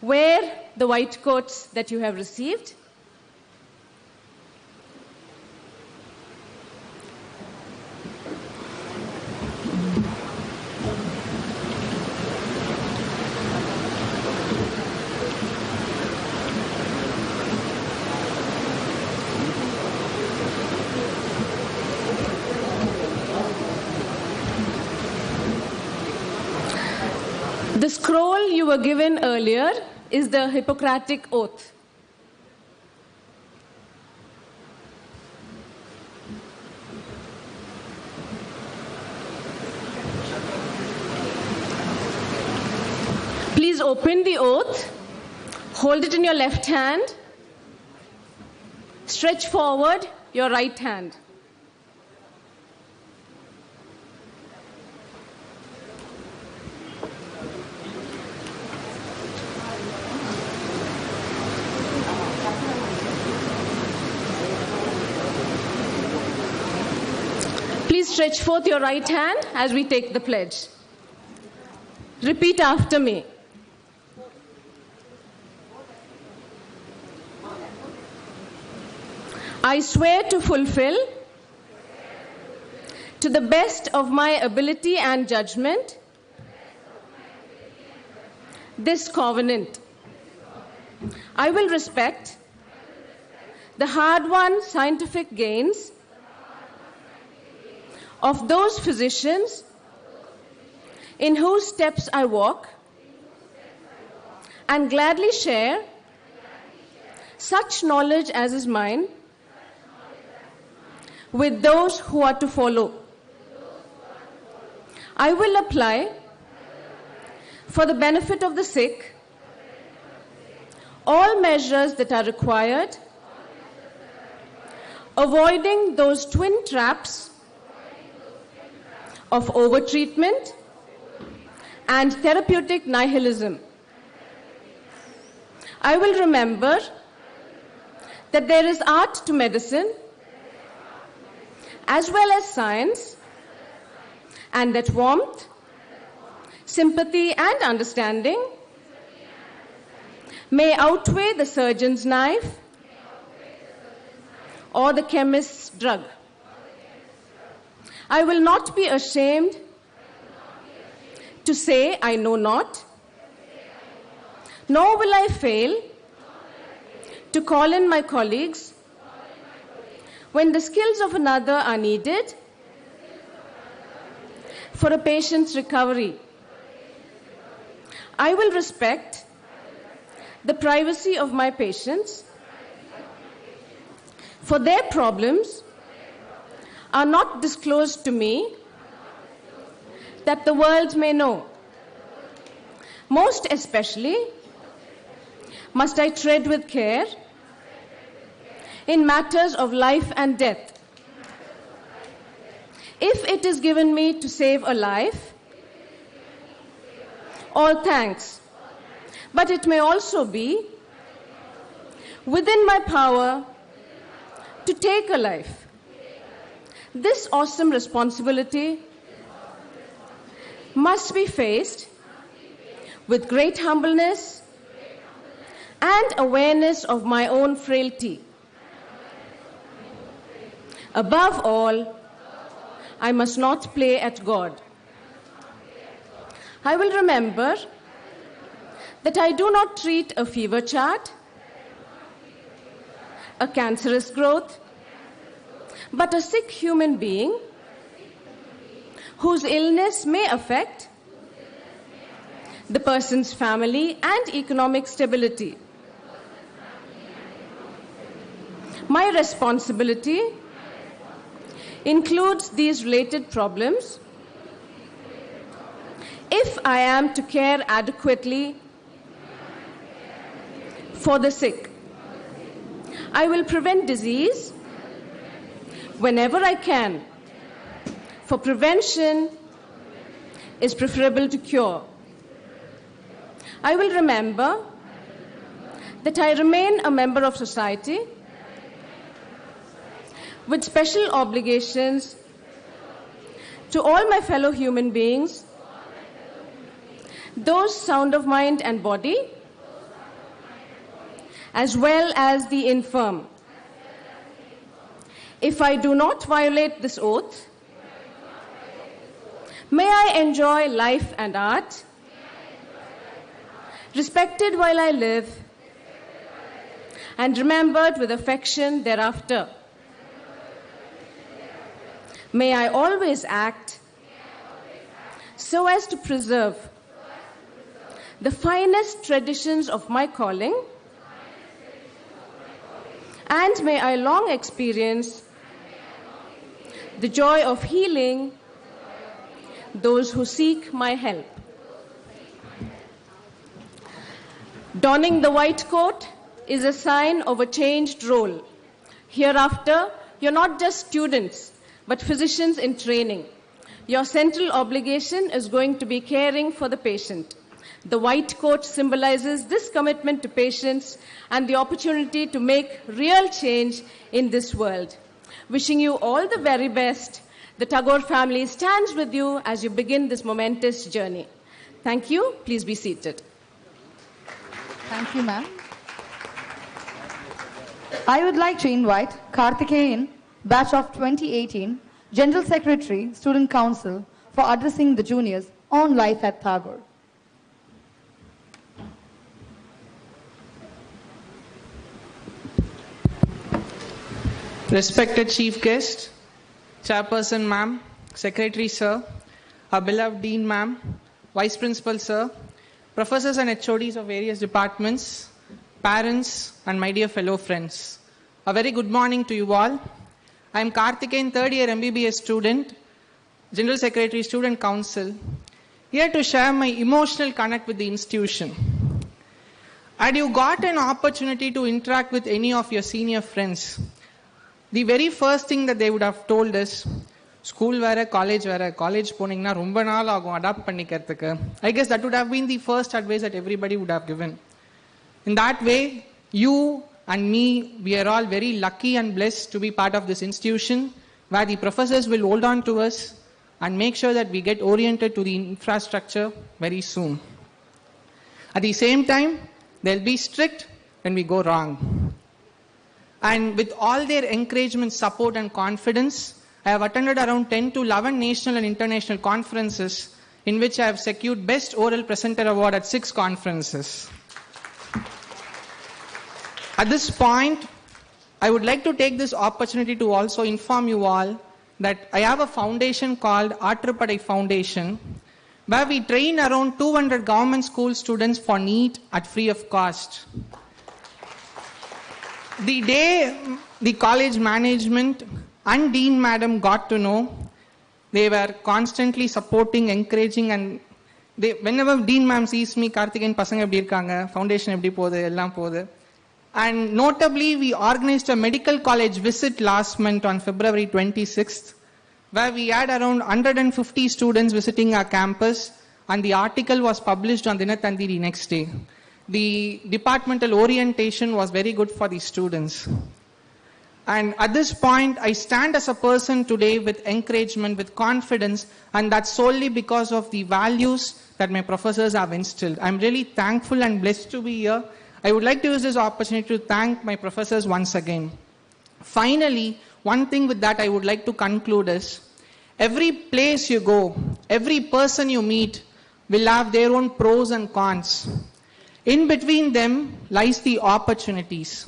wear the white coats that you have received. The scroll you were given earlier is the Hippocratic Oath. Please open the oath, hold it in your left hand, stretch forward your right hand. Please stretch forth your right hand as we take the pledge. Repeat after me. I swear to fulfill, to the best of my ability and judgment, this covenant. I will respect the hard-won scientific gains of those physicians in whose steps I walk, and gladly share such knowledge as is mine with those who are to follow. I will apply for the benefit of the sick all measures that are required, avoiding those twin traps of overtreatment and therapeutic nihilism. I will remember that there is art to medicine as well as science, and that warmth, sympathy, and understanding may outweigh the surgeon's knife or the chemist's drug. I will not be ashamed to say I know not, nor will I fail to call in my colleagues when the skills of another are needed for a patient's recovery. I will respect the privacy of my patients, for their problems are not disclosed to me that the world may know. Most especially must I tread with care in matters of life and death. If it is given me to save a life, all thanks. But it may also be within my power to take a life. This awesome responsibility must be faced with great humbleness and awareness of my own frailty. Above all, I must not play at God. I will remember that I do not treat a fever chart, a cancerous growth, but a sick human being whose illness may affect the person's family and economic stability. My responsibility includes these related problems. If I am to care adequately for the sick, I will prevent disease whenever I can, for prevention is preferable to cure. I will remember that I remain a member of society with special obligations to all my fellow human beings, those sound of mind and body, as well as the infirm. If I do not violate this oath, may I enjoy life and art, respected while I live, and remembered with affection thereafter. May I always act so as to preserve the finest traditions of my calling, and may I long experience the joy of healing those who seek my help. Donning the white coat is a sign of a changed role. Hereafter, you're not just students, but physicians in training. Your central obligation is going to be caring for the patient. The white coat symbolizes this commitment to patients and the opportunity to make real change in this world. Wishing you all the very best, the Tagore family stands with you as you begin this momentous journey. Thank you. Please be seated. Thank you, ma'am. I would like to invite Karthikeyan, batch of 2018, General Secretary, Student Council, for addressing the juniors on life at Tagore. Respected Chief Guest, Chairperson Ma'am, Secretary Sir, our beloved Dean Ma'am, Vice Principal Sir, Professors and HODs of various departments, parents, and my dear fellow friends. A very good morning to you all. I am Karthikeyan, third year MBBS student, General Secretary, Student Council, here to share my emotional connect with the institution. Had you got an opportunity to interact with any of your senior friends, the very first thing that they would have told us, school college poningna romba naal agum adapt pannikiradhukku. I guess that would have been the first advice that everybody would have given. In that way, you and me, we are all very lucky and blessed to be part of this institution where the professors will hold on to us and make sure that we get oriented to the infrastructure very soon. At the same time, they'll be strict when we go wrong. And with all their encouragement, support and confidence, I have attended around 10 to 11 national and international conferences in which I have secured Best Oral Presenter Award at 6 conferences. At this point, I would like to take this opportunity to also inform you all that I have a foundation called Aatrupadai Foundation, where we train around 200 government school students for NEET at free of cost. The day the college management and Dean Madam got to know, they were constantly supporting, encouraging, and whenever Dean Ma'am sees me, Karthikeyan pasanga eppadi irukanga, foundation eppadi podhu, ellam podhu. And notably, we organized a medical college visit last month on February 26th, where we had around 150 students visiting our campus, and the article was published on Dinathanthi the next day. The departmental orientation was very good for the students. And at this point, I stand as a person today with encouragement, with confidence, and that's solely because of the values that my professors have instilled. I'm really thankful and blessed to be here. I would like to use this opportunity to thank my professors once again. Finally, one thing with that I would like to conclude is, every place you go, every person you meet will have their own pros and cons. In between them lies the opportunities.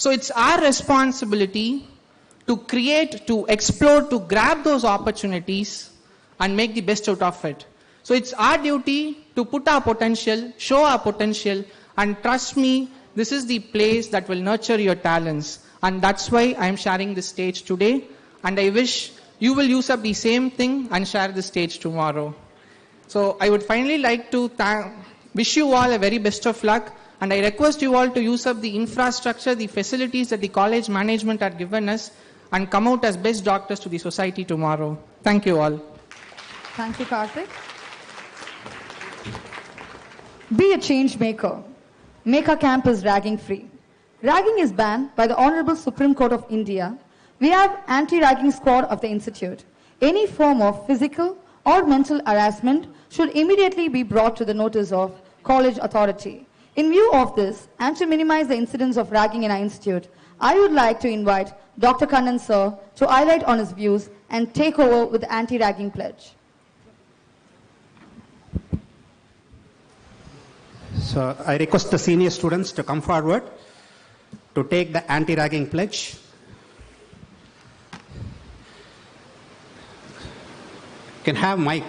So it's our responsibility to create, to explore, to grab those opportunities and make the best out of it. So it's our duty to put our potential, show our potential, and trust me, this is the place that will nurture your talents. And that's why I am sharing this stage today. And I wish you will use up the same thing and share the stage tomorrow. So I would finally like to wish you all a very best of luck. And I request you all to use up the infrastructure, the facilities that the college management had given us, and come out as best doctors to the society tomorrow. Thank you all. Thank you, Karthik. Be a change maker. Make our campus ragging free. Ragging is banned by the Honorable Supreme Court of India. We have anti-ragging squad of the institute. Any form of physical or mental harassment should immediately be brought to the notice of college authority. In view of this, and to minimize the incidence of ragging in our institute, I would like to invite Dr. Kannan sir to highlight on his views and take over with the anti-ragging pledge. So I request the senior students to come forward to take the anti-ragging pledge. You can have mic.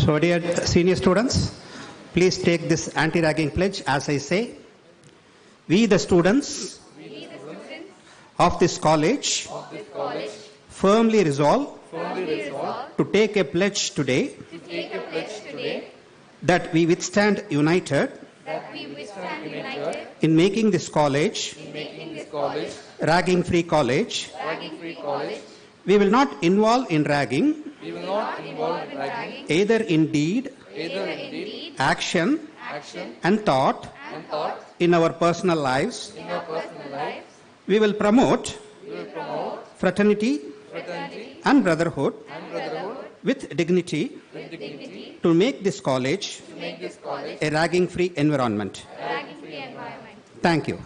So dear senior students, please take this anti-ragging pledge as I say. We the students of this college firmly resolve to take a pledge today that we withstand united in making this college ragging-free college. We will not involve in ragging either in deed, action, and thought in our personal lives. We will promote fraternity and brotherhood with dignity to make this college a ragging-free environment. Thank you.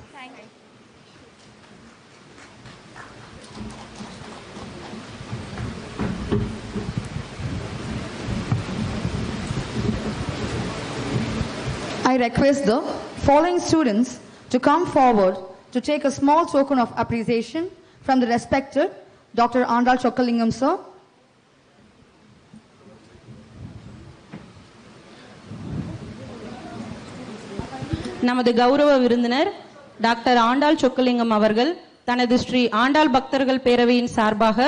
I request the following students to come forward to take a small token of appreciation from the respected Dr. Andal Chokkalingam sir. நமது கௌரவ விருந்தினர் doctor Andal Chockalingam அவர்கள் தனது ஸ்ரீ ஆண்டாள் பக்தர்கள் பேரவையின் சார்பாக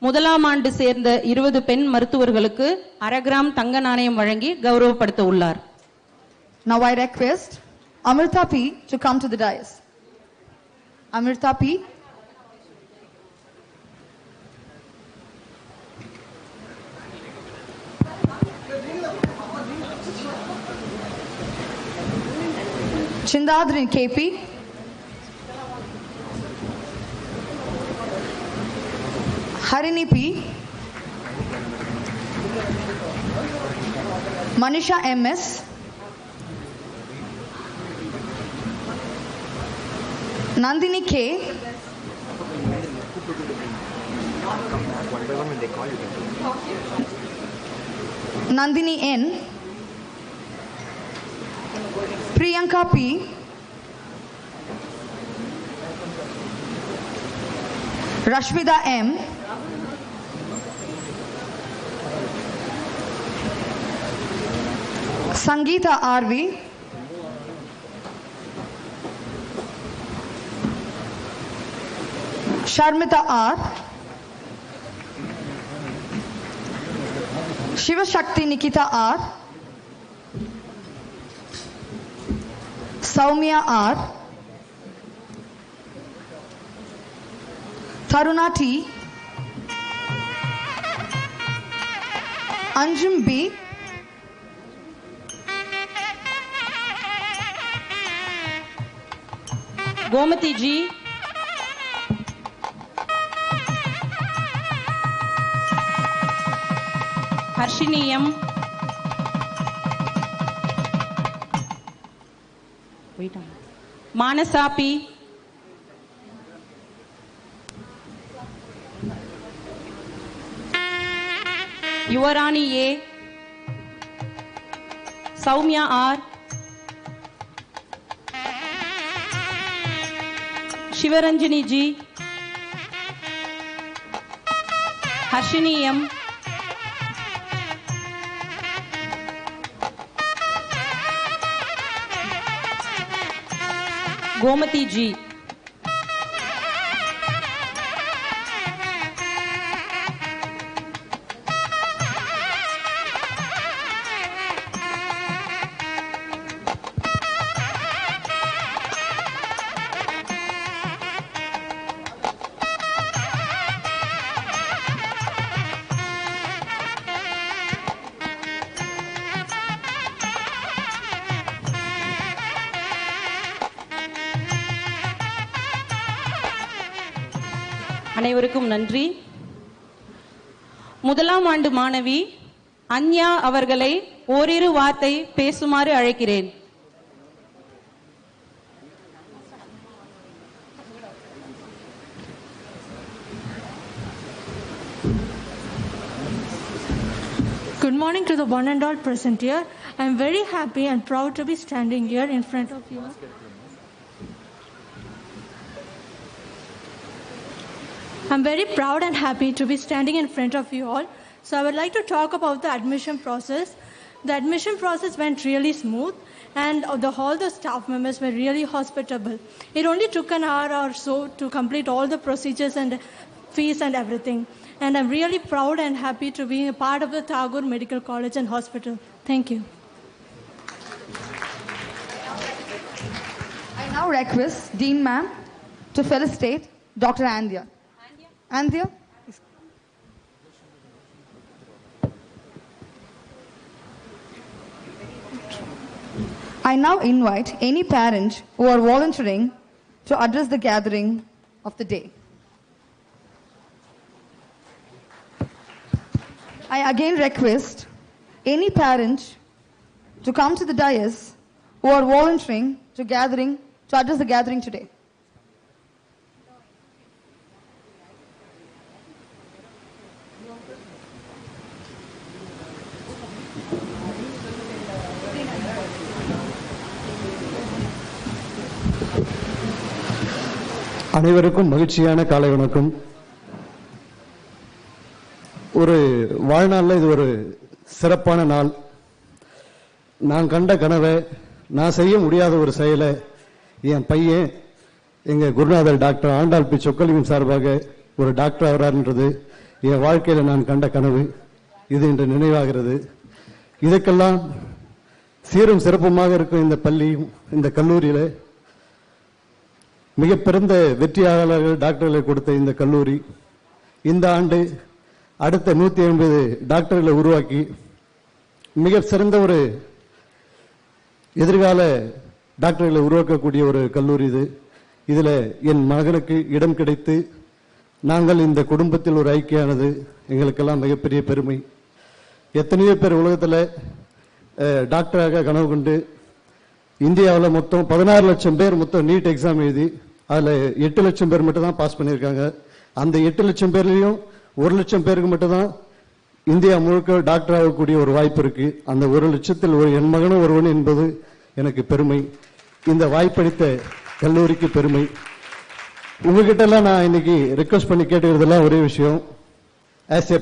முதலாம் ஆண்டு சேர்ந்த 20 பெண் மருத்துவர்களுக்கு 1/2 கிராம் தங்க நாணயம் வழங்கி கௌரவப்படுத்த உள்ளார். Now I request Amrita P to come to the dais. Amrita P. Chindadri KP. Harini P. Manisha MS. Nandini K. Nandini N. Priyanka P. Rashmida M. Sangeeta RV. Sharmita R. Shiva Shakti Nikita R. Saumya R. Taruna T. Anjum B. Gomati G. Harshini M. Manasa P. Yuvarani A. Saumya R. Shivaranjani G. Harshini M. Gomati G. அனைவருக்கும் நன்றி. முதலாம் ஆண்டு மாணவி அன்யா அவர்களை ஓரிரு வார்த்தை பேசுமாறு அழைக்கிறேன். Good morning to the one and all present here. I am very happy and proud to be standing here in front of you. I'm very proud and happy to be standing in front of you all. So I would like to talk about the admission process. The admission process went really smooth and all the staff members were really hospitable. It only took an hour or so to complete all the procedures and fees and everything. And I'm really proud and happy to be a part of the Tagore Medical College and Hospital. Thank you. I now request Dean Ma'am to felicitate Dr. Andhya. Andhya? I now invite any parent who are volunteering to address the gathering of the day. I again request any parent to come to the dais who are volunteering to address the gathering today. அனைவருக்கும் மகிழ்ச்சியான காலை வணக்கம். ஒரு வாழ்நாளில் இது ஒரு சிறப்பான நாள். நான் கண்ட கனவை, நான் செய்ய முடியாத ஒரு செயலை என் பையன் எங்கள் குருநாதர் டாக்டர் ஆண்டாள் பி சொக்கலிங்கம் சார்பாக ஒரு டாக்டர் ஆகிறார்ன்றது என் வாழ்க்கையில் நான் கண்ட கனவு. இது இன்று நினைவாகிறது. இதற்கெல்லாம் சீரும் சிறப்புமாக இருக்கும் இந்த பள்ளியும் இந்த கல்லூரியில் மிக பிறந்த வெற்றியாளர்கள் டாக்டர்களை கொடுத்த இந்த கல்லூரி இந்த ஆண்டு அடுத்த 150 டாக்டர்களை உருவாக்கி மிக சிறந்த ஒரு எதிர்கால டாக்டர்களை உருவாக்கக்கூடிய ஒரு கல்லூரி இது. இதில் என் மகனுக்கு இடம் கிடைத்து நாங்கள் இந்த குடும்பத்தில் ஒரு ஐக்கியானது எங்களுக்கெல்லாம் மிகப்பெரிய பெருமை. எத்தனையோ பேர் உலகத்தில் டாக்டராக கனவு கொண்டு இந்தியாவில் மொத்தம் 16 லட்சம் பேர் மொத்தம் நீட் எக்ஸாம் எழுதி அதில் 8 லட்சம் பேர் மட்டும் தான் பாஸ் பண்ணியிருக்காங்க. அந்த 8 லட்சம் பேர்லையும் 1 லட்சம் பேருக்கு மட்டும்தான் இந்தியா முழுக்க டாக்டர் ஆகக்கூடிய ஒரு வாய்ப்பு இருக்கு. அந்த 1 லட்சத்தில் என் மகனும் ஒருவன் என்பது எனக்கு பெருமை. இந்த வாய்ப்பளித்த கல்லூரிக்கு பெருமை. உங்ககிட்ட எல்லாம் நான் இன்னைக்கு ரிக்வெஸ்ட் பண்ணி கேட்டுக்கிறதெல்லாம் ஒரே விஷயம். ஆஸ் ஏ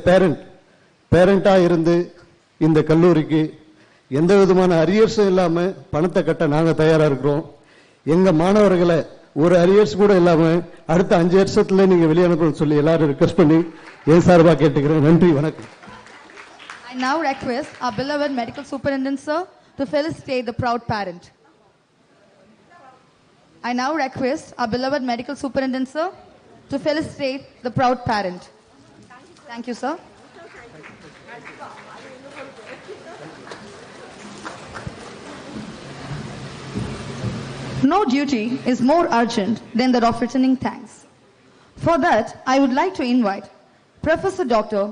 பேரண்டா இருந்து இந்த கல்லூரிக்கு எந்த விதமான அரியர்ஸும் இல்லாம பணத்தை கட்ட நாங்க தயாரா இருக்கிறோம். எங்க மாணவர்களை ஒரு அரியர்ஸ் கூட இல்லாம அடுத்த 5 வருஷத்துல நீங்க வெளியே அனுப்பணும்னு சொல்லி எல்லாரும் ரிக்வெஸ்ட் பண்ணி என் சார்பா கேட்டுக்கிறேன். நன்றி, வணக்கம். I now request our beloved medical superintendent sir to felicitate the proud parent. I now request our beloved medical superintendent sir to felicitate the proud parent. Thank you, sir. No duty is more urgent than that of returning thanks. For that, I would like to invite Professor Dr.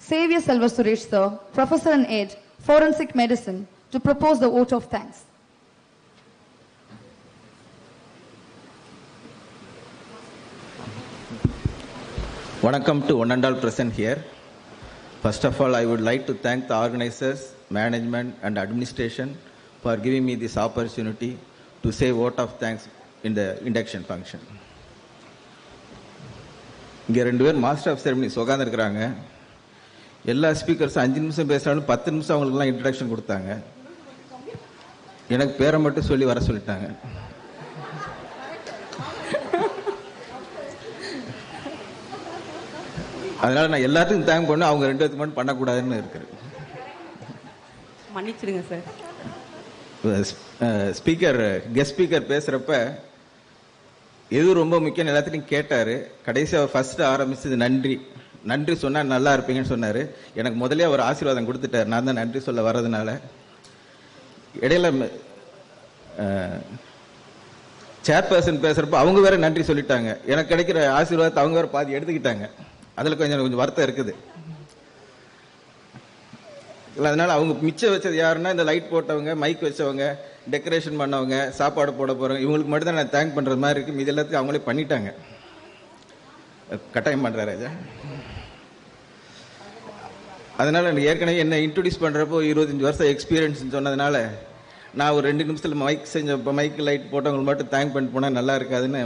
Xavier Selva Suresh sir, Professor and Ed, Forensic Medicine, to propose the vote of thanks. Vanakkam to one and all present here. First of all, I would like to thank the organizers, management and administration for giving me this opportunity to say vote of thanks in the induction function. இங்கே 2 பேர் master of ceremonies உட்காந்துருக்குறாங்க. எல்லா ஸ்பீக்கர்ஸும் 5 நிமிஷம் பேசினாலும் 10 நிமிஷம் அவங்களுக்குலாம் introduction கொடுத்தாங்க. எனக்கு பேரை மட்டும் சொல்லி வர சொல்லிட்டாங்க. அதனால நான் எல்லாத்துக்கும் தேங்க் பண்ண, அவங்க 2 பேருக்கு மட்டும் பண்ணக்கூடாதுன்னு இருக்கிறேன். மன்னிச்சிடுங்க சார். கெஸ்ட் ஸ்பீக்கர் பேசுகிறப்ப எது ரொம்ப முக்கியம் எல்லாத்துலையும் கேட்டார். கடைசியாக ஃபர்ஸ்ட் ஆரம்பிச்சது நன்றி சொன்னால் நல்லா இருப்பீங்கன்னு சொன்னார். எனக்கு முதலே அவர் ஆசீர்வாதம் கொடுத்துட்டார், நான் தான் நன்றி சொல்ல வர்றதுனால. இடையில சேர்பர்சன் பேசுகிறப்ப அவங்க வேற நன்றி சொல்லிட்டாங்க. எனக்கு கிடைக்கிற ஆசீர்வாதத்தை அவங்க வேற பாதி எடுத்துக்கிட்டாங்க. அதில் கொஞ்சம் வருத்தம் இருக்குது. அதனால அவங்க மிச்சம் வச்சது யாருன்னா இந்த லைட் போட்டவங்க, மைக் வச்சவங்க, டெக்கரேஷன் பண்ணவங்க, சாப்பாடு போட போகிறவங்க, இவங்களுக்கு மட்டும் தான் நான் தேங்க் பண்ணுறது மாதிரி இருக்குது. இது எல்லாத்தையும் அவங்களே பண்ணிட்டாங்க. கட்டாயம் பண்ணுறாரு ராஜா. அதனால் எனக்கு ஏற்கனவே என்ன இன்ட்ரடியூஸ் பண்ணுறப்போ 25 வருஷம் எக்ஸ்பீரியன்ஸ்னு சொன்னதுனால நான் ஒரு 2 நிமிஷத்தில் மைக் லைட் போட்டவங்களுக்கு மட்டும் தேங்க் பண்ணிட்டு போனால் நல்லா இருக்காதுன்னு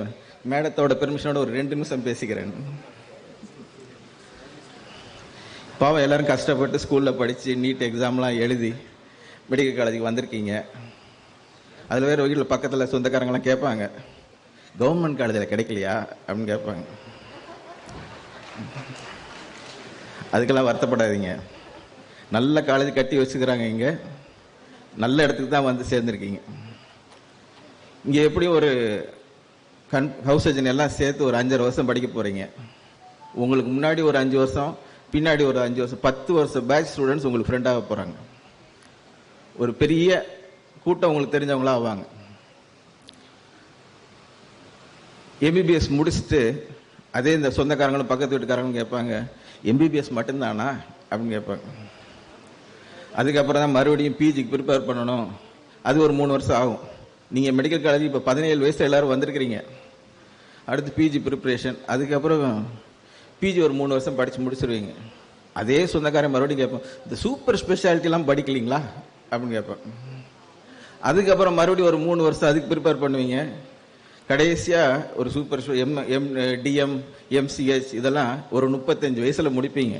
மேடத்தோட பெர்மிஷனோட ஒரு 2 நிமிஷம் பேசிக்கிறேன். பாவம் எல்லோரும் கஷ்டப்பட்டு ஸ்கூலில் படித்து நீட் எக்ஸாம்லாம் எழுதி மெடிக்கல் காலேஜுக்கு வந்திருக்கீங்க. அதில் வேறு வீட்டில் பக்கத்தில் சொந்தக்காரங்களாம் கேட்பாங்க, கவர்மெண்ட் காலேஜில் கிடைக்கலையா அப்படின்னு கேட்பாங்க. அதுக்கெல்லாம் வருத்தப்படாதீங்க. நல்ல காலேஜ் கட்டி வச்சுக்கிறாங்க. இங்கே நல்ல இடத்துக்கு தான் வந்து சேர்ந்துருக்கீங்க. இங்கே எப்படியும் ஒரு ஹவுஸ் சர்ஜன் எல்லாம் சேர்த்து ஒரு 5.5 வருஷம் படிக்க போகிறீங்க. உங்களுக்கு முன்னாடி ஒரு 5 வருஷம், பின்னாடி ஒரு 5 வருஷம், 10 வருஷம் பேட்ச் ஸ்டூடெண்ட்ஸ் உங்களுக்கு ஃப்ரெண்டாக போகிறாங்க. ஒரு பெரிய கூட்டம் உங்களுக்கு தெரிஞ்சவங்களா ஆவாங்க. எம்பிபிஎஸ் முடிச்சுட்டு அதே இந்த சொந்தக்காரங்களும் பக்கத்து வீட்டுக்காரங்களும் கேட்பாங்க, எம்பிபிஎஸ் மட்டும்தானா அப்படின்னு கேட்பாங்க. அதுக்கப்புறம் தான் மறுபடியும் பிஜிக்கு ப்ரிப்பேர் பண்ணணும். அது ஒரு 3 வருஷம் ஆகும். நீங்கள் மெடிக்கல் காலேஜ் இப்போ 17 வயசில் எல்லோரும் வந்திருக்கிறீங்க. அடுத்து பிஜி ப்ரிப்ரேஷன், அதுக்கப்புறம் பிஜி ஒரு 3 வருஷம் படித்து முடிச்சிருவீங்க. அதே சொந்தக்காரன் மறுபடியும் கேட்போம், இந்த சூப்பர் ஸ்பெஷாலிட்டிலாம் படிக்கலீங்களா அப்படின்னு கேட்பேன். அதுக்கப்புறம் மறுபடியும் ஒரு 3 வருஷம் அதுக்கு ப்ரிப்பேர் பண்ணுவீங்க. கடைசியாக ஒரு சூப்பர் டிஎம் எம்சிஹெச் இதெல்லாம் ஒரு 35 வயசில் முடிப்பீங்க.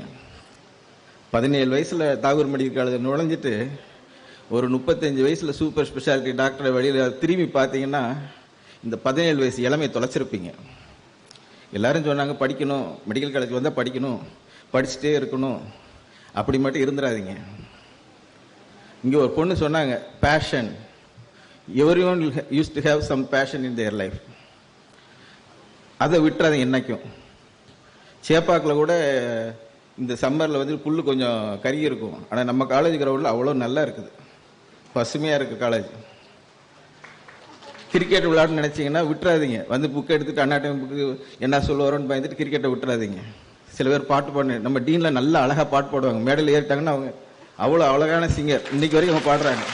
17 வயசில் தாகூர் மெடிக்கல் காலேஜில் நுழைஞ்சிட்டு ஒரு 35 வயசில் சூப்பர் ஸ்பெஷாலிட்டி டாக்டரை வழியில் திரும்பி பார்த்தீங்கன்னா இந்த 17 வயசு இளமையை தொலைச்சிருப்பீங்க. எல்லாரும் சொன்னாங்க படிக்கணும், மெடிக்கல் காலேஜ் வந்தால் படிக்கணும், படிச்சுட்டே இருக்கணும், அப்படி மட்டும் இருந்துடாதீங்க. இங்கே ஒரு பொண்ணு சொன்னாங்க, passion, everyone used to have some passion in their life. அதை விட்டுறாதீங்க என்னைக்கும். சேப்பாக்கில் கூட இந்த சம்மரில் வந்து புல் கொஞ்சம் கறி இருக்கும், ஆனால் நம்ம காலேஜ் கிரவுண்டில் அவ்வளோ நல்லா இருக்குது, பசுமையாக இருக்குது காலேஜ். கிரிக்கெட் விளையாடுன்னு நினச்சிங்கன்னா விட்டுறாதீங்க. வந்து புக்கை எடுத்துகிட்டு அண்ணா டைம் புக்கு என்ன சொல்லுவாரோன்னு பயந்துட்டு கிரிக்கெட்டை விட்டுறாதீங்க. சில பேர் பாட்டு பாடு, நம்ம டீனில் நல்லா அழகாக பாட்டு பாடுவாங்க, மேடையில் ஏறிட்டாங்கன்னா அவங்க அவ்வளோ அழகான சிங்கர், இன்னைக்கு வரைக்கும் அவங்க பாடுறாங்க.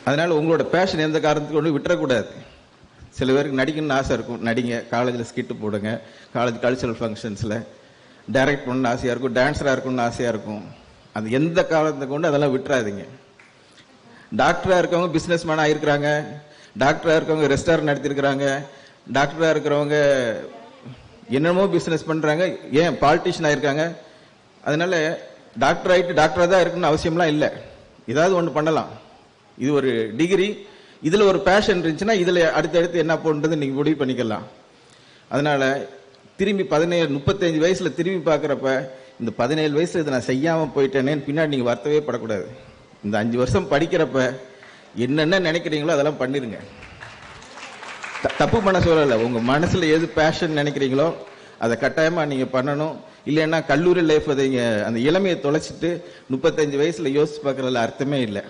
அதனால் உங்களோட பேஷன் எந்த காரணத்துக்கு ஒன்று விட்டுறக்கூடாது. சில பேருக்கு நடிக்கணும்னு ஆசை இருக்கும், நடிங்க, காலேஜில் ஸ்கிட்டு போடுங்க, காலேஜ் கல்ச்சுரல் ஃபங்க்ஷன்ஸில் டைரக்ட் பண்ணணும்னு ஆசையாக இருக்கும், டான்ஸராக இருக்கணும்னு ஆசையாக இருக்கும். அது எந்த காலத்தை கொண்டு அதெல்லாம் விட்டுறாதீங்க. டாக்டராக இருக்கவங்க பிஸ்னஸ் மேனாக இருக்கிறாங்க, டாக்டராக இருக்கவங்க ரெஸ்டாரண்ட் நடத்திருக்கிறாங்க, டாக்டராக இருக்கிறவங்க என்னென்னமோ பிஸ்னஸ் பண்ணுறாங்க, ஏன் பாலிட்டிஷியன் ஆகிருக்காங்க. அதனால் டாக்டர் ஆகிட்டு டாக்டராக தான் இருக்கணும்னு அவசியம்லாம் இல்லை. ஏதாவது ஒன்று பண்ணலாம். இது ஒரு டிகிரி, இதில் ஒரு பேஷன் இருந்துச்சுன்னா இதில் அடுத்தடுத்து என்ன பண்ணுறது நீங்கள் முடிவு பண்ணிக்கலாம். அதனால் திரும்பி 35 வயசில் திரும்பி பார்க்குறப்ப இந்த 17 வயசில் இதை நான் செய்யாமல் போயிட்டேனேன்னு பின்னாடி நீங்கள் வருத்தவே படக்கூடாது. இந்த 5 வருஷம் படிக்கிறப்ப என்னென்ன நினைக்கிறீங்களோ அதெல்லாம் பண்ணிடுங்க. தப்பு பண்ண சொல்லலை, உங்கள் மனசில் எது பேஷன் நினைக்கிறீங்களோ அதை கட்டாயமாக நீங்கள் பண்ணணும். இல்லைன்னா கல்லூரி லைஃப் அதை அந்த இளமையை தொலைச்சிட்டு 35 வயசில் யோசிச்சு பார்க்குறதுல அர்த்தமே இல்லை.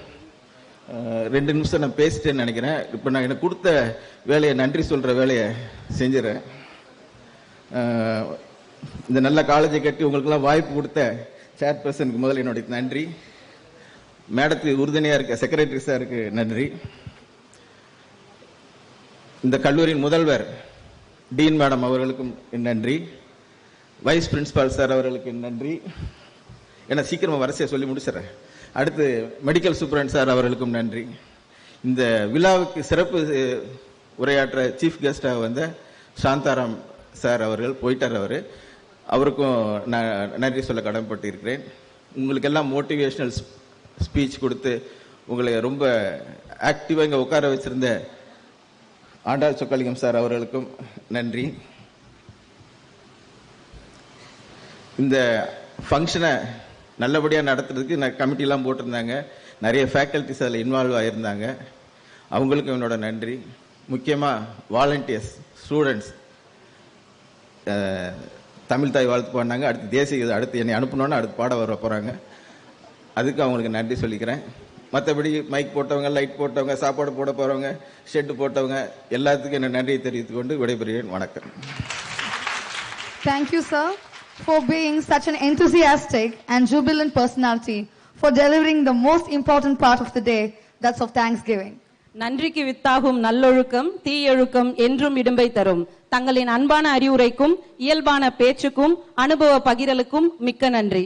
2 நிமிஷம் நான் பேசிட்டேன்னு நினைக்கிறேன். இப்போ நான் எனக்கு கொடுத்த வேலையை, நன்றி சொல்கிற வேலையை செஞ்சிடறேன். இந்த நல்ல காலேஜை கட்டி உங்களுக்கெல்லாம் வாய்ப்பு கொடுத்த சேர்பர்சனுக்கு முதல்ல என்னுடைய நன்றி. மேடத்துக்கு உறுதுணையாக இருக்க செக்ரட்டரி சாருக்கு நன்றி. இந்த கல்லூரியின் முதல்வர் டீன் மேடம் அவர்களுக்கும் நன்றி. வைஸ் பிரின்சிபால் சார் அவர்களுக்கு நன்றி. ஏன்னா சீக்கிரமாக வரிசையை சொல்லி முடிச்சிடறேன். அடுத்து மெடிக்கல் சூப்பரண்ட் சார் அவர்களுக்கும் நன்றி. இந்த விழாவுக்கு சிறப்பு உரையாற்ற சீஃப் கெஸ்டாக வந்த சாந்தாராம் சார் அவர்கள் போயிட்டார். அவருக்கும் நான் நன்றி சொல்ல கடமைப்பட்டு இருக்கிறேன். உங்களுக்கெல்லாம் மோட்டிவேஷனல் ஸ்பீச் கொடுத்து உங்களை ரொம்ப ஆக்டிவாக இங்கே உட்கார வச்சிருந்த ஆண்டாள் சொக்கலிங்கம் சார் அவர்களுக்கும் நன்றி. இந்த ஃபங்க்ஷனை நல்லபடியாக நடத்துறதுக்கு நான் கமிட்டிலாம் போட்டிருந்தாங்க, நிறைய ஃபேக்கல்ட்டிஸ் அதில் இன்வால்வ் ஆகியிருந்தாங்க, அவங்களுக்கும் என்னோட நன்றி. முக்கியமாக வாலண்டியர்ஸ், ஸ்டூடெண்ட்ஸ் தமிழ் தாய் வாழ்த்து பாடினாங்க. அடுத்து தேசிய அடுத்து என்னை அனுப்பணுன்னா அடுத்து பாட வர போகிறாங்க, அதுக்கு அவங்களுக்கு நன்றி சொல்லிக்கிறேன். மற்றபடி மைக் போட்டவங்க, லைட் போட்டவங்க, சாப்பாடு போட போகிறவங்க, ஷெட்டு போட்டவங்க எல்லாத்துக்கும் என்ன நன்றியை தெரிவித்துக் கொண்டு விடைபெறுகிறேன். வணக்கம். Thank you, sir, for being such an enthusiastic and jubilant personality, for delivering the most important part of the day, that's of Thanksgiving. நன்றிக்கு வித்தாகும் நல்லொழுக்கம் தீயொழுக்கம் என்றும் இடும்பை தரும். தங்களின் அன்பான அறிவுரைக்கும் இயல்பான பேச்சுக்கும் அனுபவ பகிரலுக்கும் மிக்க நன்றி.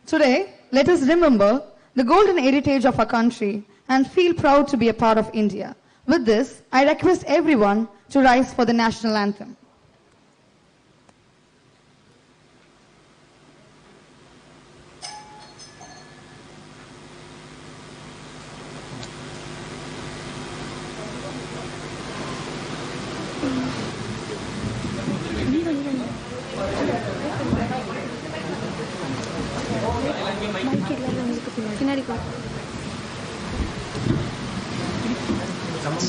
Today, let us remember the golden heritage of our country and feel proud to be a part of India. With this, I request everyone to rise for the national anthem.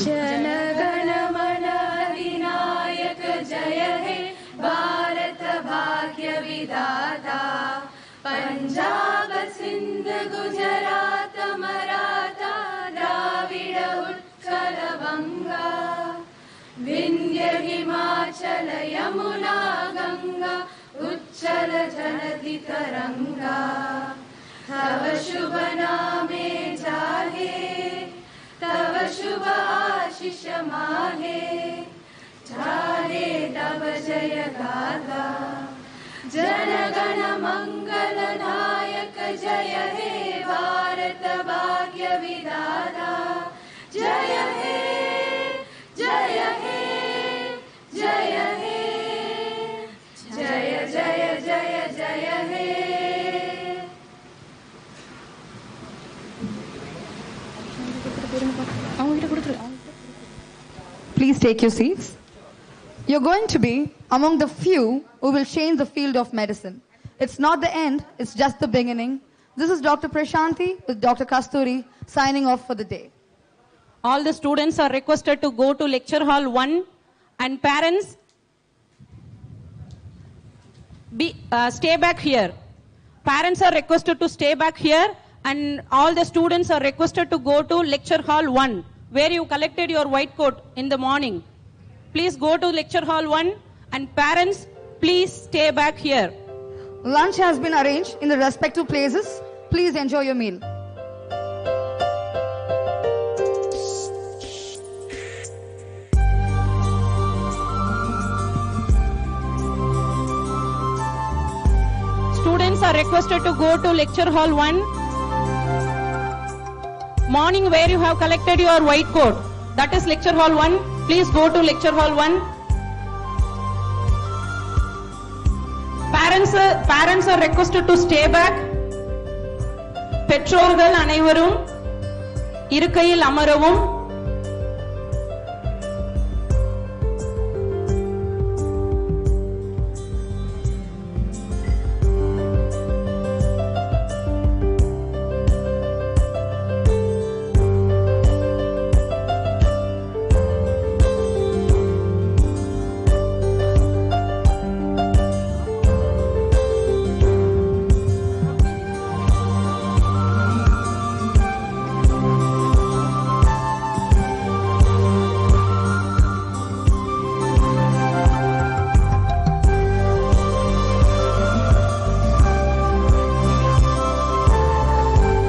जनगण मन अधिनायक जय हे भारत भाग्य विधाता पंजाब सिंध गुजरात मराठा द्राविड उत्कल बंगा विंध्य हिमाचल यमुना गंगा उच्चल जलधि तरंगा तव शुभ नामे जाहे तव शुभ आशीष माहे चाहे तव जय गाथा जनगण मंगल नायक जय हे भारत भाग्य विधाता Please take your seats. You're going to be among the few who will change the field of medicine. It's not the end, it's just the beginning. This is Dr. Prashanthi with Dr. Kasturi signing off for the day. All the students are requested to go to lecture hall 1 and parents stay back here. Parents are requested to stay back here and all the students are requested to go to lecture hall 1 where you collected your white coat in the morning. Please go to lecture hall 1 and parents please stay back here. Lunch has been arranged in the respective places. Please enjoy your meal. Students are requested to go to lecture hall 1. Morning where you have collected your white coat. That is lecture hall 1. Please go to lecture hall 1. Parents are requested to stay back. பெற்றோர்கள் அனைவரும் இருக்கையில் அமரவும்.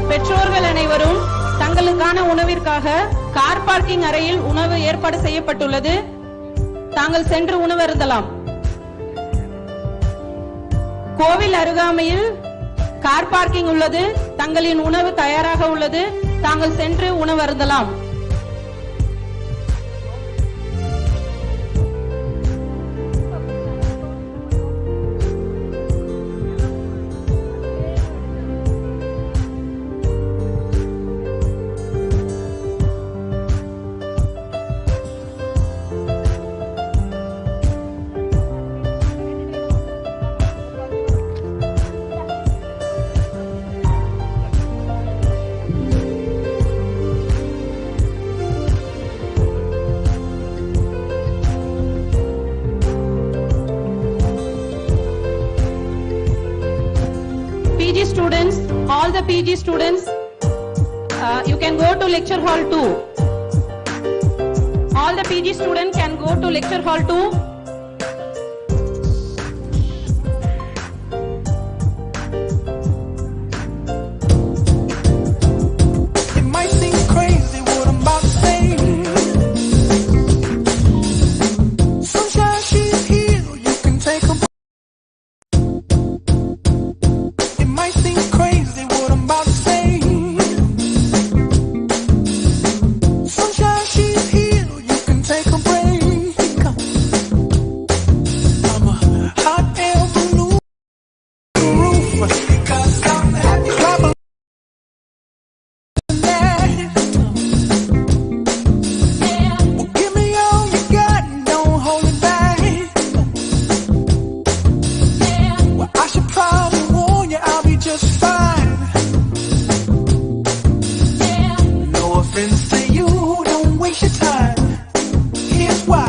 பெற்றோர்கள் அனைவரும் தங்களுக்கான உணவிற்காக car parking அறையில் உணவு ஏற்பாடு செய்யப்பட்டுள்ளது. தாங்கள் சென்று உணவருந்தலாம். கோவில் அருகாமையில் கார் பார்க்கிங் உள்ளது. தங்களின் உணவு தயாராக உள்ளது. தாங்கள் சென்று உணவருந்தலாம். PG students, all the PG students, you can go to lecture hall 2. All the PG students can go to lecture hall 2. It might seem crazy what I'm about to say. Sunshine, she's here, you can take her. It might seem crazy what I'm about to say. Sunshine, she's here, you can take a break. I'm a hot air balloon roof. Clap along. Well, give me all you got and don't hold it back. Well, I should probably warn you, I'll be just fine. No offense to you, don't waste your time. Here's why.